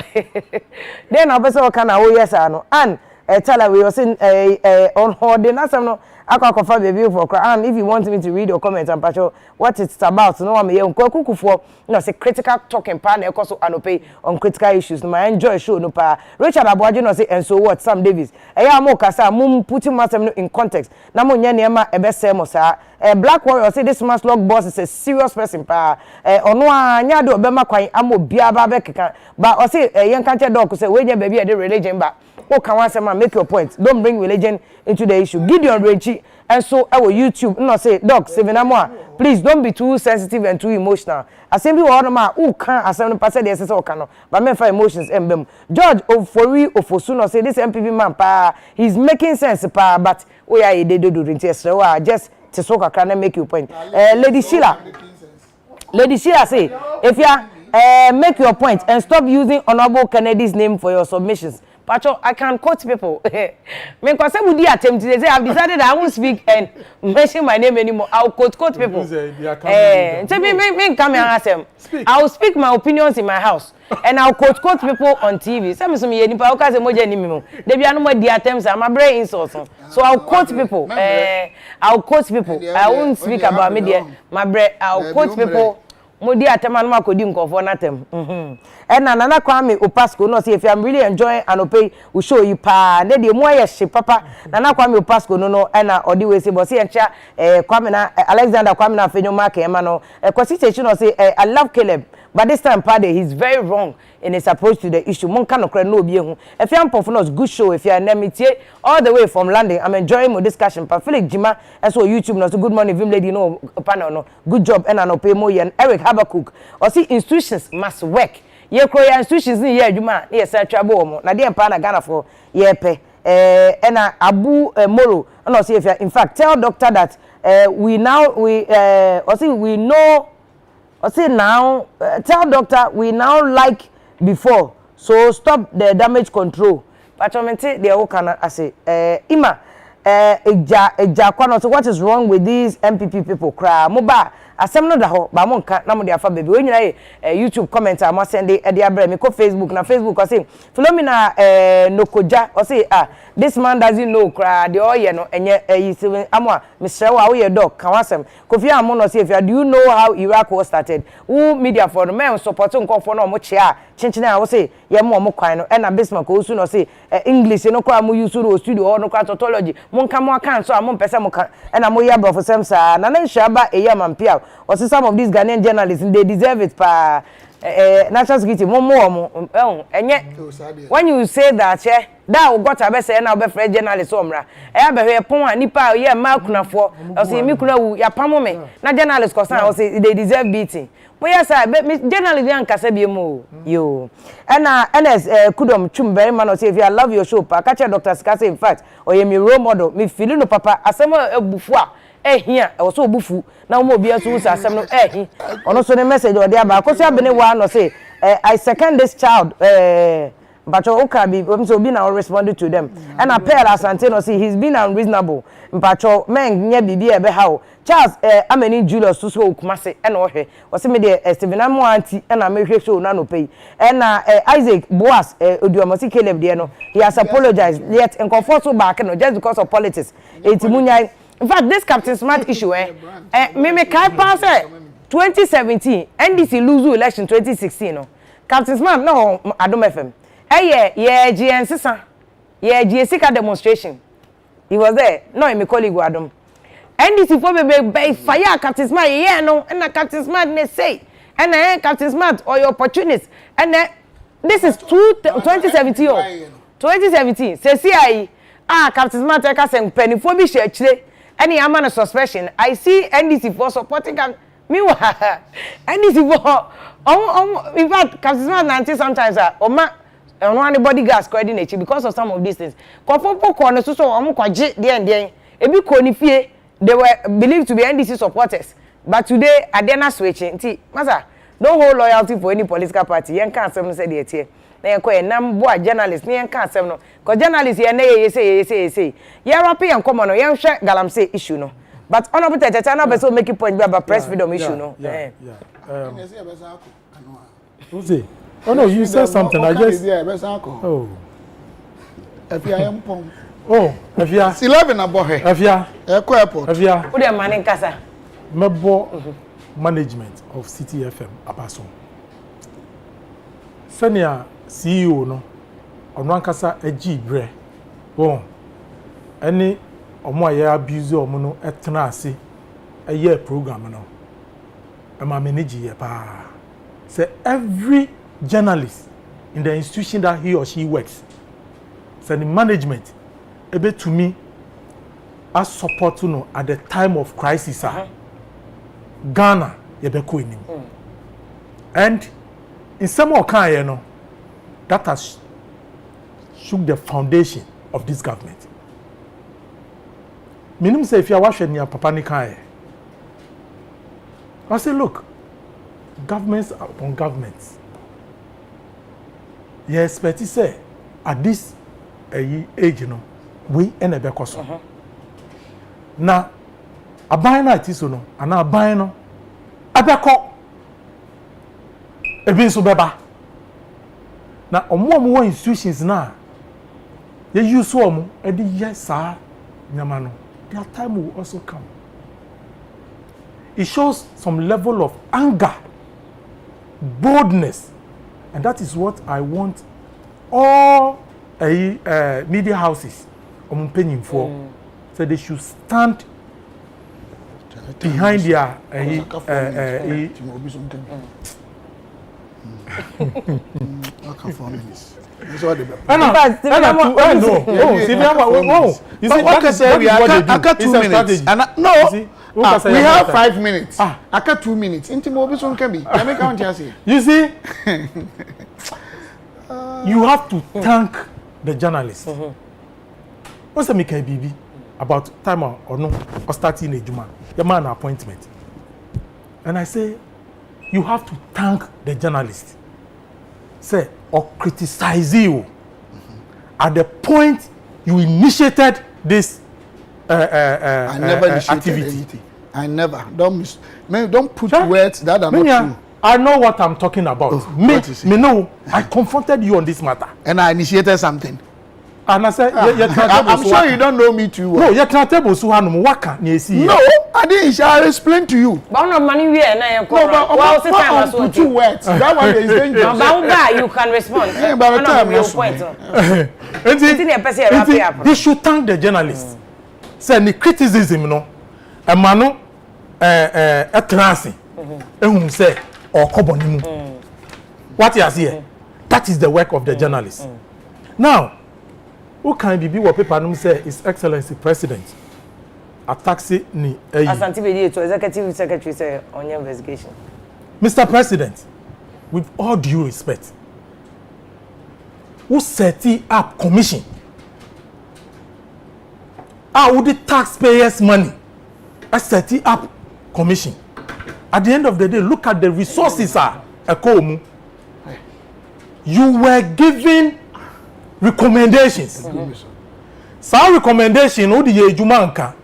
then na person kan na o yes ano and telewi o say on holding asem no akwa baby for cry and if you want me to read your comments and pacho what it's about no am here nkukufo no say critical talking pa na ekoso anope on critical issues no my enjoy show no pa Richard Aboaje no say and so what Sam Davis eya mo kasa mum putting myself in context na mo nya niema ebese mo sa Black Warrior say this man's log boss is a serious person pa ono anya de obema kwan amobia ba be keka but o say yen kan che doc say we nya baby e de religion ba o kan wan say man make your point don't bring religion into the issue Gideon Rechi and so our YouTube no say doc sevenamo please don't be too sensitive and too emotional assembly wo ma who can assembly pass the say o kan no but me for emotions embem George Ofori Ofosu no say this MPP man pa he's making sense pa but we are dey do so just to so kakra make you point Lady Sheila say if you make your point and stop using Honorable Kennedy's name for your submissions Pacho, I can quote people. Me because we did attempt to say I've decided I won't speak and mention my name anymore. I'll quote people. Tell me come and ask them. I'll speak my opinions in my house and I'll quote people on TV. Some me any pa okaze moja ni mimo. They be no the attempts I'm a brain insults. So I'll quote people. I'll quote people. I won't speak about media. My brain I'll quote people. Modi atema no makodi nkofo natem and nana kwame opasco no say if I'm really enjoying anope we show you pa na de mo aye hye papa nana kwame opasco no na odi we say bo say encha kwame na Alexander kwame na fenyo mark e ma no constitution no say I love Caleb but this time pa he's very wrong in his approach to the issue monka no kra no obi ehu if you am performance good show if you are nemitie all the way from London I'm enjoying my discussion pa Felix Jima and so YouTube no so good morning vim lady no panel no good job and anope mo yen Eric Habakkuk or see institutions must work ye kroya institutions ni ye adwuma na ye sa twabo mo na de pa na Ghana for ye pe na Abu Moro no see if in fact tell doctor that we know I say now tell doctor we now like before so stop the damage control patramente they all can I say ima eja kwano so what is wrong with these MPP people cry moba asem no da ho ba mo nka na mo de afa baby we nyina YouTube comment am send e de abra me ko Facebook na Facebook I say Philomena Nokoja I say this man doesn't know cry the oye no enye yi amwa Mr. Wa we dog kan wasem Kofi am no say if you do know how Iraq was started who media for the men support nko for no mo chia chinchina I say ye mo kwan no na Bismarck osu no say English no kwa mo use ro studio no kwa tautology mo nka mo kan so am pese mo kan na mo ya bro for sem sa na nhaba eya mampia or some of these Ghanaian journalists they deserve it pa national security mo enye when you say that that we got abese na be friend journalist omra be pon a nipa ye ma kunafo o say mi kuna wu ya pamo me na journalist ko san o say they deserve beating but yes journalist yan kasa bi mo yo na kudom chum very man o say if I love your show pa catch Dr. Skase in fact o ye mi role model mi feel no papa asem ebufu a ehia e so obufu na mo obi aso usa asem no ono so the message o dey ba ko say abene wa no say I second this child but okay be so be now responded to them and appear asante no say he's been unreasonable mpacho men nya bibi e be ha Charles ameni Julius so okumase e no hwe o say me de Steven Amo anti e na me hwe show na no pay e na Isaac Boas Oduamosi Caleb de no he has apologized yet en comfort so back no just because of politics etimunya in fact this Captain Smart issue me kai pass 2017 NDC lose election 2016 no Captain Smart no Adom FM yeah GN sisa yeah GSika demonstration he was there no my colleague Adom NDC for be fire Captain Smart yeah no and Captain Smart they say and Captain Smart or your opportunist and this is 2017 2017 say see Captain Smart take us and penny for be share any amount of suspicion I see NDC for supporting meanwhile NDC for in fact Captain Smart 90 sometimes one bodyguards coordinate because of some of these things confirm Pokua no so kwaje there ebi konifie they were believed to be NDC supporters but today adena switching masa don't hold loyalty for any political party yen kan asem say dey tie na yen ko enam boa journalist yen kan asem no ko journalist yen na ye say European common no yen hwe galamsey issue no but honorable tete na be so make point about press freedom issue no Uzi, oh no, you said something. I just. Oh. Afia Mpong. Oh, Afia. 11 abohe. Afia. Airport. Afia. Who dey man kasa? Mebo management of City FM Abaso. Senior CEO no. Ono ankasa eji bre. Bon. Any omo aye abuse omo no etena ase. Eye program no. E ma manage ye pa. Say every journalist in the institution that he or she works, say the management, able to me, as support you know, at the time of crisis, Ghana, yebeko inim. And in some more kind, you know, that has shook the foundation of this government. Minim say if you are watching your papa ni kai, I say look, governments are upon governments. You expect to say at this age, you know, we end up because now a buy na itiso no, and a buy no, abeko ebi so beba. Now omo institutions na ye use omo e di yes sir nyama no. Their time will also come. It shows some level of anger, boldness, and that is what I want all media houses for. So they should stand behind their we have 5 minutes. I got 2 minutes. You see, you have to thank the journalists. What's the Mickey BB about time or no or starting a Juma? Your man appointment. And I say, you have to thank the journalists. Say, or criticize you at the point you initiated this I never initiated anything. I never. Don't put words that are not true. I know what I'm talking about. Me know. I confronted you on this matter. And I initiated something. And I said, I'm sure you don't know me too well. No, you're not able to handle waka. No, I didn't. I'll explain to you. But no money we are now. No, but put words. That one is dangerous. You can respond. Yeah, by the time you they should thank the journalists. Say the criticism, no, a mano, a transi, say or cobonimu. What you see? That is the work of the journalist. Now, who can be what people say His Excellency President a taxi ni Asante Bedi to executive secretary say on your investigation. Mr. President, with all due respect, who set up commission? How would the taxpayers' money set up commission? At the end of the day, look at the resources you were given recommendations. Some recommendation who the Jumanka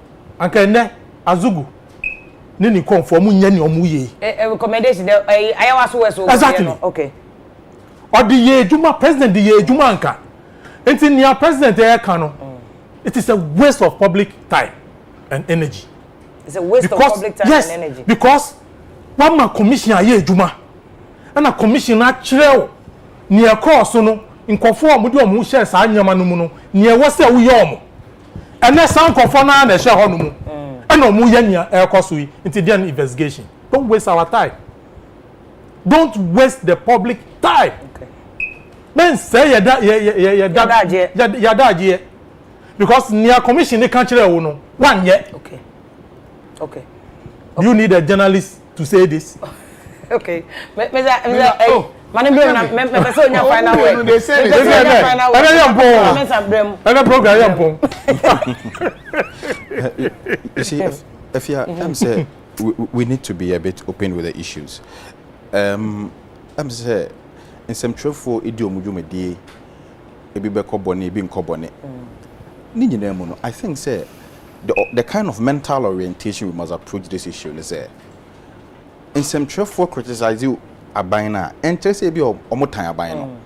and can Azugu. Nini conform nyani omuye. A recommendation I was so exactly. Okay. Or the Juma president the Jumanka. Until near president it is a waste of public time and energy. It's a waste of public time and energy. Because one man commissioner ye Juma and a commissioner chireo near course no in conform with your share sa nyama no mu no near what say we yom. And that sound conform na share hono and no mu yanya ekosui into the investigation. Don't waste our time. Don't waste the public time. Okay. Men say yadaje because near commission they can't chire no one yet. Okay. Okay. You need a journalist to say this. Okay. Mani blame na me person nya final word. They say You see, Afia, say we need to be a bit open with the issues. Say in some truthful idiom jumedi ebi be kobone ebi nkobone. Ni nyina mu no, I think say the kind of mental orientation we must approach this issue is in some truthful criticize you aban na enter say bi omotan aban no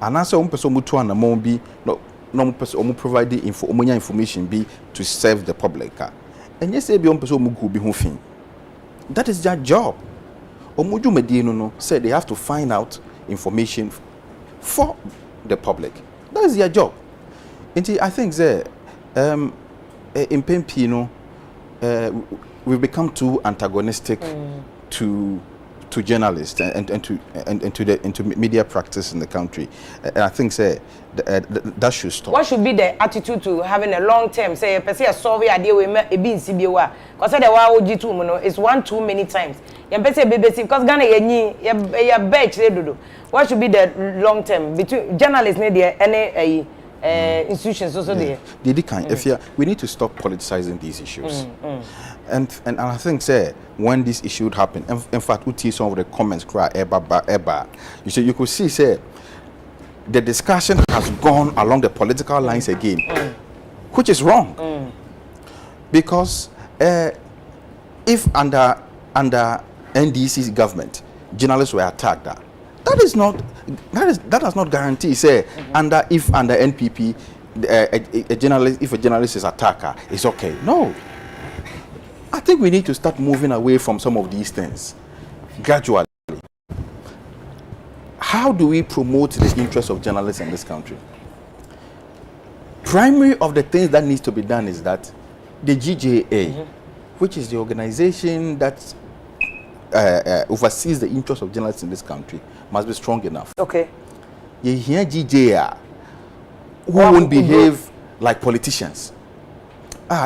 anase ompese omutu anamon bi no ompese omu provide omunya information bi to serve the public enye say bi ompese omugu bi ho fin. That is their job. Omuju medie no said they have to find out information for the public. That is their job. And I think that in PMP, we've become too antagonistic to journalists and to media practice in the country. And I think that should stop. What should be the attitude to having a long term? Say, per se, solve a deal with a bin CBA. Because the WOG2 is one too many times. Because Ghana ya batch they do. What should be the long term between journalists need any institutions also there? We need to stop politicizing these issues. And I think when this issue would happen, in fact, we see some of the comments cry eba. You could see the discussion has gone along the political lines again, which is wrong. Because if under NDC's government, journalists were attacked, that does not guarantee under NPP if a journalist is attacker, it's okay. No. I think we need to start moving away from some of these things gradually. How do we promote the interests of journalists in this country? Primary of the things that needs to be done is that the GJA, which is the organization that oversees the interests of journalists in this country, must be strong enough. Okay. You hear GJA who won't behave like politicians.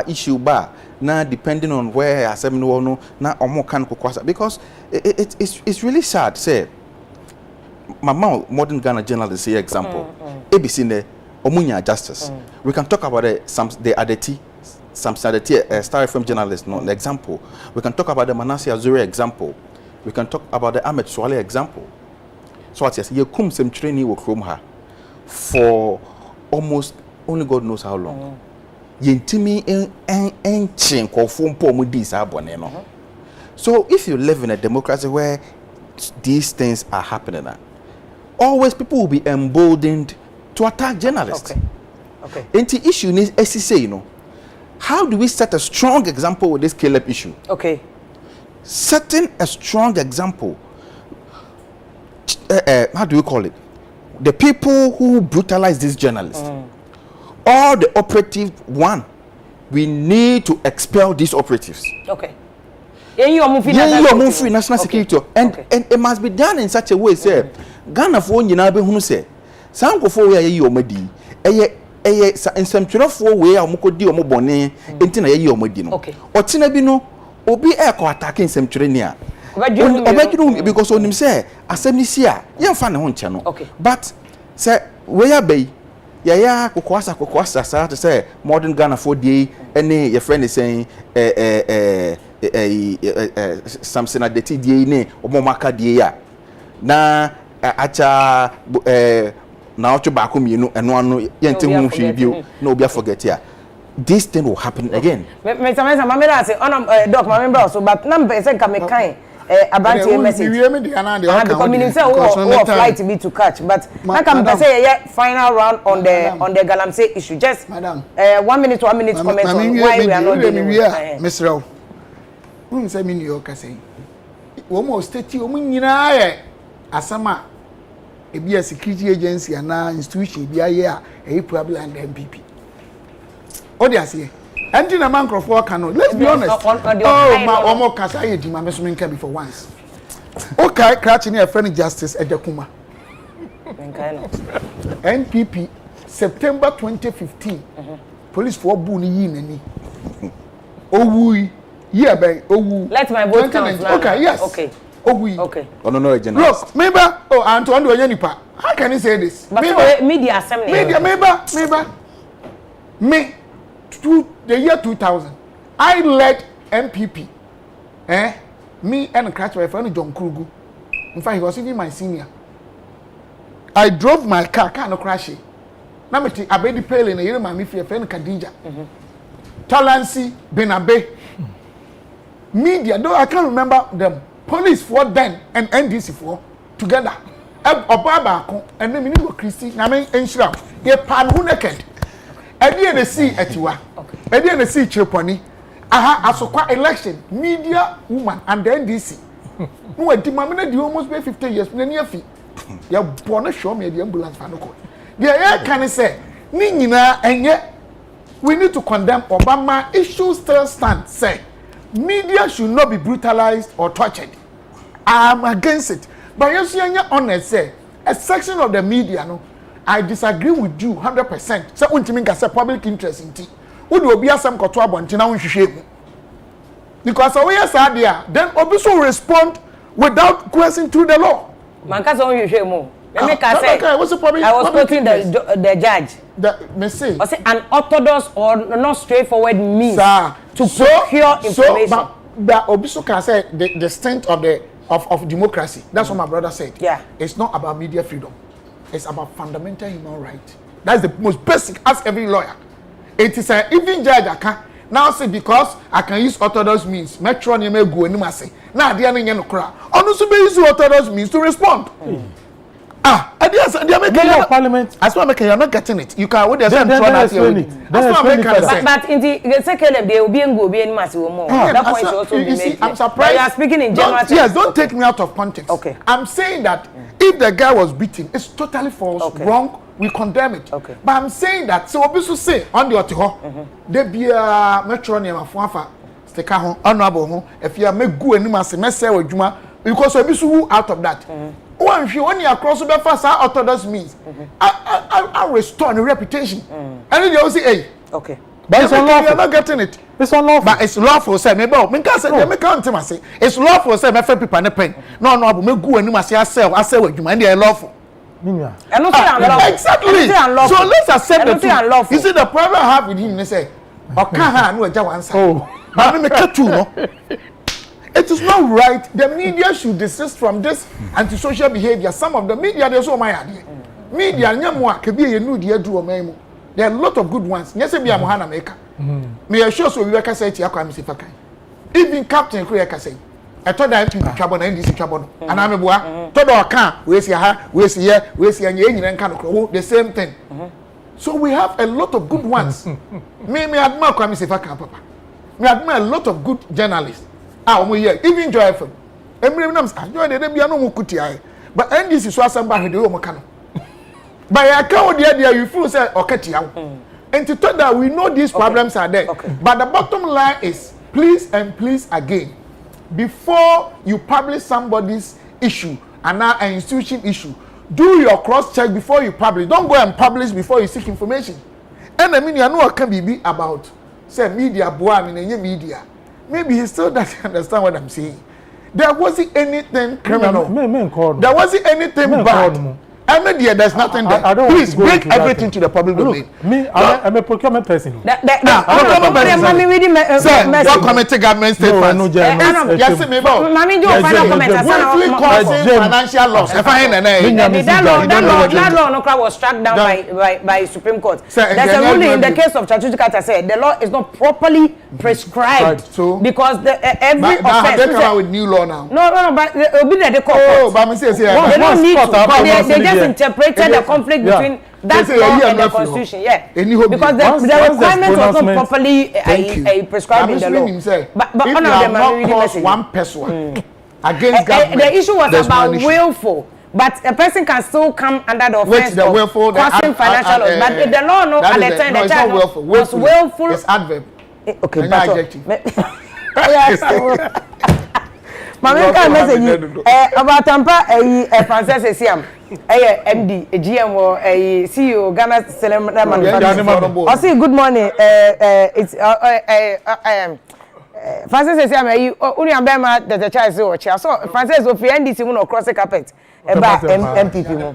Issue bar. Now, depending on where I say no, now or can because it's really sad. Say, my modern Ghana journalists say example. ABC ne omunya justice. We can talk about the Adeti, some Star FM journalists. No example. We can talk about the Manasseh Azure example. We can talk about the Ahmed Swale example. So what yes, you come some training work from her for almost only God knows how long. Yentimi en konfo mpo mu dis abone no. So if you live in a democracy where these things are happening, always people will be emboldened to attack journalists. Okay. And the issue is SCC, how do we set a strong example with this Caleb issue? Okay. Setting a strong example. How do we call it? The people who brutalize these journalists. All the operative we need to expel these operatives. Okay. free national security and it must be done in such a way say Ghana for nyina be hunu say sankofo we ayi omadi eye nsɛmtwerɛfoɔ we a omokodi omobɔne enti na yayi omadi no ɔtena bi no obi ekɔ attack nsɛmtwerɛ ni a obadwuru because onim say asɛm ni si a yɛmfa ne ho nkyɛ no but say we abai ya kokoasa sa to say modern Ghana for die any your friend is saying something at the TDA ne omomaka die ya na acha na ocho ba ko mienu eno ano yente hu hwe bio na obi forget ya this thing will happen again me say doc my member so but number say ka me kan about your message because meaning say what flight be to catch but I can say final round on the Galamsey issue just 1 minute comment on why we are not dealing with Mr. Who say me New York say wo mo state wo nyina ye asama e bia security agency na institution bia ye a e problem and MPP o dey say Anti na man crofo cannot. Let's be honest. My omo kasa ye di ma me so me nka before once. Okay, cratching a friend justice Edekuma. NPP September 2015. Police for bu ni yi nani. Owu year by owu. Let my vote count. Okay, yes. Okay. Owu. Okay. No agenda. Look, maybe Antoine do nipa. How can you say this? But media assembly. Media me the year 2000, I led MPP. Me and Cratch, my friend John Krugu. In fact, he was even my senior. I drove my car no crash. Now me abedi pale in a year, my friend Khadija. Talansi Benabe. Media, though I can't remember them. Police for then and NDC for together. Obaba and then Minimo Christie, Name Enshram. Ye pan who naked. Edi see etiwa. Edi see cheponi. Aha asokwa election media woman and the NDC. No edi mamina di almost be 50 years na near fi. Ya born show me the ambulance fa no ko. The air can say ni nyina enye we need to condemn Obama issue still stand say media should not be brutalized or tortured. I am against it. But you see honest say a section of the media no I disagree with you 100%. Say untimi ka say public interest in tea. Would obi asem koto abonti na wonhwehwe mu. Because we are sad there, then obi so respond without questioning through the law. Man ka say wonhwehwe mu. Let me say. Okay, what's the problem? I was quoting the judge. The me say. I say an orthodox or not straightforward means to procure information. So, but obi so can say the strength of democracy. That's what my brother said. Yeah. It's not about media freedom. It's about fundamental human right. That's the most basic. Ask every lawyer. It is a even judge I can now say because I can use orthodox means. Metro ni me go anima say. Now they are no cry. Onu so be use orthodox means to respond. I they make parliament. That's why you're not getting it. You can what they say That's why but in the second they will be go be anima say more. That point is also you see, I'm surprised. You are speaking in general. Yes, don't take me out of context. Okay. I'm saying that if the guy was beaten, it's totally false, wrong. We condemn it. Okay. But I'm saying that so obisu say on the otiho, they be a metro near afuafa sticker hon honorable hon if you make go anima say message adwuma because obisu out of that. One if you only across the first orthodox means I restore the reputation. And then they will say hey. Okay. But it's unlawful. You're not getting it. It's unlawful. But it's lawful say maybe me can say me can't say it's lawful say me friend people na pen. No me go anima say I sell adwuma and they are lawful. Exactly. So let's accept the truth. You see the problem I have with him, they say, it is not right. The media should desist from this antisocial behavior. Some of the media, they so my idea. Media, there are a lot of good ones. Yes, be a Mohana maker. Me assure so we work say even Captain Korea say. I told them to trouble and this trouble. And I'm a boy. Told our car, we see her, we see here, we see and kind of the same thing. So we have a lot of good ones. Me admire Kwame Sefaka, Papa. Me admire a lot of good journalists. We here, even Joy FM. Every names Joy the Debiano Mukuti. But NDC so somebody do Mokano. By a cow, the idea you feel say Oketi. And to tell that we know these problems are there. But the bottom line is please and please again. before you publish somebody's issue and now an institution issue, do your cross check before you publish. Don't go and publish before you seek information. And I mean, you know what can be about say media boy media. Maybe he still doesn't understand what I'm saying. There wasn't anything criminal. There wasn't anything bad. I mean, there's nothing there. Please break everything to the public domain. I'm a procurement person. Don't comment to government statements. Yes, maybe. Mami do final comment. Willfully causing financial loss. That law was struck down by Supreme Court. There's a ruling in the case of Chachuchi Kata said the law is not properly prescribed because every offense. They come out with new law now. No, but it'll be the court. Oh, but I'm saying they don't need to. They just interpreted the conflict between that law and the constitution. Yeah, because the requirement was not properly prescribed in the law. But if you have not caused one person against government, the issue was about willful. But a person can still come under the offense of causing financial loss. But the law, no, at the time, the child was willful. It's adverb. Okay, adjective. Mami can message about Tampa Francis Siam MD GM CEO Ghana Manufacturing. I see good morning it's Francis Siam only Bema the child so Francis of NDC no cross the carpet about MPP mo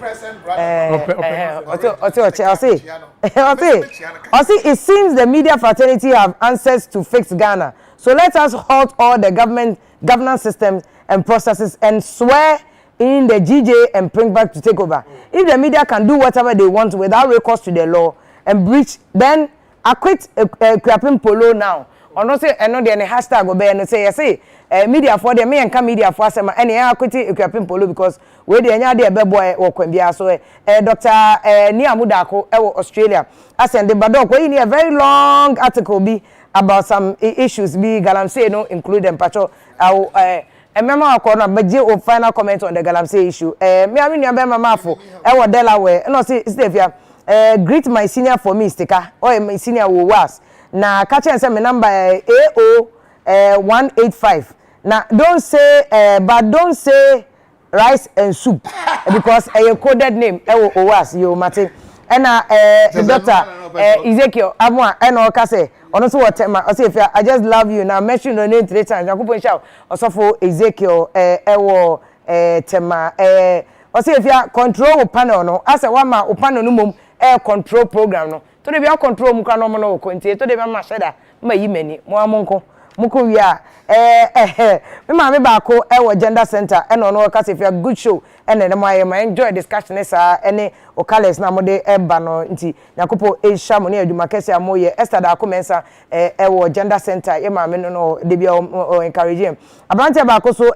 I see it seems the media fraternity have answers to fix Ghana, so let us halt all the governance systems and processes and swear in the GJ and bring back to take over. If the media can do whatever they want without recourse to the law and breach, then acquit Kwapin Polo now. Or not say, I know the hashtag go and say, media for the me and come media for some any acquit Kwapin Polo because we the any boy or Kwambia. So, Dr. Niamudako, Australia, I send the Badok, we a very long article be about some issues be Galamsey no include them patrol remember corner but je final comment on the Galamsey issue me I mean Bema Mafo e Delaware no see Stevia greet my senior for me sticker or my senior who was na catch and say my number AO 185 now don't say but don't say rice and soup because a coded name e was you Martin and Dr. Ezekiel Amwa and Okase ono so whatever I say if I just love you now mention your name 3 times yakupon shout also for Ezekiel ewo tema I say if you control panel no as a one ma panel no mom control program no to dey be control mu kan no no kontie to dey be ma sheda ma yi mani mo amonko muko wi a me ma me ba ko ewo gender center and ono Okase if you good show and then my enjoy discussion esa any okales na mode eba no nti yakopo ehia mo ne aduma kese amoye Esther da komensa ewo gender center ye ma me no de bia encourage him abante ba ko so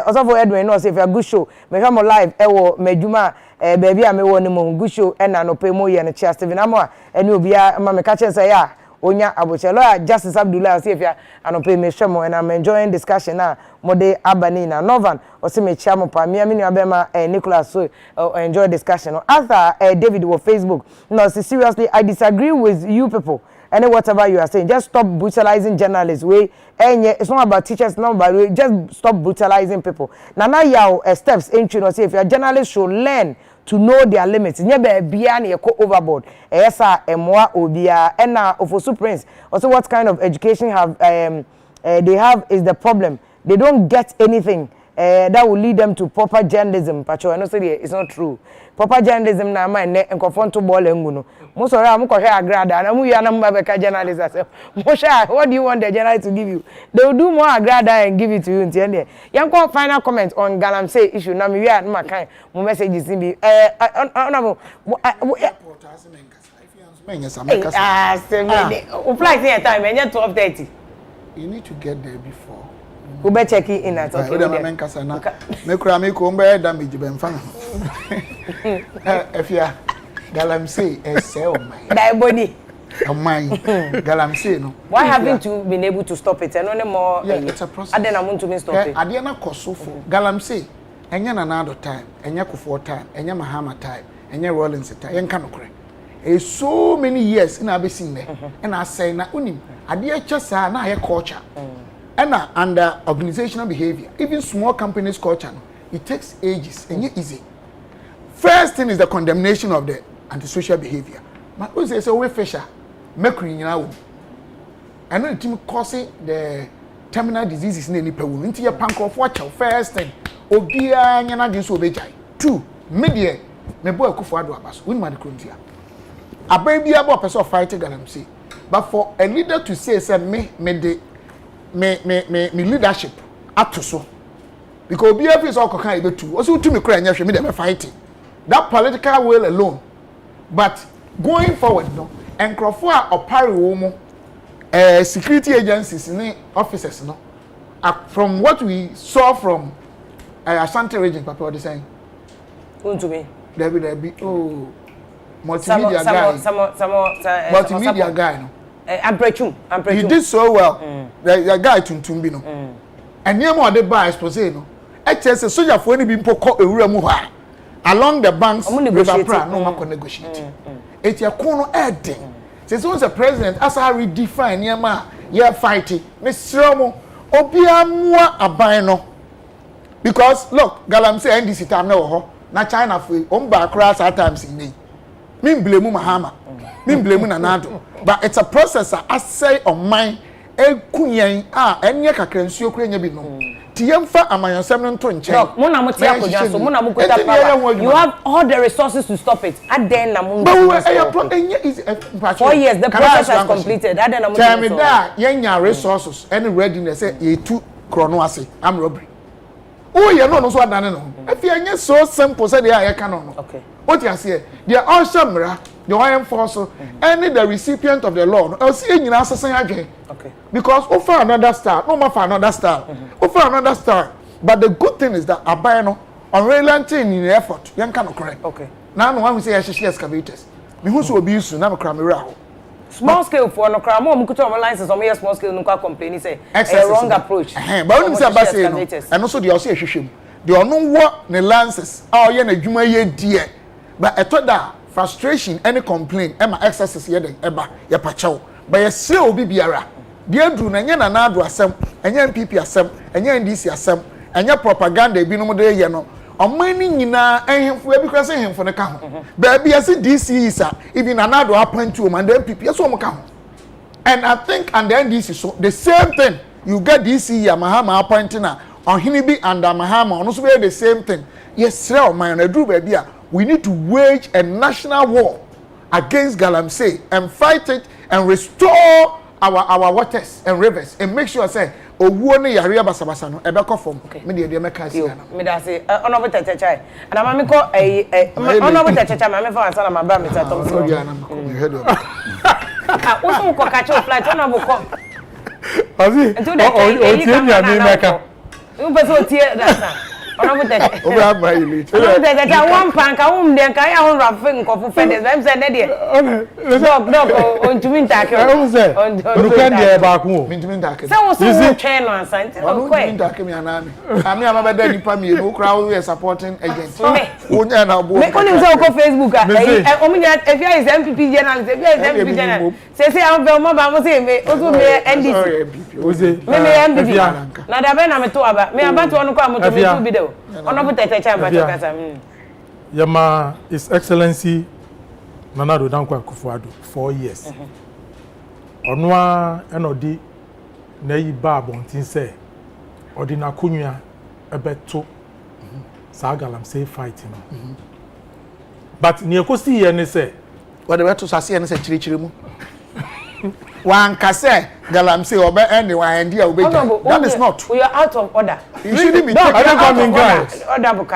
osofo Edwin no say if a good show me hwa mo live ewo maduma baby a me wo ne mo good show and na no pe mo ye no chia Steven Amoa ene obia ma me ka chen say ya Onya Abuchelo Justice Abdullah Afia anope me hwemo and I'm enjoying discussion na mode abani na Novan ose me chia mo pa me ni abema Nicholas so enjoy discussion after David on Facebook no seriously I disagree with you people and whatever you are saying just stop brutalizing journalists we it's not about teachers it's not about just stop brutalizing people now yaw steps into no say if your journalists should learn to know their limits. Nyebe bia na yeko overboard. Esa emwa obia ena Ofosu Prince. Also what kind of education have they have is the problem. They don't get anything that will lead them to proper journalism. Pacho I know say it's not true. Proper journalism na man ne enkonfon to ball engu no. Mo sorry am ko hwe agrada na mu ya na mba beka journalist as. Mo sha what do you want the journalist to give you? They will do more agrada and give it to you in the end. Yanko final comment on Galamsey issue na me wi a na kan mo messages bi honorable flight here time enye 12:30. You need to get there before. We better check in at okay. Me kura me ko mbe damage be mfa. Afia Galamsey sell my. That body. My Galamsey no. Why haven't you been able to stop it? And no more. Yeah, it's a process. I don't want to stop it. Ade na koso for Galamsey. Enya na nado time, enya Kufuor time, enya Mahama time, enya Rollins time. Yenka no kre. So many years in Abesin there. And I say na unim. Ade chesa na ye culture. And under organizational behavior, even small companies culture, it takes ages and it's easy. First thing is the condemnation of the antisocial behavior. But we say we fisher, make now. And then it causing the terminal diseases in any people. Into your punk of watch first thing. Obia nyana din so obejai. 2, media me boy Akufo Addo abaso. We man krontia. Aban bia bo person fight galamsey. But for a leader to say me leadership ato so. Because obia face all kan e betu. Oso to me kra nya hwe me dem fighting. That political will alone. But going forward no, enkrofo a opare wo mo security agencies ni officers no. From what we saw from Ashanti region, Papa, what are you saying? Who to me? Debbie, oh, multimedia guy. Multimedia guy, no. I'm preaching. He did so well. The guy Tuntumbi, no. And near more the bar expose, no. HS a soldier for any being poko a uramuha along the banks. River Pra, no man negotiate. It's your corner adding. Since once the president, as I redefine Yama, you're fighting. Miss Romo, Obia Mua Abino. Because look, Galamsey NDC time no na China free back cross at times in me. Me blame Mahama. Me blame Nanado. But it's a process I say on mine kunyan enye kakra nsuo kura nya bi no. Tiemfa amayansem to nche. Look, mo na mo tia kodwa so mo na mo kweta power. You have all the resources to stop it. Aden na mo. But enye is 4 years the process has completed. Aden na mo. Tell me that yenya resources any readiness say ye two krono ase am robbery. Oh, you know, so done no. If you are so simple, say they are canon. Okay. What you say? They are all shamra, the iron force, any the recipient of the law. I'll see you now saying again. Okay. Because offer another star, no more for another star. Offer another star. But the good thing is that Abano unrelenting in the effort. You cannot correct. Okay. Now no one will say I should excavators. Me who so be used to now cram small scale for no crime, more kuto on license or small scale no complain say a wrong approach. But when you say about say no, and also the also hwehwem. The ono what the lances oh ye na dwuma ye die. But eto da frustration any complaint e ma excesses ye den eba ye pachew. But ye say obi biara. Die dru na nye na ado asem, enye MPP asem, enye NDC asem, enye propaganda ebi no mo de ye no. Omani nyina ehemfo ebi kwase ehemfo ne ka ho ba bia se DC is even another appoint to and then MPP so mo ka ho. And I think and then DC so the same thing you get DC Mahama appointing na ohini bi and Mahama ono so be the same thing. Yes sir man na dru ba bia we need to wage a national war against Galamsey and fight it and restore our waters and rivers and make sure say owuo ne yare basabasa no ebe ko fom me de meka sia na me da say ono bo tetechai ana ma me ko ono bo tetechai ma me fa ansana ma ba me tatom so ya na you heard of o so ko ka cho flight ono bo ko asi o tie nya me meka u be so tie da sa ono bo tetechai o ba ba ile ono bo tetechai one pan ka de ka ya ho rafe nkofu fedes them say na de dog on to win take o say you can dey back mo me take say o so train no ansante o ko take me anani ami ama be ni pa me no crowd we supporting agents o nya na bo me only say ko Facebook o me Afia is MPP journalist Afia is MPP journalist say am be mo ba mo say me o so me NDC o say me MPP na da be na me to aba me aba to ono ko amoto me to bi de ono bo tetechai ba to kasa Yama His Excellency Nana Danko Akufo Addo 4 years. Onwa enodi na yi ba abontin say odi na konwa ebeto sa Galamsey fight no. But ne ekosi ye ne say what the beto sase ne say chirichiri mu. Wan kase Galamsey obe anyone and dia obeja. That is not. We are out of order. You shouldn't be taking guys.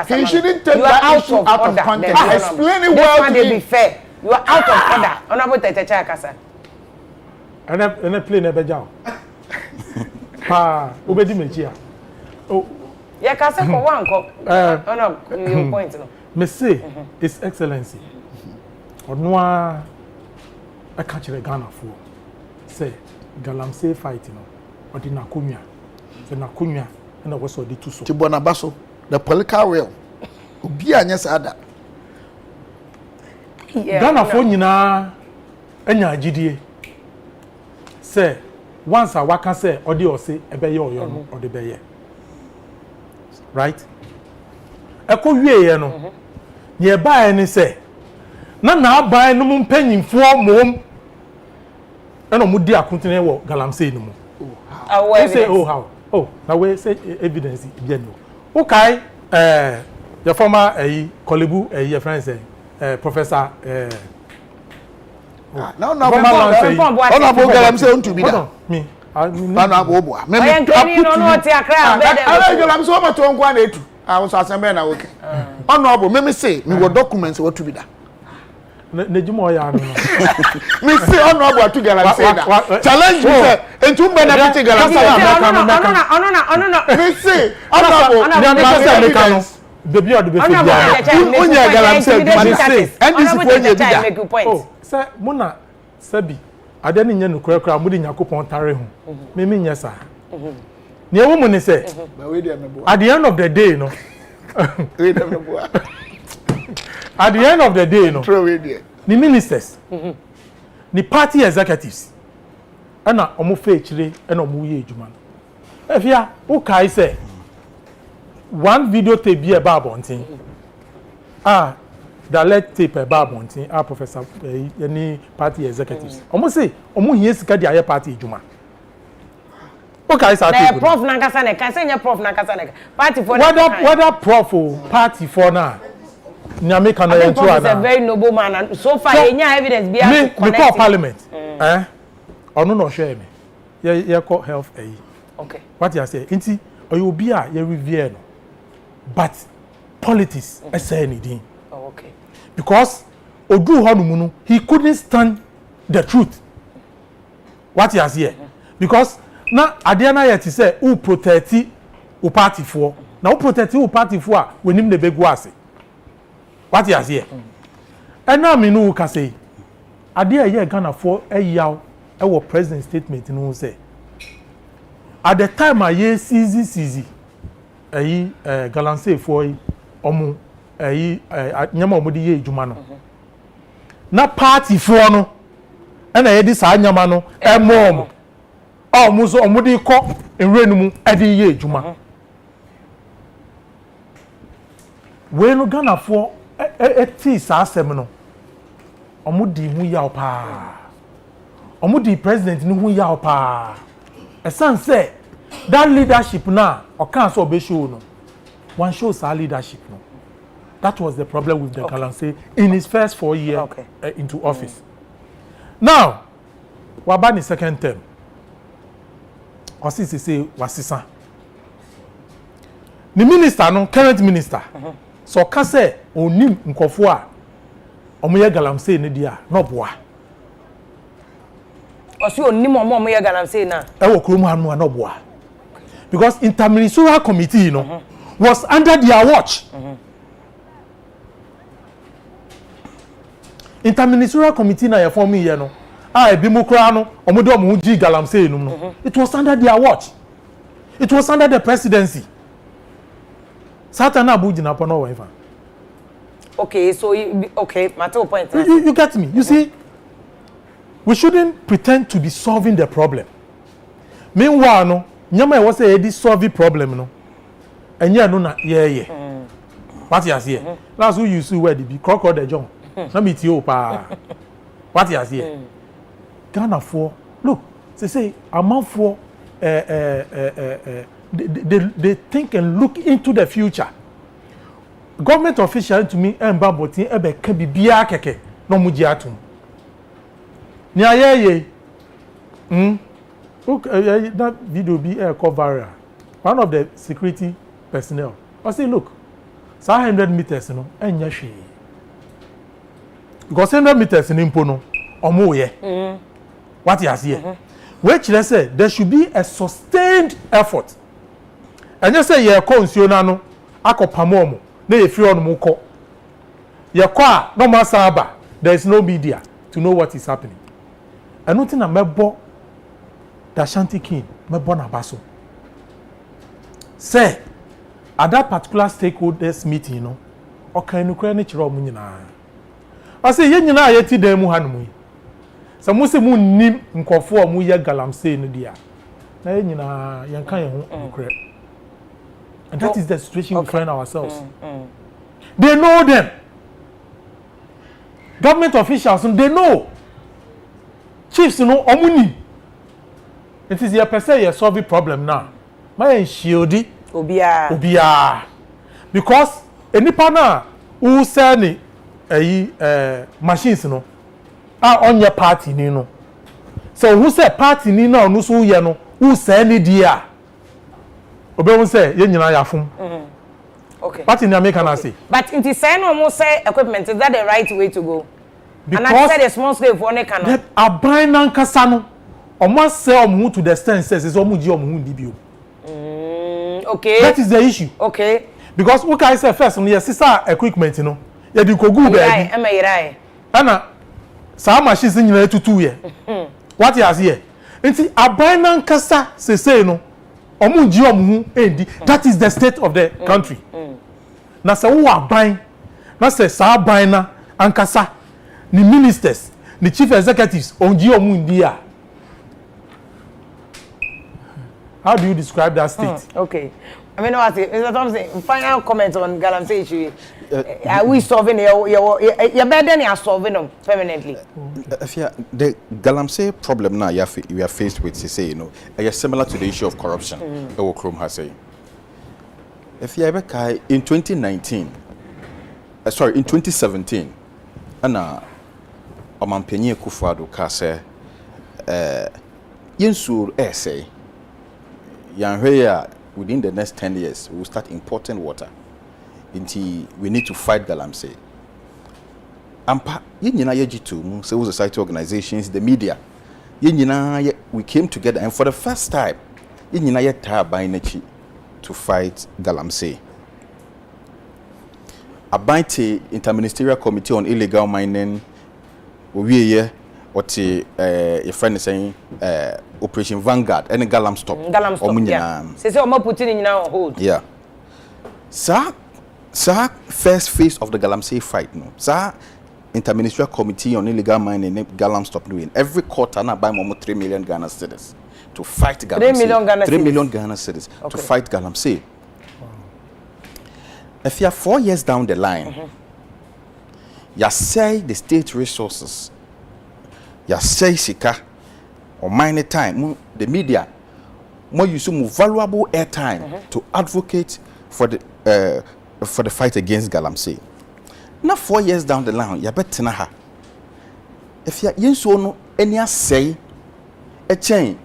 He shouldn't take that issue out of context. Explain it well to be fair. You are out of order. Honorable Tetecha Kasa. And play never jao. Pa, obedi mechia. Oh. Yeah, Kasa for one ko. Your point no. Me say His Excellency. Onwa I catch the Ghana for. Say Galamsey fight no. Odi na konwa. Say na konwa na wo so di tu so. Tibona baso. The political will. Obi anya sada. Ghana for nyina anya agidie. Say once a waka say odi o say ebeye oyo no odi beye right eko wie ye no ye bae ni say na aban no mpanyimfo mom na mo di akontene wo galamsey no mo say oh how oh na we say evidence bi no okay your former Kolebu your friend say professor no galamsey on to be that me na boboa me no ti akra be dem galamsey o ma to nkwa na etu I was assemble na okay honorable me say me wo documents what to be that Nejimo ya no. Me say honorable to galamsey that challenge me say entu mbe na piti galamsey no me say honorable the beard be for onya galamsey me say and this for onya bi da oh say muna sabi ade ni nya no kura mu di Yakopon tare ho me nya sa ne wo mu ni say at the end of the day no at the end of the day no the ministers the party executives ana omo fe chire ana omo ye ejuma Afia who kai say one video tape be about bontin the let tape about bontin professor any party executives omo say omo hie sika dia ye party ejuma okay say tape prof nankasa ne kan say nya prof nankasa ne party for whether prof or party for na nyame kan na Prof is a very noble man and so far enya evidence be connect before parliament ono no hwe me ye call health okay what you say nti oyo obi a ye review no but politics say anything okay because odu honumu no he couldn't stand the truth what you say because na ade na yet say who protect who party for na who protect who party for a wenim ne begu ase what you say and now me no ka say ade a ye Ghana for eyaw e wo president statement no say at the time I CZ galamsey for omo nyama omo di ye ejuma no na party for no na ye di sa nyama no emom omo so omo di ko enwrenu mu e di ye ejuma we no Ghana for ti sa asem no omo di hu yaw pa omo di president ni hu yaw pa esan say that leadership now or can so be show no one shows our leadership no that was the problem with the galamsey in his first 4 years into office now waba ni second term osi say wasisa the minister no current minister so ka say onim nkofo a omoye galamsey ne dia no boa osi onim omoye galamsey na e wo krom anu no boa because interministerial committee was under their watch. Interministerial committee na form here no. Ebi mo kra no, omo de omo ji galamsey num no. It was under their watch. It was under the presidency. Satana Abuji na pono wa. Okay, so okay, matter point. You get me? You see, we shouldn't pretend to be solving the problem. Meanwhile no nyama e wo say e solve problem no enye no na ye what you say that's who you see where the be crocodile the john na me ti o pa what you say Ghana for look say amount for they think and look into the future government official to me emba botin e be ka bibia keke no mu ji atum ni ayeye look, that video be cover. One of the security personnel. I say, look, 100 meters, you know, and yashi. Because 100 meters in Impono, or more, yeah. What you see, which let's say there should be a sustained effort. And you say, yeah, consionano, ako pamomo, ne free on moko. Your car, no masaba, there is no media to know what is happening. And nothing a mebo. The Ashanti King, me bona baso. Say, at that particular stakeholders meeting, you know, okay, no credit chiro mu nyina. I say, ye nyina ye ti dem mu hanumu. So mo se mo nim nkofo mo ye galamsey no dia. Na nyina yan kan ye ho okre. And that is the situation we find ourselves. They know them. Government officials, they know. Chiefs, you know, omuni. It is your per se you solve the problem now. My shieldy. Obia. Because any partner who sell ni machines no are on your party ni no. So who say party ni no so ye no who sell ni dia. Obe won say ye nyina ya fum. Okay. Party ni American say. But it is saying almost say equipment, is that the right way to go? Because and I said a small scale for one cannot. That aban nan kasa no omo say omo to the extent says is omo ji omo hu ndi bio. Okay. That is the issue. Okay. Because what I say first, yes, sister equipment, you know, you do go baby. Am I right? Anna, some machines in your 2 years. What you has here? And see, aban kasa say no, omunji omu endi. That is the state of the country. Na say who aban, na say sa aban na ankasa, ni ministers, ni chief executives, onji omu ndia. How do you describe that state? Okay. I mean, what Mr. Thompson, final comment on galamsey issue. Are we solving your better than you are solving them permanently? Afia, the galamsey problem now we are faced with, say, you know, is similar to the issue of corruption. Chrome has say. Afia, in 2019, in 2017, Anna Omampenye Kufuado Kase, Yensur essay. Within the next 10 years, we will start importing water. Until we need to fight galamsey. Ampa, civil society organizations, the media, we came together, and for the first time, to fight galamsey. Abainte Interministerial Committee on Illegal Mining, your friend is saying, Operation Vanguard, any galam stop. Galam stop, yeah. Say, putting in now hold. Yeah. Sir, first phase of the galamsey fight, no. Sir, Interministerial Committee on Illegal Mining, galam stop doing. Every quarter, now buy more 3 million Ghana cedis to fight galamsey. 3 million Ghana cedis to fight galamsey. If you are 4 years down the line, you say the state resources, you say sika, or mine time, the media, more use more valuable airtime to advocate for the fight against galamsey. Now 4 years down the line, you better na. If you so no any say a chain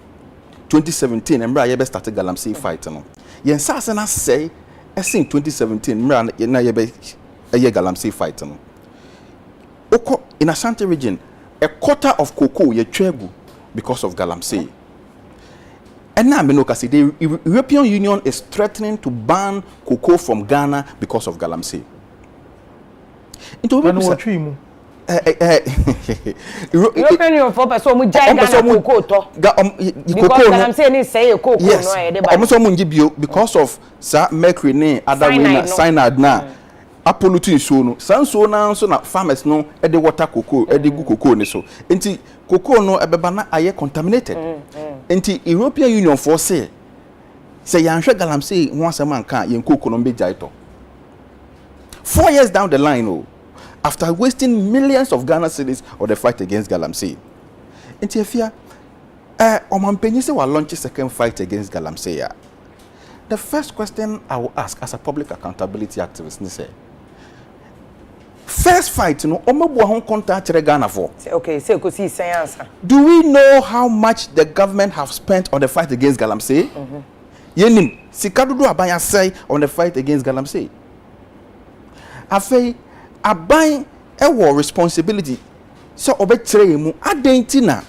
2017, and you best started galamsey fight no. Yen sasa na say a sing 2017, na you be a galamsey fight no. Oko in Ashanti region, a quarter of cocoa ye tregu because of galamsey. And now the European Union is threatening to ban cocoa from Ghana because of galamsey. European Union for person mu jai Ghana cocoa to. Because galamsey ni say cocoa no e dey ban. Because of mercury ne other cyanide na. Apolluting so no so na farmers no e dey water cocoa e dey gu cocoa ni so enti cocoa no ebeba na aye contaminated enti European Union for say yanhwe galamsey ho asem anka yen cocoa no be jaito 4 years down the line after wasting millions of Ghana cedis on the fight against galamsey enti Afia omampenyi say we launch a second fight against galamsey. The first question I will ask as a public accountability activist ni say first fight, no, contact Ghana for. Okay, say go see science. Do we know how much the government have spent on the fight against galamsey? Yenim, sikadudu abaya say on the fight against galamsey. Afei, abay ewo responsibility. So obetre mu adentina.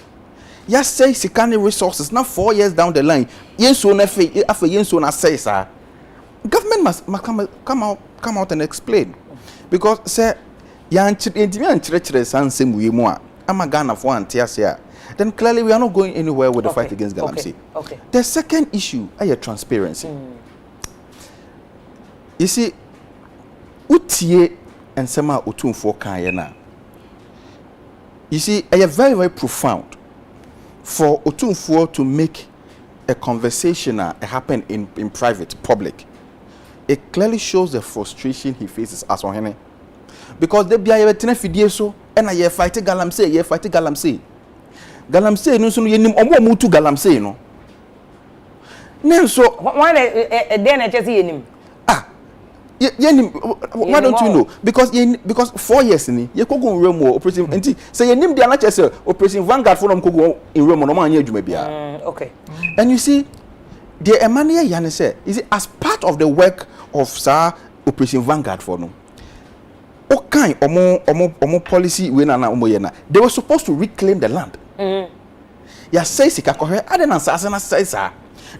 Ya say sikani resources now 4 years down the line. Yenso na afei yenso na say sir. Government must come out and explain. Because say then clearly we are not going anywhere with the fight against galamsey. Okay. The second issue is transparency. You see, utie and sema utumfo kan na You see, it's very, very profound for Otumfuo to make a conversation happen in private, public. It clearly shows the frustration he faces as Ohene. Because they be a tenefidie so, and I fight Galamsey. Galamsey no so yenim omo mutu Galamsey no. So why then I just see him. Why don't you know? Because 4 years ni ye kogo in Rome operation enti say ye nim dia na chese operation Vanguard for them kogo in Rome no man adwuma bia. Okay. And you see the Emmanuel Yane say is as part of the work of Sir Operation Vanguard for no. Okay, omo policy we na omo ye na. They were supposed to reclaim the land. Ya say sika kohe adenan sa na say sa.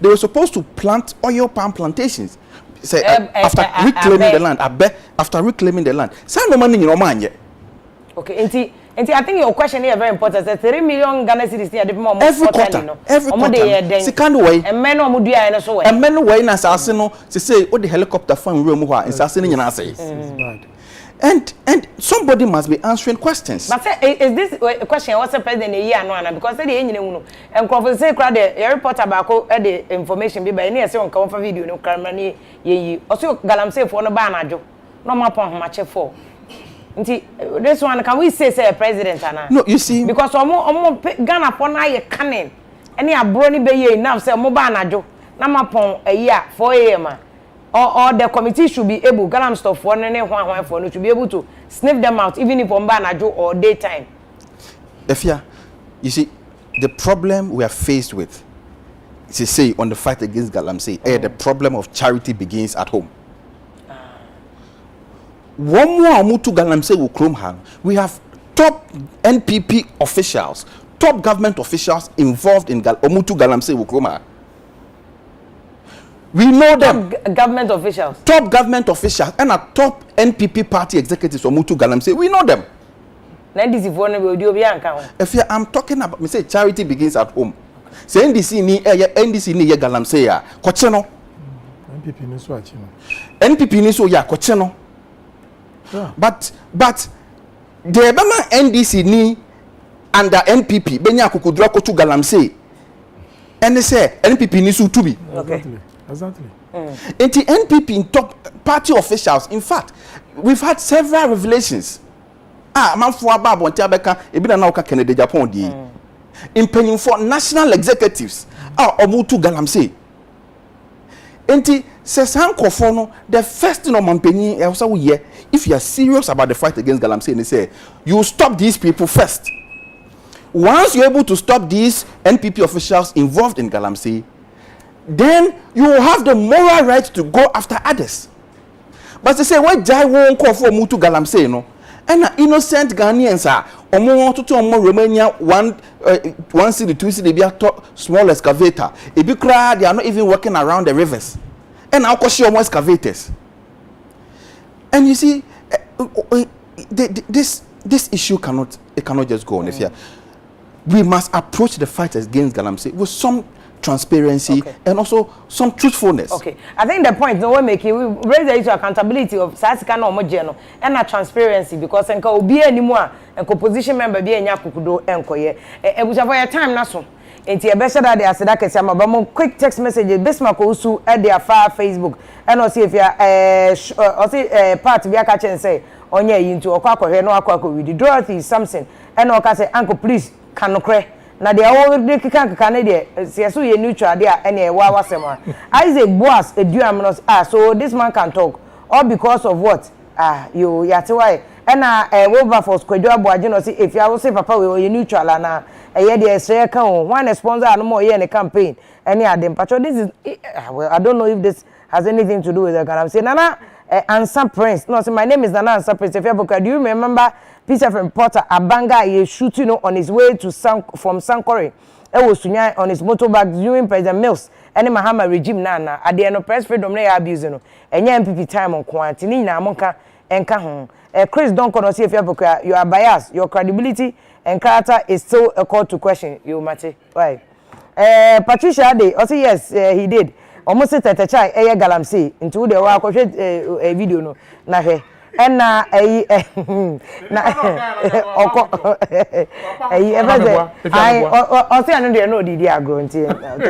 They were supposed to plant oil palm plantations. Say after reclaiming the land, after reclaiming the land. Say no money in Omanye. Okay, and I think your question is very important. Say 3 million Ghana cedis near the moment. Every quarter. Second way. And men no mudu ya na so way. And men way na asase no say o the helicopter fan room ho a asase no nyina say. And somebody must be answering questions. But say, is this a question what's the president a year no because say the engineer and conference say crowd the reporter bako the information be by near say on come for video no camera ni ye also Galamsey for no ba anajo no mapon homache for nti this one can we say a president ana no you see because omo Ghana pon na ye canin any abro ni be ye enough say omo ba anajo na mapon a year 4 am or the committee should be able Galam stuff for no to be able to sniff them out even if on anajo or daytime. Afia, you see the problem we are faced with to say on the fight against Galamsey, the problem of charity begins at home. One more Mutu Galamsey will chrome hang. We have top NPP officials, top government officials involved in Omutu Galamsey will chrome hang. We know them. Government officials. Top government officials and a top NPP party executives from Mutu Galamsey. We know them. If I'm talking about, me say charity begins at home. Say NDC ni Galamsey ya kocheno. NPP ni so achino. NPP ni so ya kocheno. But the Bama NDC ni under NPP benya kukudura kochu Galamsey. And they say NPP ni so to be. Okay. Exactly. And the NPP in top party officials, in fact, we've had several revelations. Man for Abab on Tabeka, Ebina Nauka Kennedy Japan D. In penning for national executives, Omutu Galamsey. And the Sesan Kofono, the first thing on Mampenny, also here, if you are serious about the fight against Galamsey, they say, you stop these people first. Once you're able to stop these NPP officials involved in Galamsey, then you will have the moral right to go after others. But they say, why Jai won't call for Mutu Galamsey, no? And innocent Ghanaians are omo to Romania 1 city, 2 city, be a small excavator. If you cry, they are not even working around the rivers. And I'll call you more excavators. And you see, this issue cannot just go on. If we must approach the fight against Galamsey with some transparency and also some truthfulness. Okay, I think the point no we make it, we raise the issue of accountability of Sasika no Mojeno and a transparency because enka obi anymore and opposition member be enya kukudo enkoye e busa for your time na so enti e be say that dey aseda kese am ba quick text message Bismarck Osu e dey afa Facebook and o see if ya part bi aka chen say onye yi ntu okwa akohwe no akwa with Dorothy something and o ka say uncle please kanokre na de awo de kika na de so ye neutral de ene e wa wasema Isaac Boas eduamnos so this man can talk all because of what you yate why na Wilberforce kwadwa boaje no say if you say papa we ye neutral na ye de esre ka one sponsor no more ye ne campaign any adem pacho this is well, I don't know if this has anything to do with the I'm saying Nana Ansa Prince no say my name is Nana Ansa Prince if you do you remember Peter from Porter Abanga is shooting on his way to from Sankore. It was on his motorbike during President Mills and the Mahama regime nana at the end of press freedom they abuse no. And MPP time on quantity na monka enka ho. Chris don't see if you are biased. Your credibility and character is still a call to question. You Mate. Why? Patricia Ade also yes he did. Almost at a chai Galamsey into the a video no na he. na oko I o say anu de no didi agro nti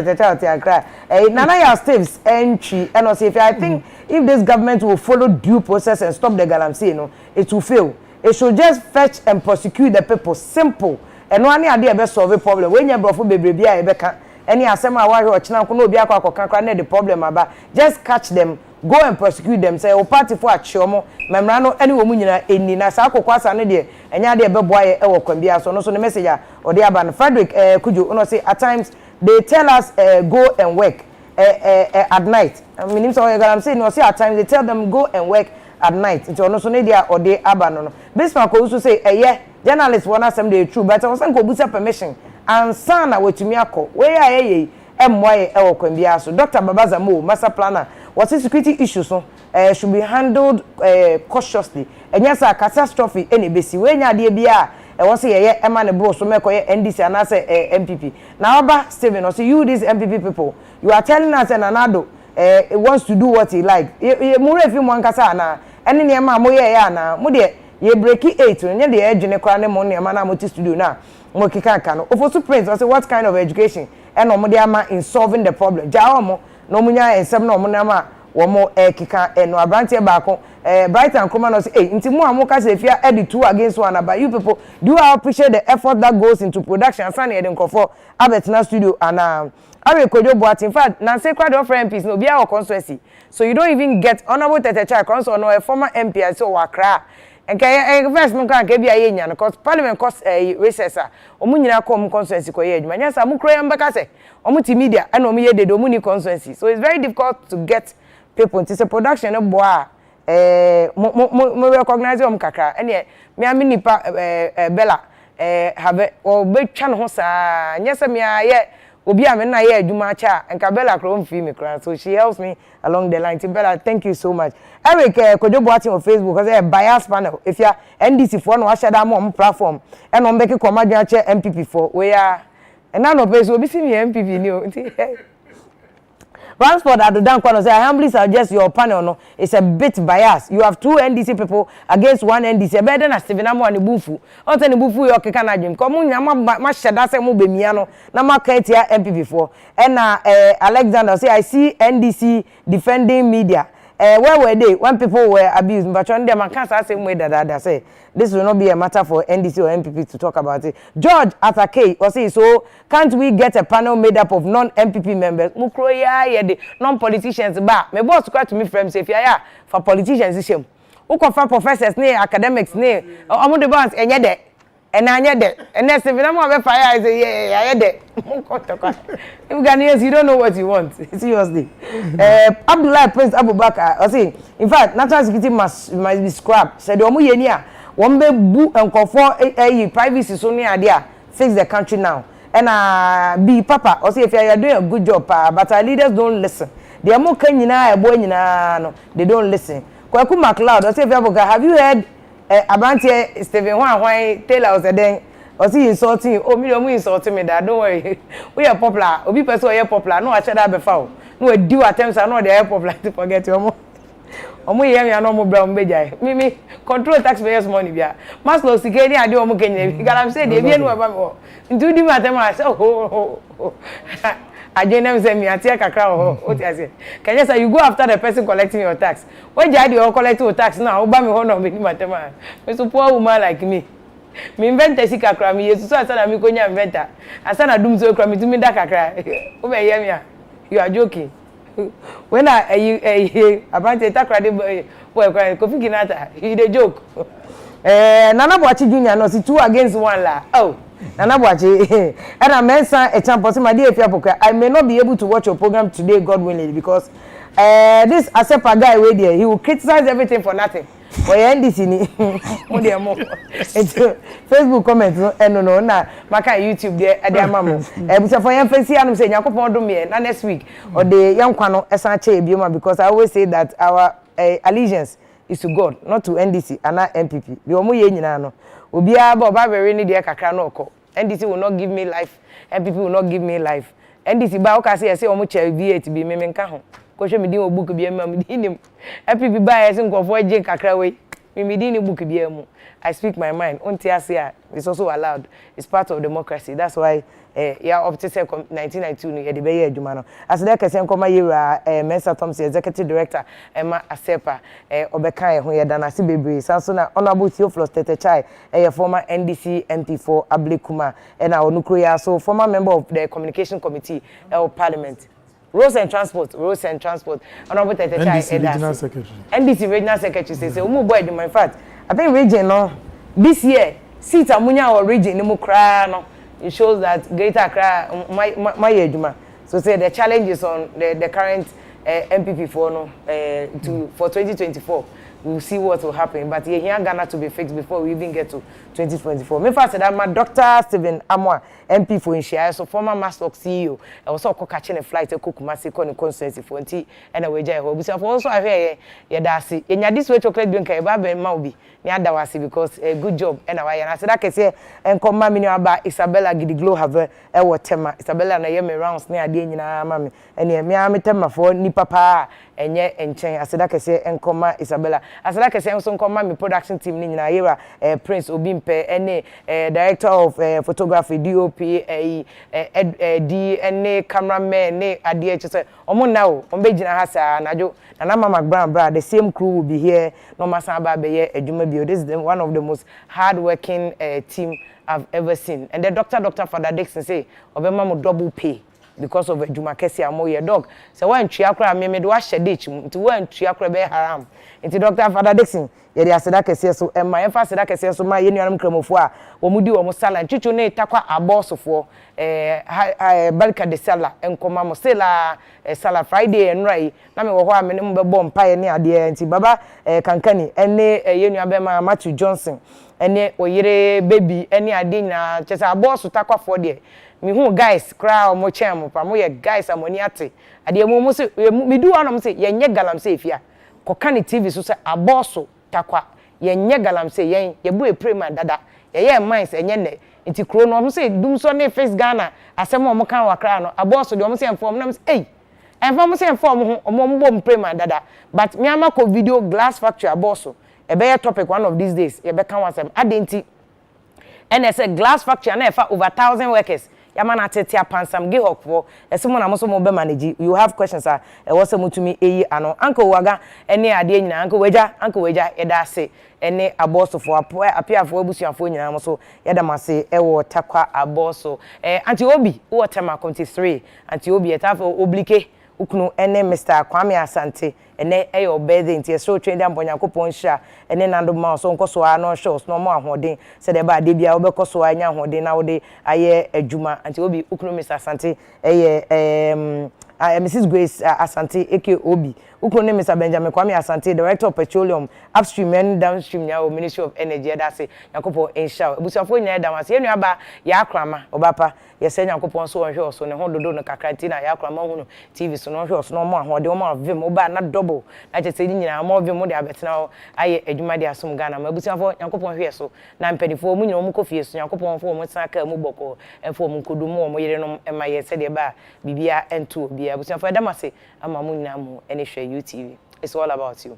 tete akra nana ya steps entry and say if I think if this government will follow due process and stop the galamsey no it will fail. It should just fetch and prosecute the people simple and one ade e be solve problem when you brofo bebrebe a e be ka any asema wa he ochina ko no obi akwa na the problem aba just catch them go and prosecute them say o party for achiomo memra no any wo mu nyina eni na sa akokwasa no de enya de be boaye e wo kwambia so no so the message a o de aba no Frederick Kujo no say at times they tell us go and work at night I mean so I'm saying no say at times they tell them go and work at night nti ono so ne dia o de aba no Bismarck ko so say journalists wanna asem dey true but I was ko busa permission and sana wetumi akọ we ya emmoye e wo kwambia so Dr. Babaza Mo master planner what security issues so should be handled cautiously enya sa catastrophe ene besi we nya de bia e wo say ye ema ne bro so mekoye NDC and say MPP now Oba Steven or say you these MPP people you are telling us and Anado wants to do what he like mu refi mu ankasa na ene ne ma mo ye ya na mo de ye break 8 nya de edwene kwa ne mo ne ma na mo ti studio na mo kika ka no ofosu prince or say what kind of education and omo de ama in solving the problem ja omo no munya ensem na omo na ma wo mo kika no abrantie baako Brighton Kuma no say nti mu amoka say fia edit 2 against 1 about you people do I appreciate the effort that goes into production asan e den kofo abetina studio and Awe Kojo Boat in fact na say crowd of MPs no bia or constituency so you don't even get honorable Tetecha Council no a former MP so wakra and first mo kan ke bia ye nya no cause parliament cause recessor omu nyina kom constituency ko ye adwuma nya sa mu kroya mbeka se omu ti media and omu ye de omu ni constituency so it's very difficult to get people into production no boa mo recognize om kakra ene me am nipa Bella have o betwa no ho saa nya se me aye obi am na ye adwuma cha enka Bella kro mfi me kra so she helps me along the line. Bella, thank you so much. Eric Kojo Boating on Facebook because a bias panel if you are NDC for no ashada mo platform and on beke komadwa che MPP for we are and now no place obi see me MPP ni o Ransford Adodan Kwano say I humbly suggest your panel no it's a bit biased. You have 2 NDC people against 1 NDC. Better than Stephen Amo and Bufu. On the Bufu you keka na jim. Come on, ma shada say mo be miano na ma kaetia MPP for. And Alexander say I see NDC defending media. Where were they when people were abused? But on them, I can't say same way that say this will not be a matter for NDC or MPP to talk about it. George Atake or say so can't we get a panel made up of non-MPP members? Mukroya the non-politicians ba. My boss quite to me from say if ya for politicians issue. Who for professors ne academics ne omo the bonds enye de. And I need that. And next if I'm on fire, I say, yeah, I had that. You Ghanaians, you don't know what you want. Seriously. Abdullah Prince Abubakar, I say, in fact, national security must be scrapped. Said, Omu Yenia, one be boo and conform privacy so near there. Fix the country now. And be Papa, or say, if you are doing a good job, but our leaders don't listen. They are more Kenyana, a boy, no, they don't listen. Kwaku MacLeod, or say, have you heard? Abantie Stephen why Taylor was then or see insulting oh me insulting me that don't worry we are popular obi person we popular no actually that before no do attempts are not they popular to forget omo hear me no mo bra mo bejai me control taxpayers money bia maslow sikeni ade omo kenye galam say dey bi no ba me ntu di matema say oh ajenem say me atia kakra o ti ase kenya say you go after the person collecting your tax when jadi you collect your tax now oba me ho no me matema me so poor woman like me invent si kakra me yesu so asana me konya inventor asana dum so kakra me tumi da kakra o be hear me you are joking when about the takra de boy Kofi Kinata he dey joke Nana Boachi Junior no see 2 against 1 la oh Nana Boachi and a mensa a champion my dear Pokua I may not be able to watch your program today God willing because this Asepa guy way there he will criticize everything for nothing for NDC ni mo dey mo Facebook comment no na maka YouTube there e dey amamo busa for yan fancy anu say Yakopon do me na next week or the yankwa no esan che ebioma because I always say that our allegiance is to God not to NDC and not MPP the omo ye nyina no obia ba obabere ni de kakra no oko NDC will not give me life MPP will not give me life NDC ba o ka say omo che V8 bi me nka ho ko hwe me din obuku bi ma me din nim MPP ba yes nkofo je kakra we me didn't book biemu. I speak my mind. Untiasia is also allowed. It's part of democracy. That's why yeah, up to 1992 no yede beye adwuma no. As there kese nkoma yira Mensa Thompson executive director Emma Asepa obeka ho yeda na se bebre sanso na honorable Theophilus Tetechai former NDC MP for Ablekuma and onukro ya so former member of the communication committee of parliament. Roads and Transport. Honorable Tetechai NDC regional secretary. NDC regional secretary says umu boy adwuma. In fact, I think region no this year seat amunya or region no kra no. It shows that Greater Accra my eduma. So say the challenge is on the current MPP for for 2024. We'll see what will happen. But here Ghana to be fixed before we even get to 2024. Me first said that my Dr. Stephen Amwa, MP for Inshia, so former Mastock CEO, I was also catching a flight to Kumasi constituency for NT and a wager. Also I hear Yadasi. In this way chocolate drink a baby Maubi. Niadawasi because a good job anyway. And I said I can say and come mammy about Isabella Gidiglo have a tema. Isabella and I am rounds near Dina mammy. And yeah, me am tema for ni papa and yet and chain. I said I can say and come Isabella. I said I can say also come my production team in Naira Prince Obimpe any director of photography DOP D any cameraman ne adie say omo now ombegina hasa najo na mama bra the same crew will be here no masa ba be ye adwuma bio. This is one of the most hard-working team I've ever seen. And the Dr. Father Dixon say, "Obema mo double pay because of adwuma kesi amo ye dog." So when triakra me do wash ditch, nti when triakra be haram. Nti Dr. Father Dixon, ye dey aseda kesi so e ma emfa aseda kesi so ma ye nuanam kramofo a wo mudi wo mo sala nchuchu ne takwa abosofo balka de sala enkoma mo sala sala Friday enrai na me wo ho a me mo be bom pae ne ade nti baba kankani ene ye nua be ma Matthew Johnson ene oyire baby ene ade nyina chese aboso takwafo de me hu guys kra mo chem pa mo ye guys amoni ate ade mo se me du anom se ye nye galam se Afia koka ne TV so se aboso takwa ye nye galam se ye bu e prema dada ye minds enye ne nti kro no mo se dum so ne face Ghana asem mo kan wakra no aboso de mo se inform na mo se inform se inform ho mo mbom prema dada but me amako video glass factory aboso e be topic one of these days ye be kan wasem adenti and I said glass factory na e fa over 1,000 workers yamana tetia pansam gihok for esimo na mo so mo be manage. You have questions e wose mutumi eyi ano uncle waga ene ade nyina uncle weja eda se ene aboso for apia for abusuafo nyina mo so yeda mase ewo takwa aboso anti obi wo tema 23 anti obi etafo oblike ukunu ene Mr. Kwame Asante ene eyo birthday nti so trend ambonyankopon hia ene nando ma so nkoso a no shows no mo ahoden se de ba de bia wo bekoso anya ahoden na wo de aye adwuma anti obi ukunu Mr. Asante eye Mrs. Grace Asante eke obi ukunu Mr. Benjamin Kwame Asante director of petroleum upstream and downstream ya Ministry of Energy da se yakopon hia busuafo nya da mase yenu aba ya akrama obapa yese yakopon so onhwe so ne ho dodo no kakrantina ya akrama hunu TV so no hwe so no mo ahoden mo avim oba na double na chese di nyina mo avim mo de abetena aye adwuma de asom Ghana ma busuafo yakopon hwe so na mpanifo mu nyina mo kofie so yakopon fo mo tsaka mu boko enfo mo kodumu mo yire no ema yese de ba bibia ento bia busuafo da mase ama mo nyina mo ene hwe UTV. It's all about you.